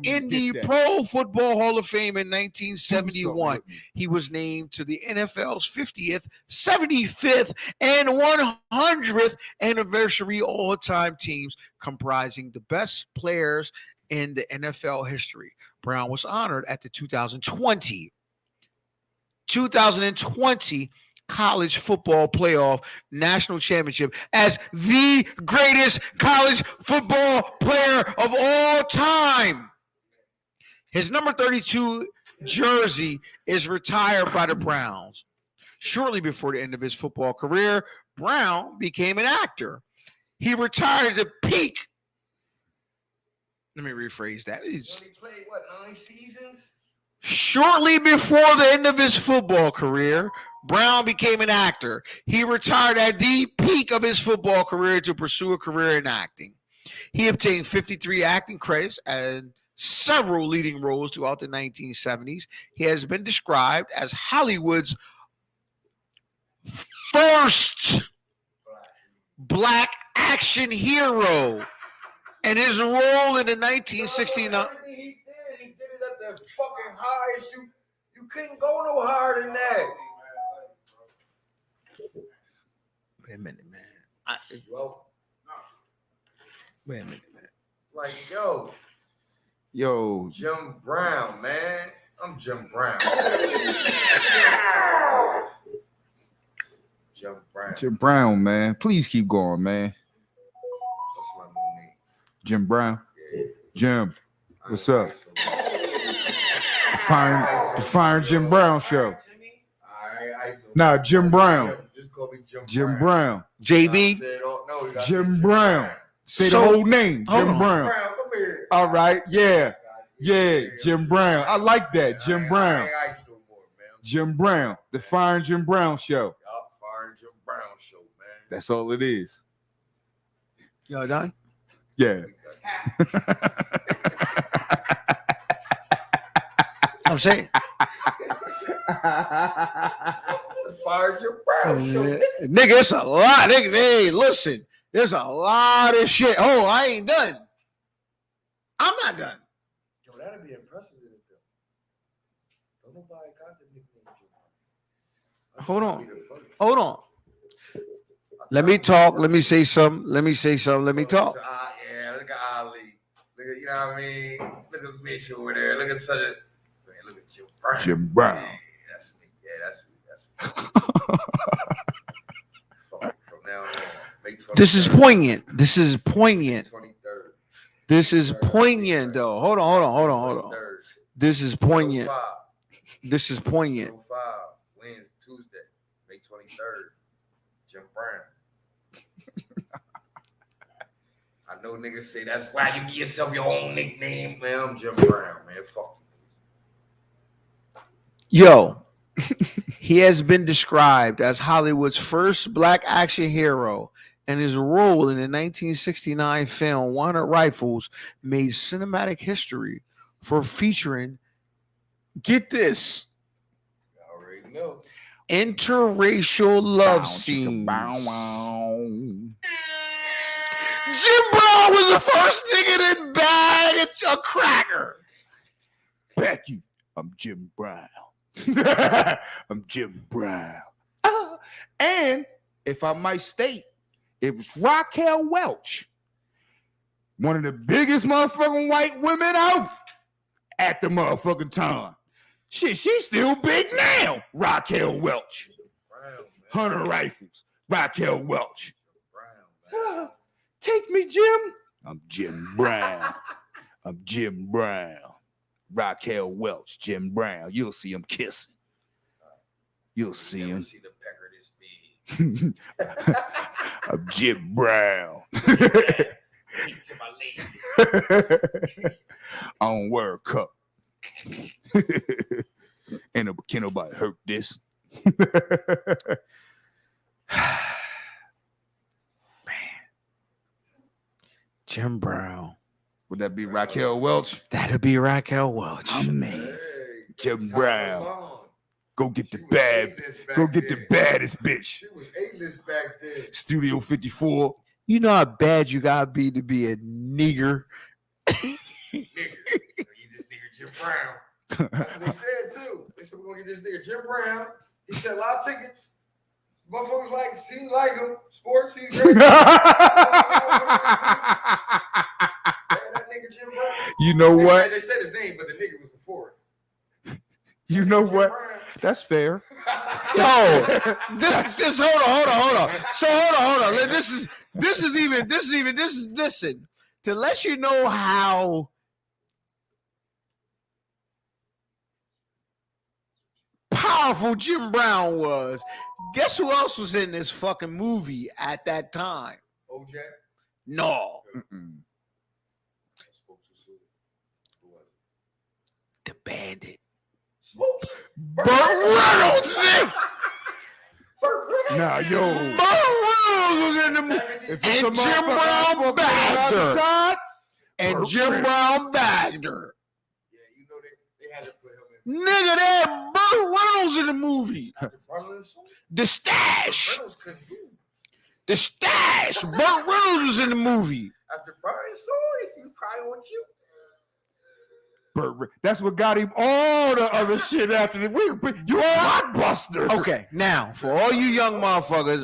in the Pro Football Hall of Fame in 1971. He was named to the NFL's 50th, 75th, and 100th anniversary all-time teams, comprising the best players in the NFL history. Brown was honored at the 2020 college football playoff national championship as the greatest college football player of all time. His number 32 jersey is retired by the Browns. Shortly before the end of his football career, Brown became an actor. He retired at the peak. Let me rephrase that. He played, 9 seasons? Shortly before the end of his football career, Brown became an actor. He retired at the peak of his football career to pursue a career in acting. He obtained 53 acting credits and several leading roles throughout the 1970s. He has been described as Hollywood's first black action hero, and his role in the 1969... He did it at the fucking highest. You couldn't go no higher than that. Wait a minute, man. Wait a minute, man. Like, Yo, Jim Brown, man. I'm Jim Brown. Jim Brown. Jim Brown, man. Please keep going, man. That's my new name. Jim Brown. Yeah. Jim, what's up? The Fire Jim Brown show. Nah, Jim Brown. Just call me Jim Brown. JB. Jim Brown. Say the whole name. Jim Brown. Come here. All right. Yeah. Jim Brown. I like that. Jim Brown. Jim Brown. The Fire Jim Brown show. Fire Jim Brown show, man. That's all it is. Y'all done? Yeah. I'm saying. Fired your brown show. Nigga, it's a lot. Nigga, hey, listen, there's a lot of shit. Oh, I ain't done. I'm not done. Yo, that'd be impressive. Don't nobody got the nickname. Hold on. Let me talk. Let me say something. Let me talk. Yeah, look at Ali. Look at, you know what I mean? Look at Mitch over there. Look at such a, man, look at Jim Brown. Jim Brown. Yeah, that's me. From now on. May 23rd. This is poignant. This is poignant. 23rd. This is poignant, though. Hold on. 23rd. This is poignant. 05. This is poignant. 05. Wednesday, Tuesday, May 23rd. Jim Brown. I know niggas say that's why you give yourself your own nickname. Man, I'm Jim Brown, man. Fuck you. Yo, he has been described as Hollywood's first black action hero, and his role in the 1969 film 100 Rifles made cinematic history for featuring, get this, I already know. interracial love scenes. Jim Brown was the first nigga that bagged a cracker. Becky, I'm Jim Brown. I'm Jim Brown. And if I might state, it was Raquel Welch, one of the biggest motherfucking white women out at the motherfucking time. Shit, she's still big now. Raquel Welch. Brown, 100 Rifles. Raquel Welch. Brown, Take me, Jim. I'm Jim Brown. I'm Jim Brown. Raquel Welch, Jim Brown. You'll see him kissing. You'll see him. See the pecker this big. I'm Jim Brown. Take to my lady. I don't wear a cup. Can't nobody hurt this. Jim Brown. Would that be Raquel Welch? That'll be Raquel Welch. Man, Jim Time Brown. alone. Go get the She was bad. A-list back Go get the then. baddest bitch. She was A-list back then. Studio 54. You know how bad you gotta be to be a nigger. Nigga, you this nigga Jim Brown. That's what they said too. They said we're gonna get this nigga Jim Brown. He said a lot of tickets. Motherfuckers like seem like him. Sports, he's great. That nigga Jim Brown. You know what? They said his name, but the nigga was before it. You know Jim what? Brown. That's fair. Yo, this hold on. So hold on. Listen, to let you know how powerful Jim Brown was. Guess who else was in this fucking movie at that time? OJ. No, Mm-mm. Spoke too soon. Who was it? the Bandit. Burt Reynolds, nigga. Nah, yo. Burt Reynolds was in the movie. If And it's a Jim motherfucker Brown bagged on the her. side, And Burt Jim Reynolds. Brown bagged her. Yeah, you know they had to put him in. Nigga, they had Burt Reynolds in the movie. After Brotherland Soul, The Stash. Reynolds couldn't move. The Stash. Burt Reynolds was in the movie. After Brian Soul, he probably on you. That's what got him all the other shit after the week. You a blockbuster. Okay, now for all you young motherfuckers,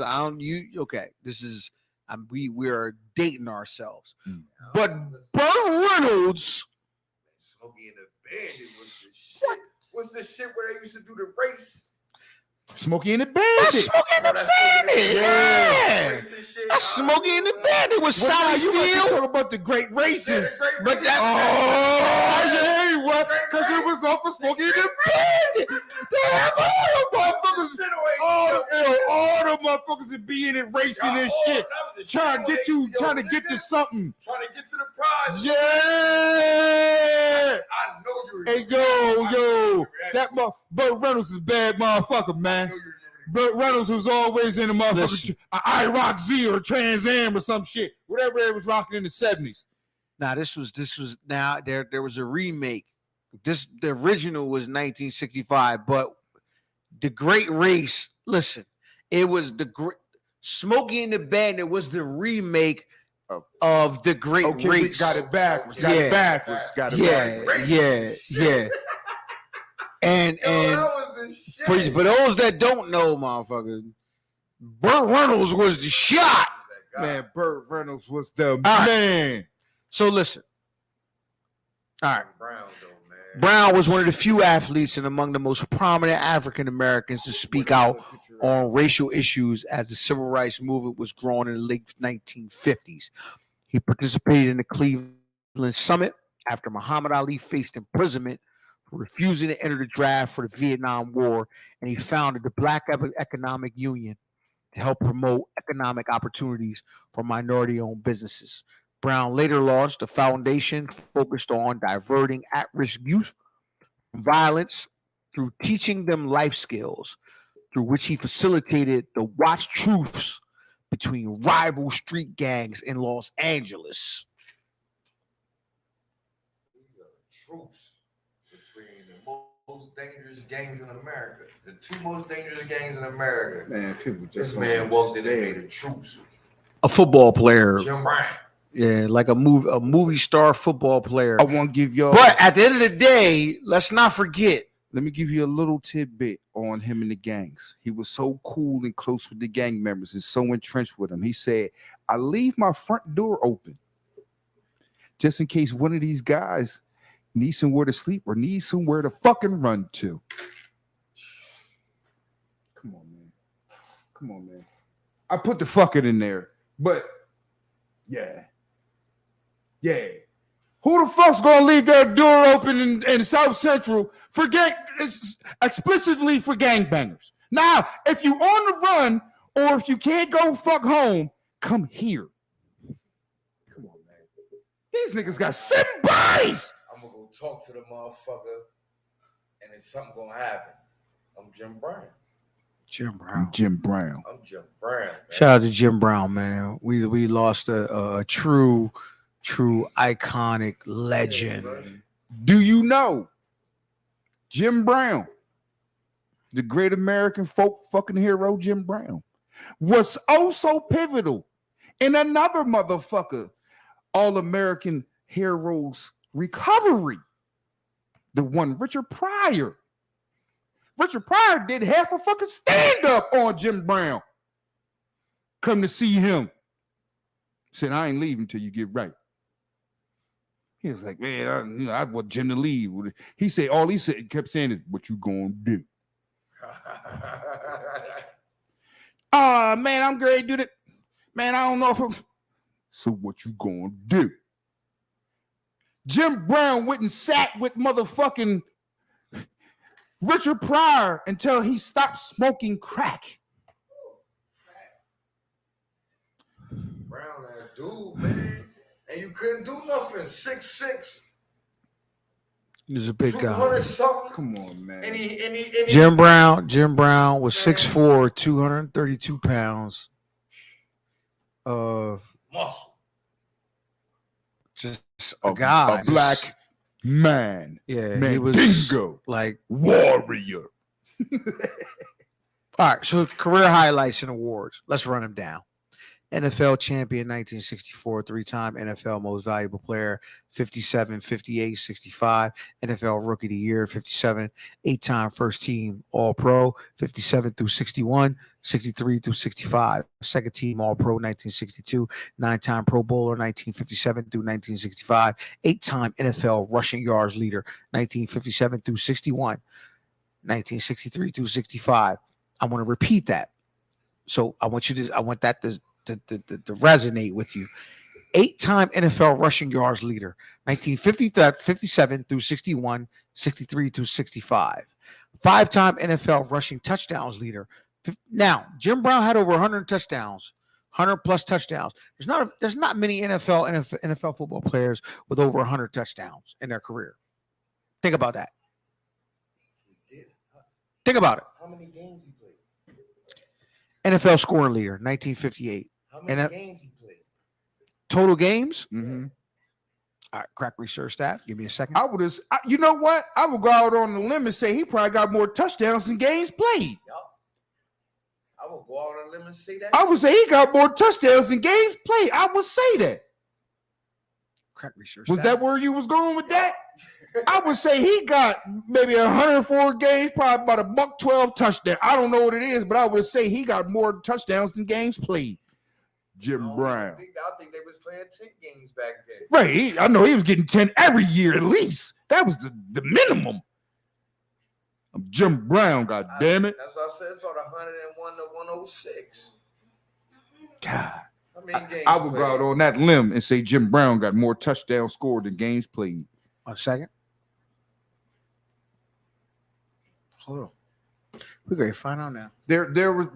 this is we are dating ourselves. But Burt Reynolds, Smokey and the Bandit was the shit. What's the shit where they used to do the race? Smokey and the that's Bandit. Smokey and the That's Smokey and the Bandit. Bandit. Yeah. Race and shit. That's Smokey and the Bandit with Well, now Sally you want to Field. talk about the great races. But that Oh, what? Because it was off of Smokey and the Bandit. They have all the motherfuckers. All the motherfuckers that be in it racing and shit. Trying to get to something. Trying to get to the prize. Yeah. I know you. Hey, yo, that Burt Reynolds is a bad motherfucker, man. Burt Reynolds was always in a motherfucker, Listen. IROC Z or Trans Am or some shit, whatever it was rocking in the 70s. Now this was now there was a remake. The original was 1965, but the Great Race. Listen, it was Smokey and the Bandit was the remake of the Great Okay, Race. we got it backwards. Got it backwards. Got it backwards. Yeah. And for those that don't know, motherfuckers, Burt Reynolds was the shot. Man, Burt Reynolds was the right. man. So listen. All right. Brown was one of the few athletes and among the most prominent African Americans to speak out on racial issues as the civil rights movement was growing in the late 1950s. He participated in the Cleveland Summit after Muhammad Ali faced imprisonment for refusing to enter the draft for the Vietnam War, and he founded the Black Economic Union to help promote economic opportunities for minority-owned businesses. Brown later launched a foundation focused on diverting at-risk youth from violence through teaching them life skills, through which he facilitated the watch truths between rival street gangs in Los Angeles. Truce between the most dangerous gangs in America. The two most dangerous gangs in America. Man, people This just man walked in and made a truce. A football player, Jim Brown. yeah, like a movie star football player. I want to give y'all. But at the end of the day, let's not forget. Let me give you a little tidbit on him and the gangs. He was so cool and close with the gang members and so entrenched with them. He said, I leave my front door open just in case one of these guys needs somewhere to sleep or needs somewhere to fucking run to. Come on, man. I put the fucking in there, but yeah. Who the fuck's gonna leave their door open in South Central for explicitly for gangbangers? Now, if you on the run or if you can't go fuck home, come here. Come on, man. These niggas got 7 bodies. I'm gonna go talk to the motherfucker, and then something gonna happen. I'm Jim Brown. Jim Brown. I'm Jim Brown. Man. Shout out to Jim Brown, man. We lost a true iconic legend. Do you know Jim Brown, the great American folk fucking hero Jim Brown, was also pivotal in another motherfucker all-American hero's recovery? The one Richard Pryor. Richard Pryor did half a fucking stand-up on Jim Brown. Come to see him. Said, I ain't leaving till you get right. He was like, man, I want Jim to leave. He said, all he kept saying is, what you gonna do? Man, I'm great, dude. Man, I don't know if I'm... So what you gonna do? Jim Brown went and sat with motherfucking Richard Pryor until he stopped smoking crack. Brown, that dude, man. And you couldn't do nothing. 6'6". He was a big guy. 200 something. Come on, man. And he Jim Brown was 6'4", 232 pounds of muscle. Just a guy. A black man. Yeah, man, he was dingo. like warrior. All right, so career highlights and awards. Let's run them down. NFL champion 1964, 3-time NFL most valuable player 57, 58, 65, NFL rookie of the year 57, 8-time first team all pro 57 through 61, 63 through 65, second team all pro 1962, 9-time pro bowler 1957 through 1965, 8-time NFL rushing yards leader 1957 through 61, 1963 through 65. I want to repeat that. So I want that to resonate with you. 8-time NFL rushing yards leader, 1957 through 61, 63 through 65. 5-time NFL rushing touchdowns leader. Now, Jim Brown had over 100 touchdowns, 100 plus touchdowns. There's not many NFL football players with over 100 touchdowns in their career. Think about that. Think about it. How many games he played? NFL scoring leader, 1958. How many And games he played? Total games? Mm-hmm. All right, crack research staff. Give me a second. I would have. You know what? I would go out on the limb and say he probably got more touchdowns than games played. I will go out on a limb and say that. I would say he got more touchdowns than games played. I would say that. Crack research. Was staff. that where you was going with that? I would say he got maybe 104 games, probably about a $112 touchdown. I don't know what it is, but I would say he got more touchdowns than games played. Jim Brown. I think they was playing 10 games back then. Right. I know he was getting 10 every year at least. That was the minimum. I'm Jim Brown, god damn it. That's what I said. It's about 101 to 106. God. How many games I would played? go out on that limb and say Jim Brown got more touchdowns scored than games played. 1 second. Hold on. We're going to find out now. There was.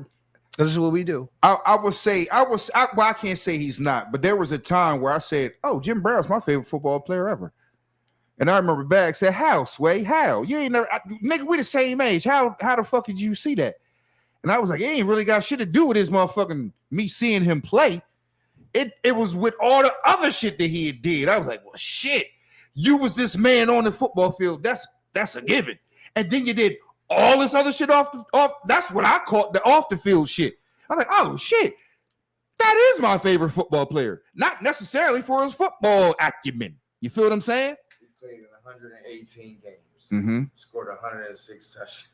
This is what we do. I would say well, I can't say he's not, but there was a time where I said, "Oh, Jim Brown's my favorite football player ever." And I remember Bag said, "How, Sway? How? You ain't never, nigga, we the same age. How the fuck did you see that?" And I was like, "It ain't really got shit to do with his motherfucking me seeing him play. It was with all the other shit that he did." I was like, "Well, shit, you was this man on the football field. That's a given. And then you did all this other shit off. That's what I caught the off the field shit. I was like, oh shit, that is my favorite football player. Not necessarily for his football acumen. You feel what I'm saying?" He played in 118 games. Mm-hmm. Scored 106 touchdowns.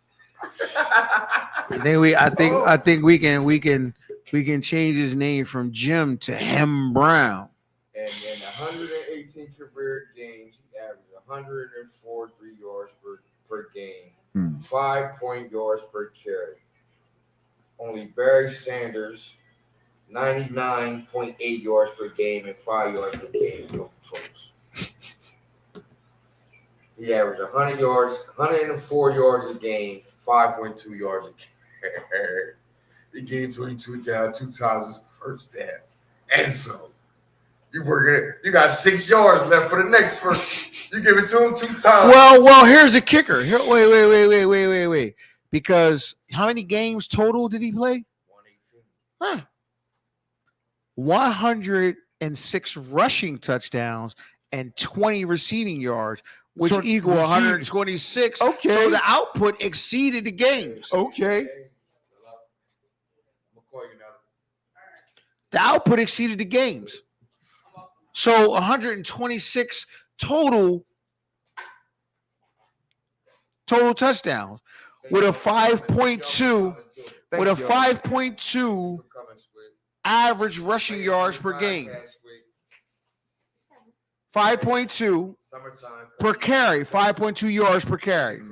I think we can change his name from Jim to Hem Brown. And in 118 career games, he averaged 143 yards per game, 5 point yards per carry. Only Barry Sanders, 99.8 yards per game and 5 yards per game totals. He averaged 100 yards, 104 yards a game, 5.2 yards a carry. He gave 22 down 2 times his first down. And so you got 6 yards left for the next first. You give it to him 2 times. Well, here's the kicker. Wait. Because how many games total did he play? 118. 106 rushing touchdowns and 20 receiving yards, which So equal 126. Okay. So the output exceeded the games. Okay. I'm gonna call you now. The output exceeded the games. So 126 total touchdowns with a 5.2 with a 5.2 average rushing yards per game. 5.2 per carry, 5.2 yards per carry.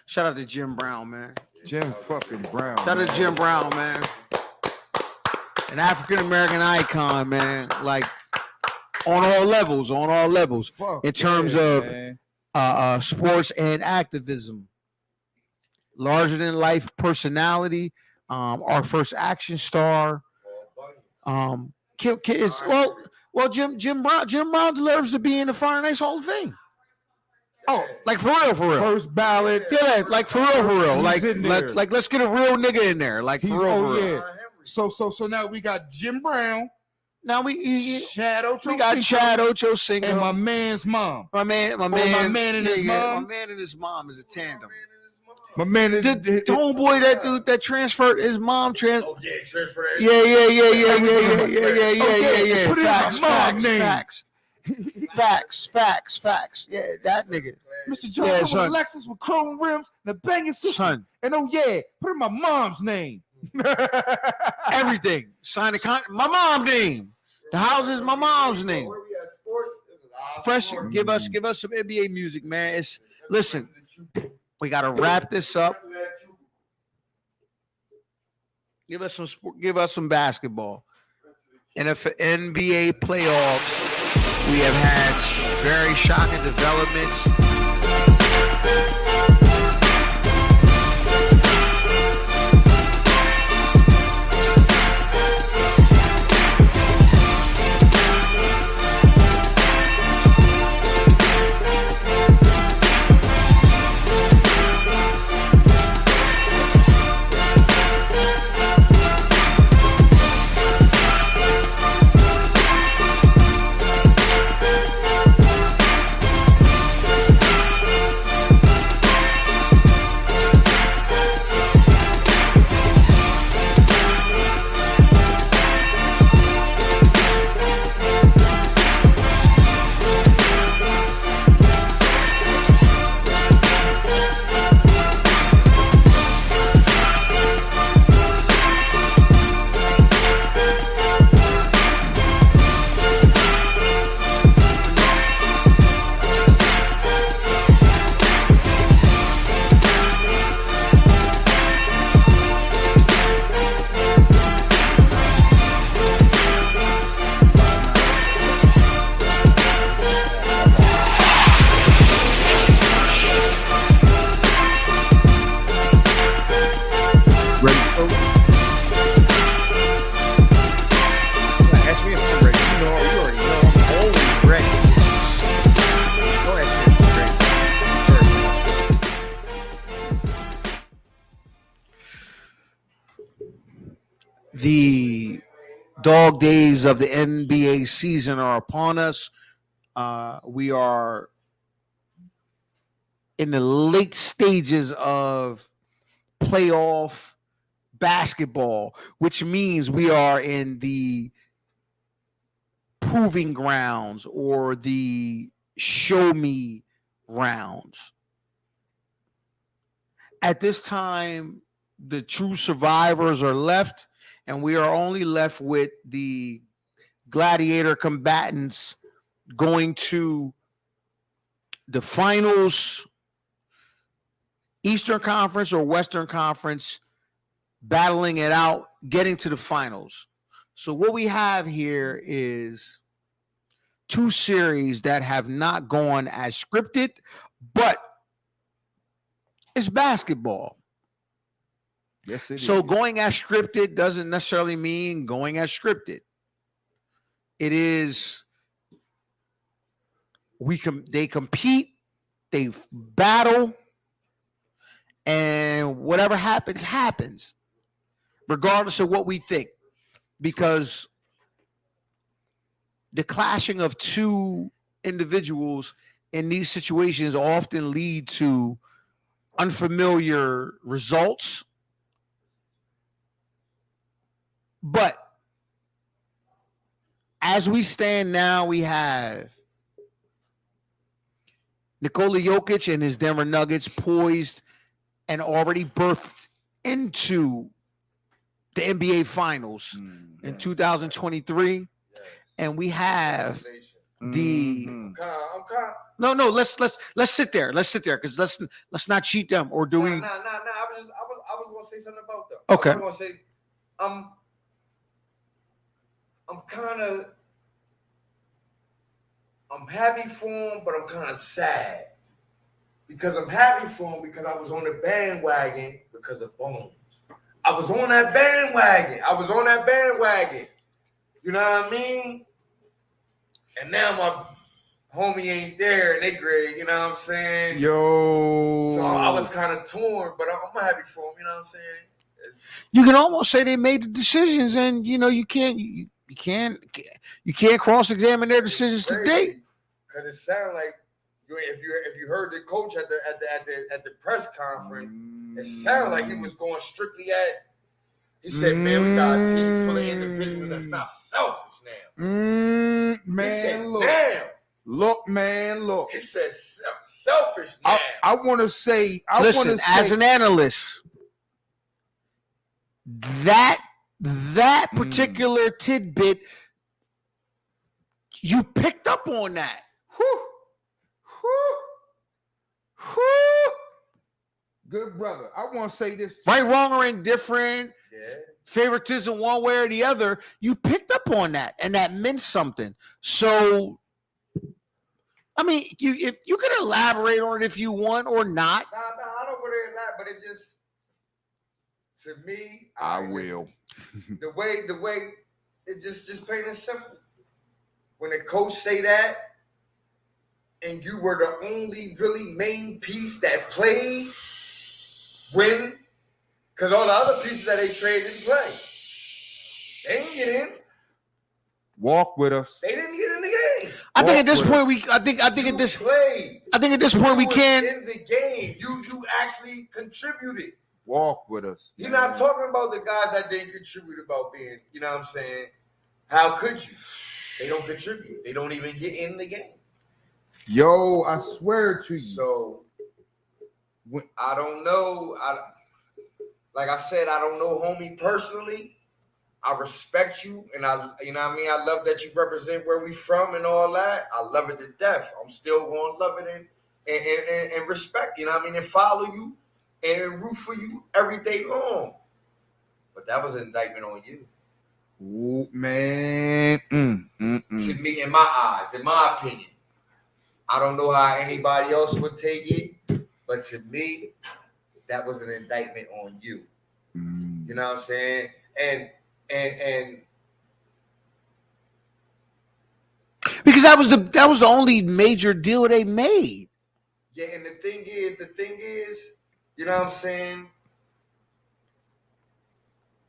Shout out to Jim Brown, man. Jim fucking Brown. Shout out to Jim Brown, man. An African American icon, man. Like on all levels. Fuck in terms yeah, of sports and activism. Larger than life personality. Our first action star. Jim Brown deserves to be in the Fire Nice Hall of Fame. Oh, like for real. First ballot. Yeah, like for real. He's in there. Like let's get a real nigga in there. Like for real. Yeah. So now we got Jim Brown. Now we Chad Ochocinco, got Chad Ochocinco and my man's mom. My man and his mom. My man and his mom is a tandem. My man is The homeboy that dude that transferred his mom Oh yeah, transfer that. Yeah. Put in my mom name. Facts. Yeah, that nigga. Mr. Johnson with son. a Lexus with chrome rims and a banging system. Son. And oh yeah, put in my mom's name. Everything. Sign the my mom's name. The house is my mom's name. Where we at sports? Fresh, give us some NBA music, man. Listen, we gotta wrap this up. Give us some basketball. NBA playoffs. We have had some very shocking developments. The dog days of the NBA season are upon us. We are in the late stages of playoff basketball, which means we are in the proving grounds or the show me rounds. At this time, the true survivors are left, and we are only left with the gladiator combatants going to the finals, Eastern Conference or Western Conference, battling it out, getting to the finals. So what we have here is two series that have not gone as scripted, but it's basketball. Yes, it So is. going as scripted doesn't necessarily mean going as scripted. It is they compete, they battle, and whatever happens, happens, regardless of what we think. Because the clashing of two individuals in these situations often lead to unfamiliar results. But as we stand now, we have Nikola Jokic and his Denver Nuggets poised and already birthed into the NBA Finals in 2023. And we have the no. Let's sit there. Let's sit there because let's not cheat them. Or do we? I was gonna say something about them. Okay. I was gonna say I'm happy for him, but I'm kind of sad. Because I'm happy for him because I was on the bandwagon because of Bones. I was on that bandwagon. You know what I mean? And now my homie ain't there in eighth grade, you know what I'm saying? Yo. So I was kind of torn, but I'm happy for him, you know what I'm saying? You can almost say they made the decisions, and you can't cross-examine their decisions to date. Because it sounded like if you heard the coach at the press conference, it sounded like he was going strictly at. He said, "Man, we got a team full of individuals that's not selfish now." Man, he said, look. He said, "Selfish now." I want to say. Listen, as an analyst, that particular tidbit, you picked up on that. Good brother. I want to say this. Right, wrong, or indifferent. Yeah. Favoritism one way or the other. You picked up on that, and that meant something. So, I mean, if you can elaborate on it if you want or not. No, I don't want to elaborate, but it just, to me, I will. The way it just plain and simple. When the coach say that, and you were the only really main piece that played, win, because all the other pieces that they traded didn't play. They didn't get in. Walk with us. They didn't get in the game. I think at this point we can. In the game, you actually contributed. Walk with us. You're not talking about the guys that didn't contribute about being, you know what I'm saying? How could you? They don't contribute. They don't even get in the game. Yo, I swear to you. So I don't know. Like I said, I don't know homie personally. I respect you, and you know what I mean? I love that you represent where we from and all that. I love it to death. I'm still going to love it and respect, you know what I mean? And follow you and root for you every day long. But that was an indictment on you. Ooh, man. To me, in my eyes, in my opinion. I don't know how anybody else would take it, but to me, that was an indictment on you. You know what I'm saying? And Because that was the only major deal they made. Yeah, and the thing is, you know what I'm saying?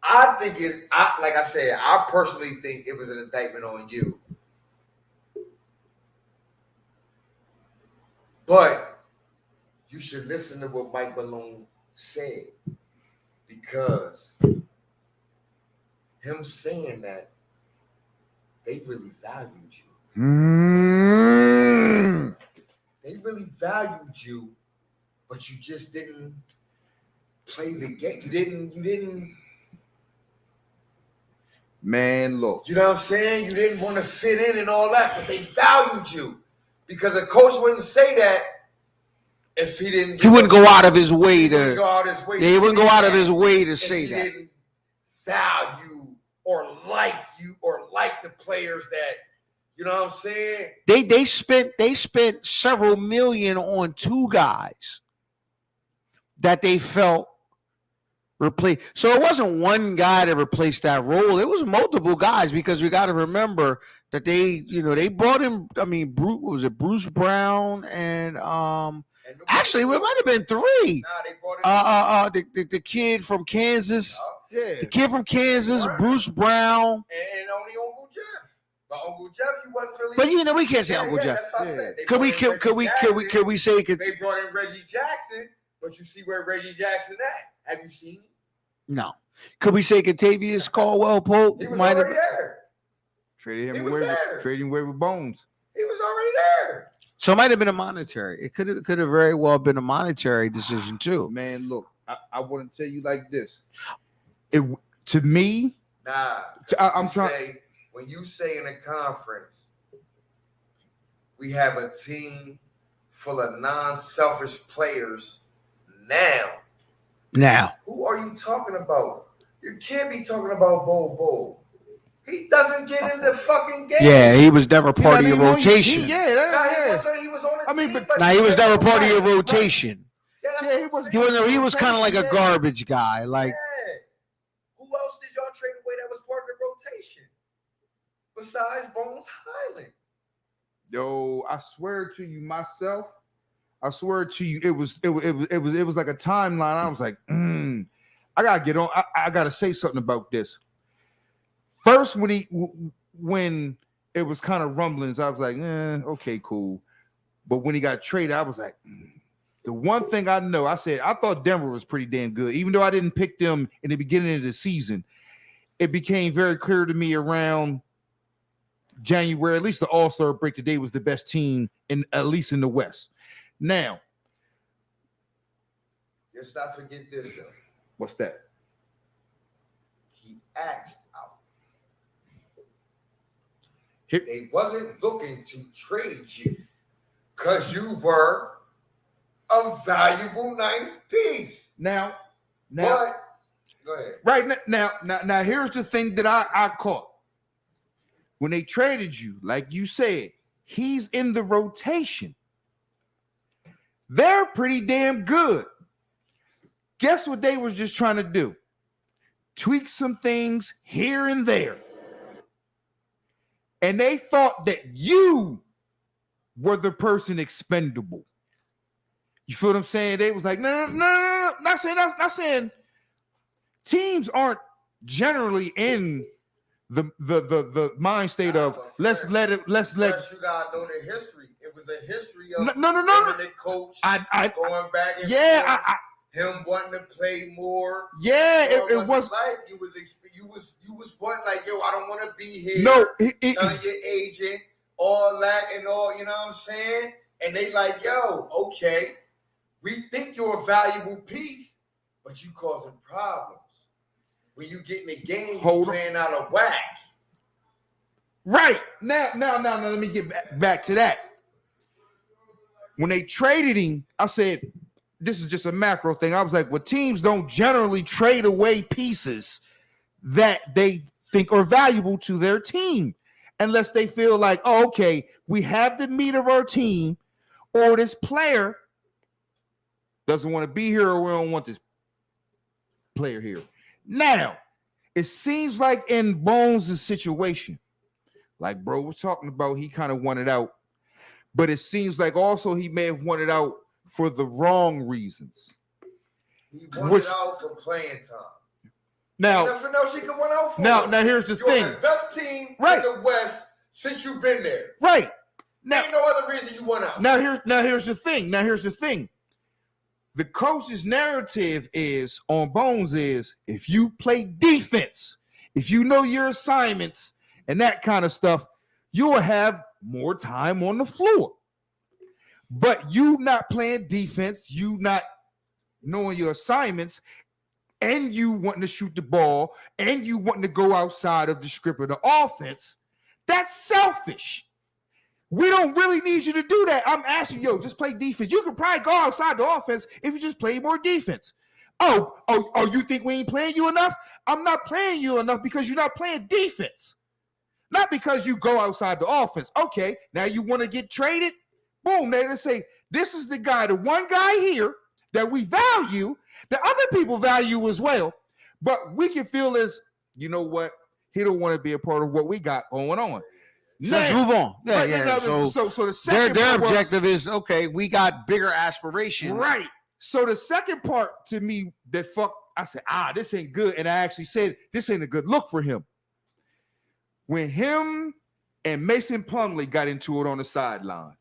I think like I said, I personally think it was an indictment on you. But you should listen to what Mike Malone said, because him saying that, they really valued you. They really valued you, but you just didn't play the game. You didn't. Man, look. You know what I'm saying? You didn't want to fit in and all that, but they valued you. Because a coach wouldn't say that if he didn't. He wouldn't go out of his way to. He wouldn't go out of his way to say he that. Didn't value or like you or like the players that, you know what I'm saying? They spent several million on two guys that they felt replaced. So it wasn't one guy that replaced that role. It was multiple guys, because we got to remember that they brought in. I mean, Bruce Brown and actually it might have been three. They brought in The kid from Kansas. Yeah. The kid from Kansas, Bruce Brown. and only Uncle Jeff. But Uncle Jeff, you wasn't really. But we can't say Uncle Jeff. That's what I said. They Could we brought in Reggie Jackson. say They brought in Reggie Jackson, but you see where Reggie Jackson at? Have you seen him? no? Could we say Contavious Caldwell Pope He was might have? already there. Traded He him was away. there. Traded him away with Bones. He was already there. So it might have been a monetary. It could have very well been a monetary decision too. Man, look, I want to tell you like this. To me, I'm trying. When you say in a conference, we have a team full of non-selfish players now. Who are you talking about? You can't be talking about Bo. He doesn't get in the fucking game. Yeah, he was never part of your rotation. He was on the team. He was never part of your rotation. Yeah, He was kind of like a garbage guy. Like, who else did y'all trade away that was part of the rotation besides Bones Highland? Yo, I swear to you, myself. I swear to you, it was like a timeline. I was like, I gotta get on. I gotta say something about this. First, when it was kind of rumblings, I was like, okay, cool. But when he got traded, I was like, the one thing I know, I thought Denver was pretty damn good, even though I didn't pick them in the beginning of the season. It became very clear to me around January, at least the All-Star break, today was the best team at least in the West. Now, let's not forget this though. What's that? He asked out. They wasn't looking to trade you because you were a valuable, nice piece. Now, go ahead. Right now, here's the thing that I caught. When they traded you, like you said, he's in the rotation. They're pretty damn good. Guess what they was just trying to do? Tweak some things here and there. And they thought that you were the person expendable. You feel what I'm saying? They was like, no. Not saying teams aren't generally in the mind state of let's let. You gotta know the history. It was a history of no. The coach going back and forth, him wanting to play more. Yeah, it was like you was one like, yo, I don't want to be here. No, telling your agent all that and all, you know what I'm saying? And they like, yo, okay, we think you're a valuable piece, but you causing problems. When you get in the game, you playing out of whack. Right. Now, let me get back to that. When they traded him, I said, this is just a macro thing. I was like, well, teams don't generally trade away pieces that they think are valuable to their team unless they feel like, oh, okay, we have the meat of our team, or this player doesn't want to be here, or we don't want this player here. Now, it seems like in Bones' situation, like bro was talking about, he kind of wanted out, but it seems like also he may have wanted out for the wrong reasons. He wanted out for playing time. Now, nothing else you can win out for. now here's the You're thing. the best team Right. in the West since you've been there. Right. Now, Ain't no other reason you won out. Now here's the thing. The coach's narrative is on Bones is if you play defense, if you know your assignments and that kind of stuff, you will have more time on the floor. But you not playing defense, you not knowing your assignments, and you wanting to shoot the ball, and you wanting to go outside of the script of the offense, that's selfish. We don't really need you to do that. I'm asking you, just play defense. You could probably go outside the offense if you just play more defense. Oh, you think we ain't playing you enough? I'm not playing you enough because you're not playing defense. Not because you go outside the offense. Okay, now you want to get traded? Boom, they say, this is the guy, the one guy here that we value, that other people value as well. But we can feel as, you know what? He don't want to be a part of what we got going on. Let's move on. Yeah, Right, yeah. So the second their part was- objective is okay. We got bigger aspirations. right. So the second part to me that I said, this ain't good. And I actually said, this ain't a good look for him. When him and Mason Plumlee got into it on the sideline,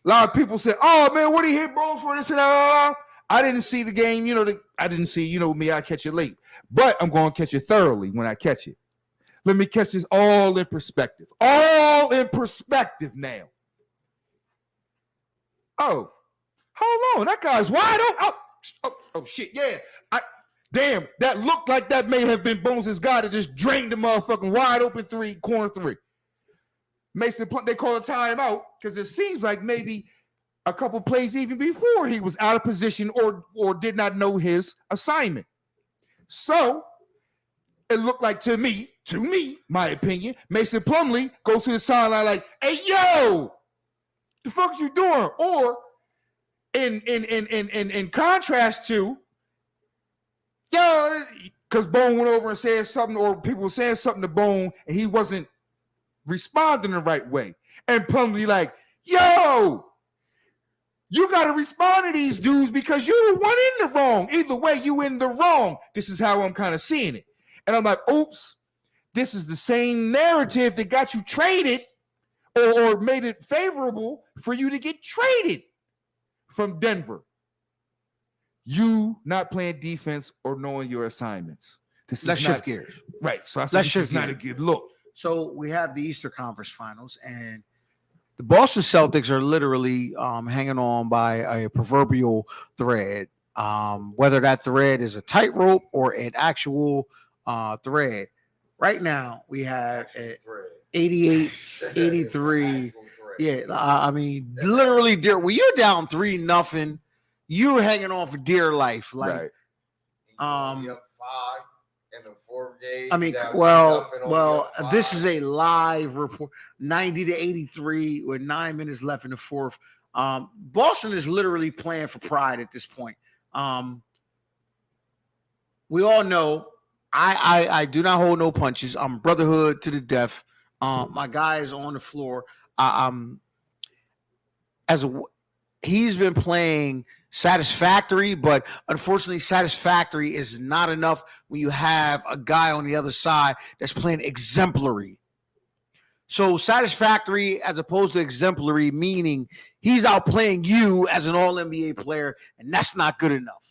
a lot of people said, oh man, what did he hit Bones for this and that? I didn't see the game. I didn't see, me, I catch it late. But I'm going to catch it thoroughly when I catch it. Let me catch this all in perspective. All in perspective now. Oh, hold on. That guy's wide open. Oh shit. Yeah. Damn, that looked like that may have been Bones' guy that just drained the motherfucking wide open corner three. Mason, they call a timeout because it seems like maybe a couple plays even before he was out of position or did not know his assignment. So it looked like to me, my opinion, Mason Plumlee goes to the sideline like, hey, yo, the fuck is you doing? Or in contrast to, yo, because Bone went over and said something, or people were saying something to Bone, and he wasn't responding the right way. And Plumlee like, yo, you got to respond to these dudes because you the one in the wrong. Either way, you in the wrong. This is how I'm kind of seeing it. And I'm like, oops, this is the same narrative that got you traded or made it favorable for you to get traded from Denver. You not playing defense or knowing your assignments. Let's shift gears. Right. So I said, this is not a good look. So we have the Eastern Conference Finals, and the Boston Celtics are literally hanging on by a proverbial thread. Whether that thread is a tightrope or an actual thread. Right now, we have 88, 83. Yeah, I mean, literally, dear. When you're down 3-0, you're hanging on for dear life. Like, Up 5 in the fourth game. I mean, down well, 3-0, this is a live report. 90-83 with 9 minutes left in the fourth. Boston is literally playing for pride at this point. We all know I do not hold no punches. I'm brotherhood to the death. My guy is on the floor. He's been playing satisfactory, but unfortunately, satisfactory is not enough when you have a guy on the other side that's playing exemplary. So satisfactory as opposed to exemplary, meaning he's outplaying you as an all-NBA player, and that's not good enough.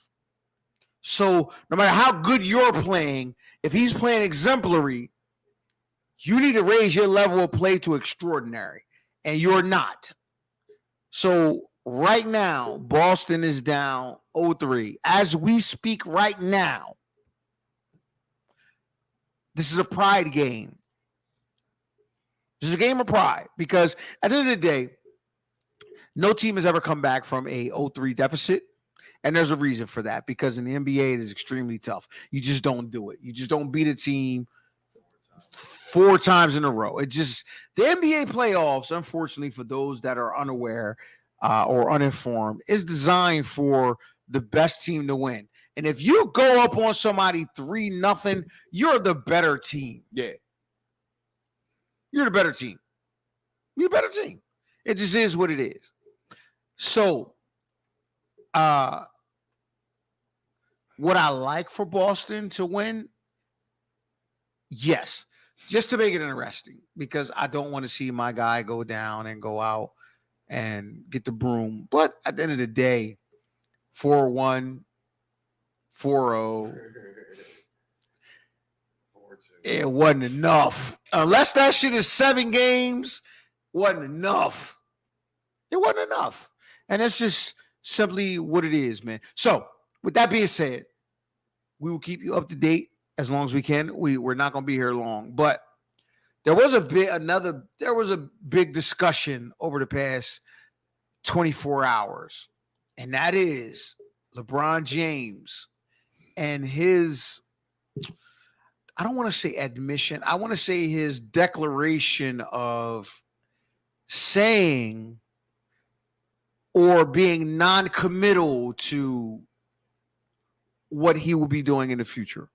So no matter how good you're playing, if he's playing exemplary, you need to raise your level of play to extraordinary, and you're not. So right now, Boston is down 0-3. As we speak right now, this is a pride game. This is a game of pride because at the end of the day, no team has ever come back from a 0-3 deficit. And there's a reason for that because in the NBA, it is extremely tough. You just don't do it. You just don't beat a team 4 times in a row. It just, the NBA playoffs, unfortunately, for those that are unaware or uninformed, is designed for the best team to win. And if you go up on somebody 3-0, you're the better team. Yeah. You're the better team. You're the better team. It just is what it is. So, Would I like for Boston to win? Yes, just to make it interesting, because I don't want to see my guy go down and go out and get the broom. But at the end of the day, 4-1, 4-0, it wasn't enough. Unless that shit is 7 games, wasn't enough. It wasn't enough. And that's just simply what it is, man. So, with that being said, we will keep you up to date as long as we can. We're not going to be here long, but there was a big discussion over the past 24 hours, and that is LeBron James and his, I don't want to say admission, I want to say his declaration of saying or being non-committal to what he will be doing in the future.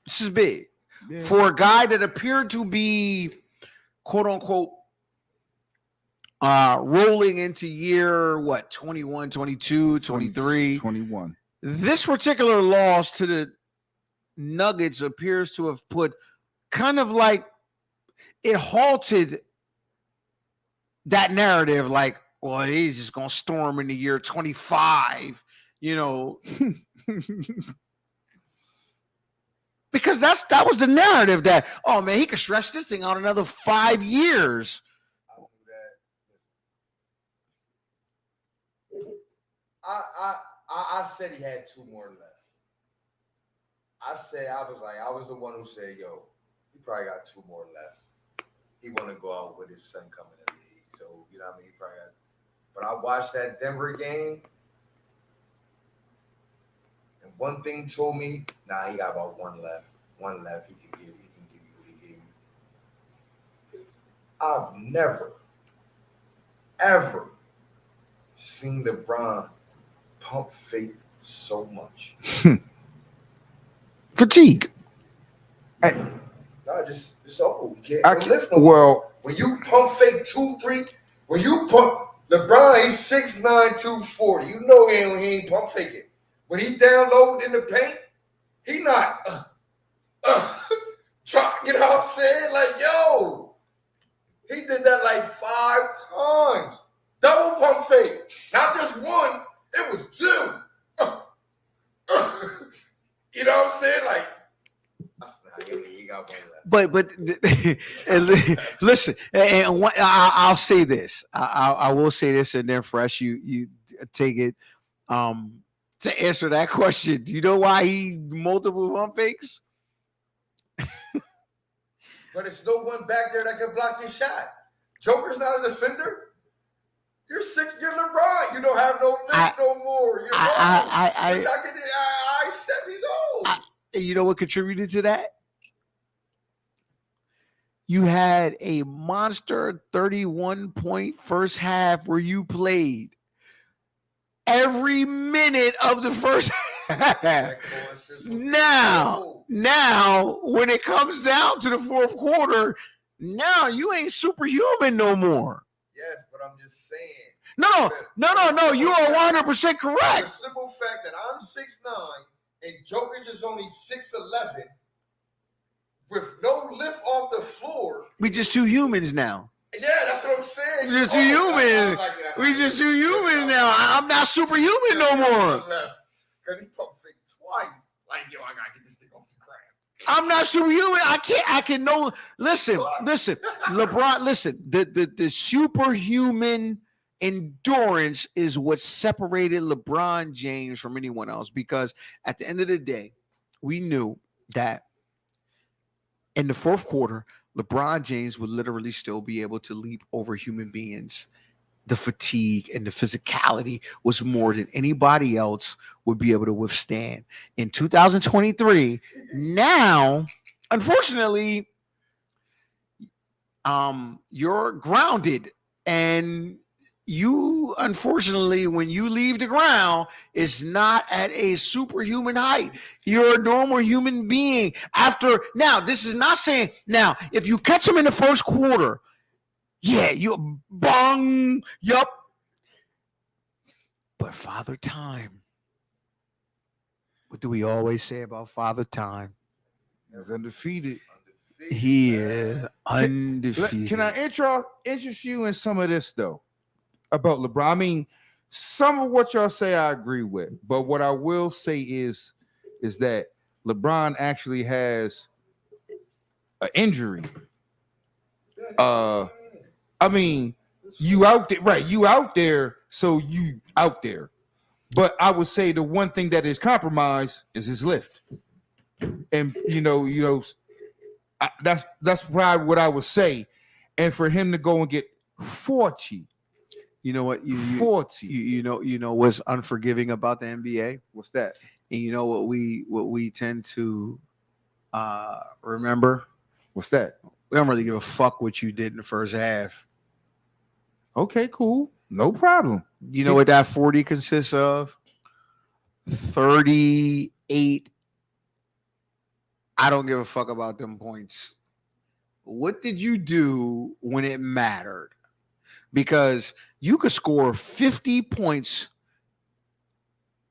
This is big. Yeah. For a guy that appeared to be, quote unquote, rolling into year, 21, 22, 23. 21. This particular loss to the Nuggets appears to have put kind of like, it halted that narrative like, well, he's just going to storm in the year 25, because that was the narrative that, oh man, he could stretch this thing out another 5 years. I said he had 2 more left. I was the one who said, yo, he probably got 2 more left. He want to go out with his son coming in the league. So, you know what I mean? He probably got, but I watched that Denver game, and one thing told me, he got about 1 left. 1 left. He can give you what he gave you. I've never, ever seen LeBron pump fake so much. Fatigue. It's old. You can't lift no more. When you pump fake 2, 3, when you pump LeBron, he's 6'9", 240. You know he ain't pump faking. When he down low in the paint, he not trying to get what I'm saying? Like, yo, he did that like 5 times. Double pump fake. Not just 1, it was 2. You know what I'm saying? Like, he got 1 left. But listen, and I'll say this. I will say this, and then Fresh, you take it. To answer that question, do you know why he multiple pump fakes? But it's no one back there that can block your shot. Joker's not a defender. You're LeBron. You don't have no lift no more. You're I said he's old. You know what contributed to that? You had a monster 31-point first half where you played every minute of the first half. Now, when it comes down to the fourth quarter, now you ain't superhuman no more. Yes, but I'm just saying. No. You are 100% correct. The simple fact that I'm 6'9" and Jokic is only 6'11", with no lift off the floor. We just 2 humans now. Yeah, that's what I'm saying. We just 2 humans. We just 2 humans now. I'm not superhuman no more. Because he pumped fake twice. Like, yo, I gotta get this thing off the ground. I'm not superhuman. I can know. Listen, LeBron, listen. The superhuman endurance is what separated LeBron James from anyone else, because at the end of the day, we knew that in the fourth quarter, LeBron James would literally still be able to leap over human beings. The fatigue and the physicality was more than anybody else would be able to withstand. In 2023, now, unfortunately, you're grounded, and you, unfortunately, when you leave the ground, it's not at a superhuman height. You're a normal human being. Now, this is not saying, now, if you catch him in the first quarter, yeah, you bong, yup. But Father Time. What do we always say about Father Time? He's undefeated. He is undefeated. Can I interest you in some of this though about LeBron? I mean, some of what y'all say I agree with, but what I will say is that LeBron actually has an injury. I mean, you out there, right? You out there, so you out there. But I would say the one thing that is compromised is his lift, and that's probably what I would say. And for him to go and get 40, you know what? 40. You know what's unforgiving about the NBA? What's that? And you know what we tend to remember? What's that? We don't really give a fuck what you did in the first half. Okay, cool. No problem. You know what that 40 consists of? 38. I don't give a fuck about them points. What did you do when it mattered? Because you could score 50 points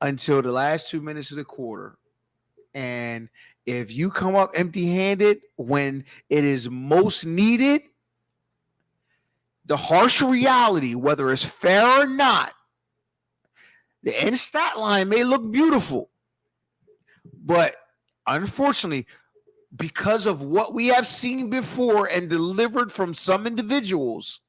until the last 2 minutes of the quarter. And if you come up empty-handed when it is most needed, the harsh reality, whether it's fair or not, the end stat line may look beautiful, but unfortunately, because of what we have seen before and delivered from some individuals,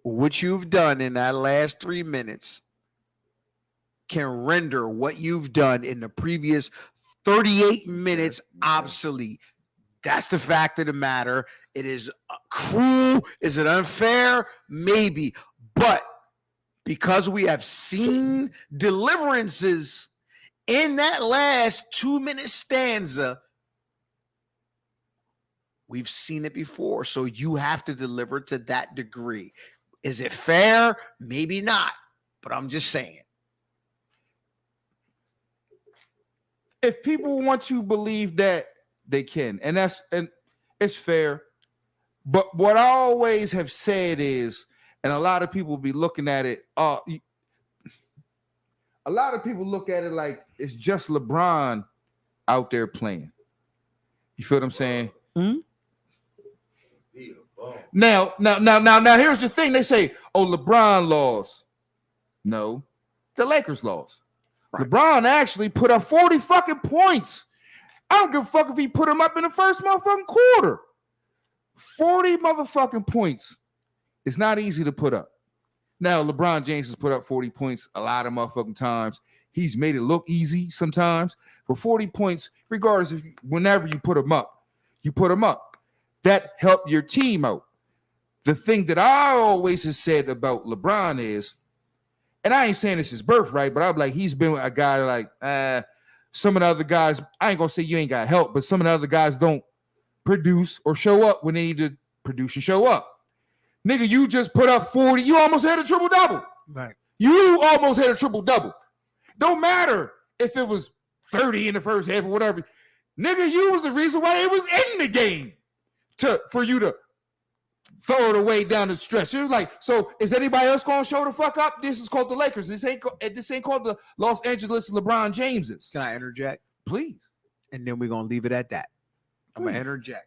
what you've done in that last 3 minutes can render what you've done in the previous 38 minutes obsolete. That's the fact of the matter. It is cruel. Is it unfair? Maybe. But because we have seen deliverances in that last 2-minute stanza, we've seen it before. So you have to deliver to that degree. Is it fair? Maybe not. But I'm just saying. If people want to believe that, they can, and it's fair. But what I always have said is, and a lot of people be looking at it, a lot of people look at it like it's just LeBron out there playing. You feel what I'm saying? Mm-hmm. Now, here's the thing. They say, oh, LeBron lost. No, the Lakers lost. Right. LeBron actually put up 40 fucking points. I don't give a fuck if he put him up in the first motherfucking quarter. 40 motherfucking points. It's not easy to put up. Now, LeBron James has put up 40 points a lot of motherfucking times. He's made it look easy sometimes. But 40 points, regardless of whenever you put them up, that helped your team out. The thing that I always have said about LeBron is, and I ain't saying it's his birthright, but I'm like, he's been a guy like, some of the other guys, I ain't gonna say you ain't got help, but some of the other guys don't produce or show up when they need to produce and show up. Nigga, you just put up 40. You almost had a triple-double. Right. You almost had a triple-double. Don't matter if it was 30 in the first half or whatever. Nigga, you was the reason why they was in the game for you to throw it away down the stretch. It was like, so is anybody else going to show the fuck up? This is called the Lakers. This ain't called the Los Angeles LeBron Jameses. Can I interject? Please. And then we're going to leave it at that. I'm going to interject.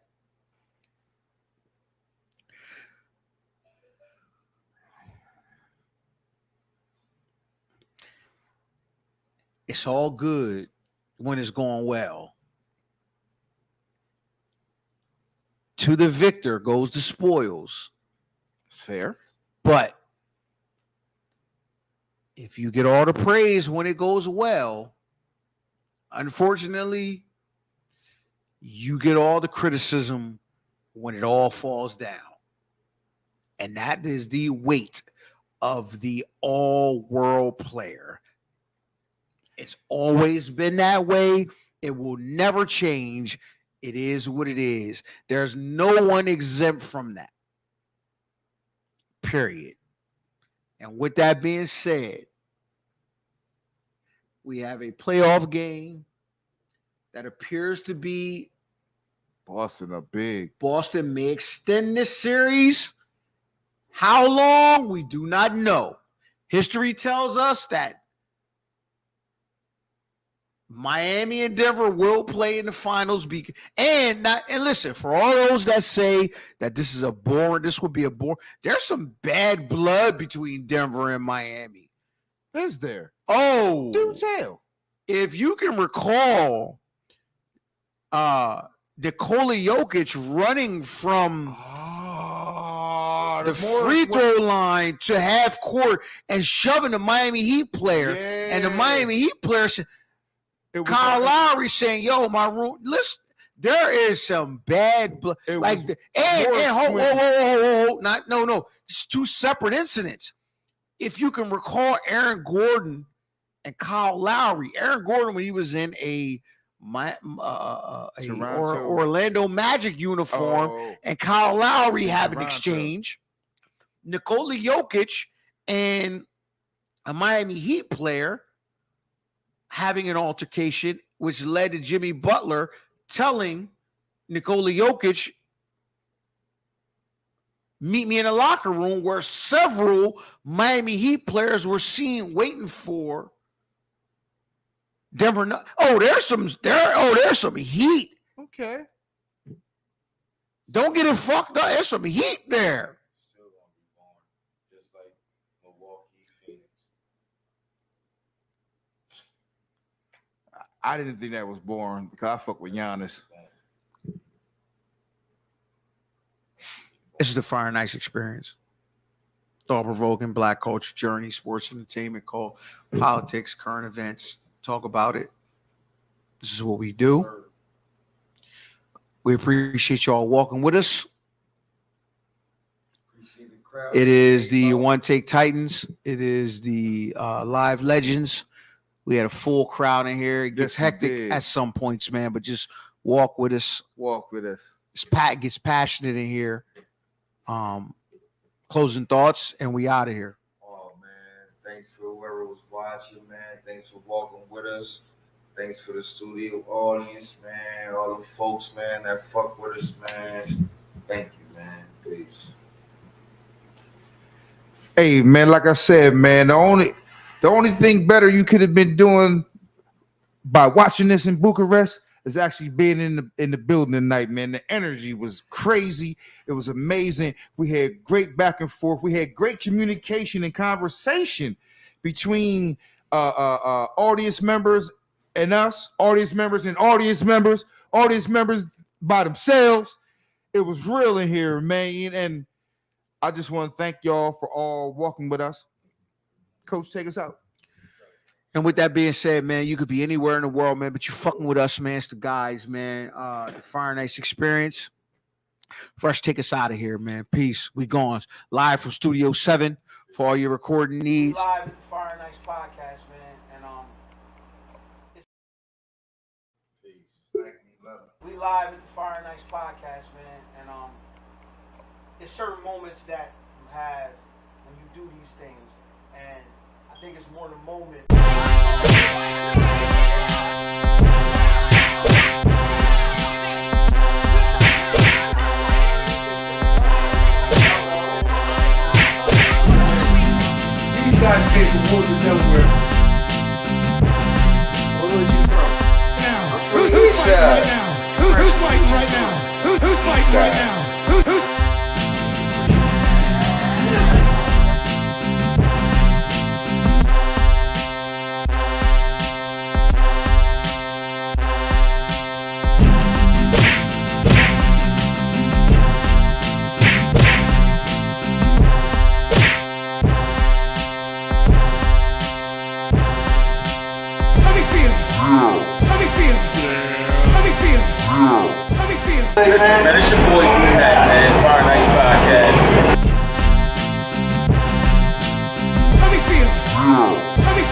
It's all good when it's going well. To the victor goes the spoils. Fair. But if you get all the praise when it goes well, unfortunately, you get all the criticism when it all falls down. And that is the weight of the all-world player. It's always been that way. It will never change. It is what it is. There's no one exempt from that. Period. And with that being said, we have a playoff game that appears to be Boston are big. Boston may extend this series. How long? We do not know. History tells us that Miami and Denver will play in the finals. And listen, for all those that say that this would be a boring, there's some bad blood between Denver and Miami. Is there? Oh, do tell. If you can recall, Nikola Jokic running from the free throw line to half court and shoving the Miami Heat player, and the Miami Heat player said, Kyle Lowry saying, "Yo, my room." Listen, there is some bad blood. Like, no. It's two separate incidents. If you can recall, Aaron Gordon and Kyle Lowry. Aaron Gordon, when he was in a Orlando Magic uniform, and Kyle Lowry have an exchange. Nikola Jokic and a Miami Heat player having an altercation, which led to Jimmy Butler telling Nikola Jokic, meet me in the locker room, where several Miami Heat players were seen waiting for Denver. There's some heat. Okay. Don't get it fucked up. There's some heat there. Still gonna be born, just like Milwaukee, Phoenix. I didn't think that was boring because I fuck with Giannis. This is the Fire and Ice experience. Thought-provoking black culture journey, sports entertainment, call, politics, current events. Talk about it. This is what we do. We appreciate y'all walking with us. It is the One Take Titans. It is the Live Legends. We had a full crowd in here. It gets hectic at some points, man, but just walk with us. Walk with us. It gets passionate in here. Closing thoughts, and we out of here. Oh man, thanks for whoever was watching, man. Thanks for walking with us. Thanks for the studio audience, man. All the folks, man, that fuck with us, man. Thank you, man. Peace. Hey, man, like I said, man, the only thing better you could have been doing by watching this in Bucharest is actually being in the building tonight, man. The energy was crazy. It was amazing. We had great back and forth. We had great communication and conversation between audience members and us, audience members and audience members by themselves. It was real in here, man. And I just want to thank y'all for all walking with us. Coach, take us out. And with that being said, man, you could be anywhere in the world, man, but you fucking with us, man. It's the guys, man. The Fire and Ice experience. Fresh, take us out of here, man. Peace. We gone. Live from Studio 7 for all your recording needs. Live at the Fire and Ice podcast, man. And we live at the Fire and Ice podcast, man. And it's certain moments that you have when you do these things, and I think it's more the moment. These guys came from Woodland, Delaware. Where were you from? Who's fighting right now? Who's fighting right now? Who's fighting right now? Who's Listen, man, it's your boy D-Mac, man. Fire and Ice Podcast. Let me see him.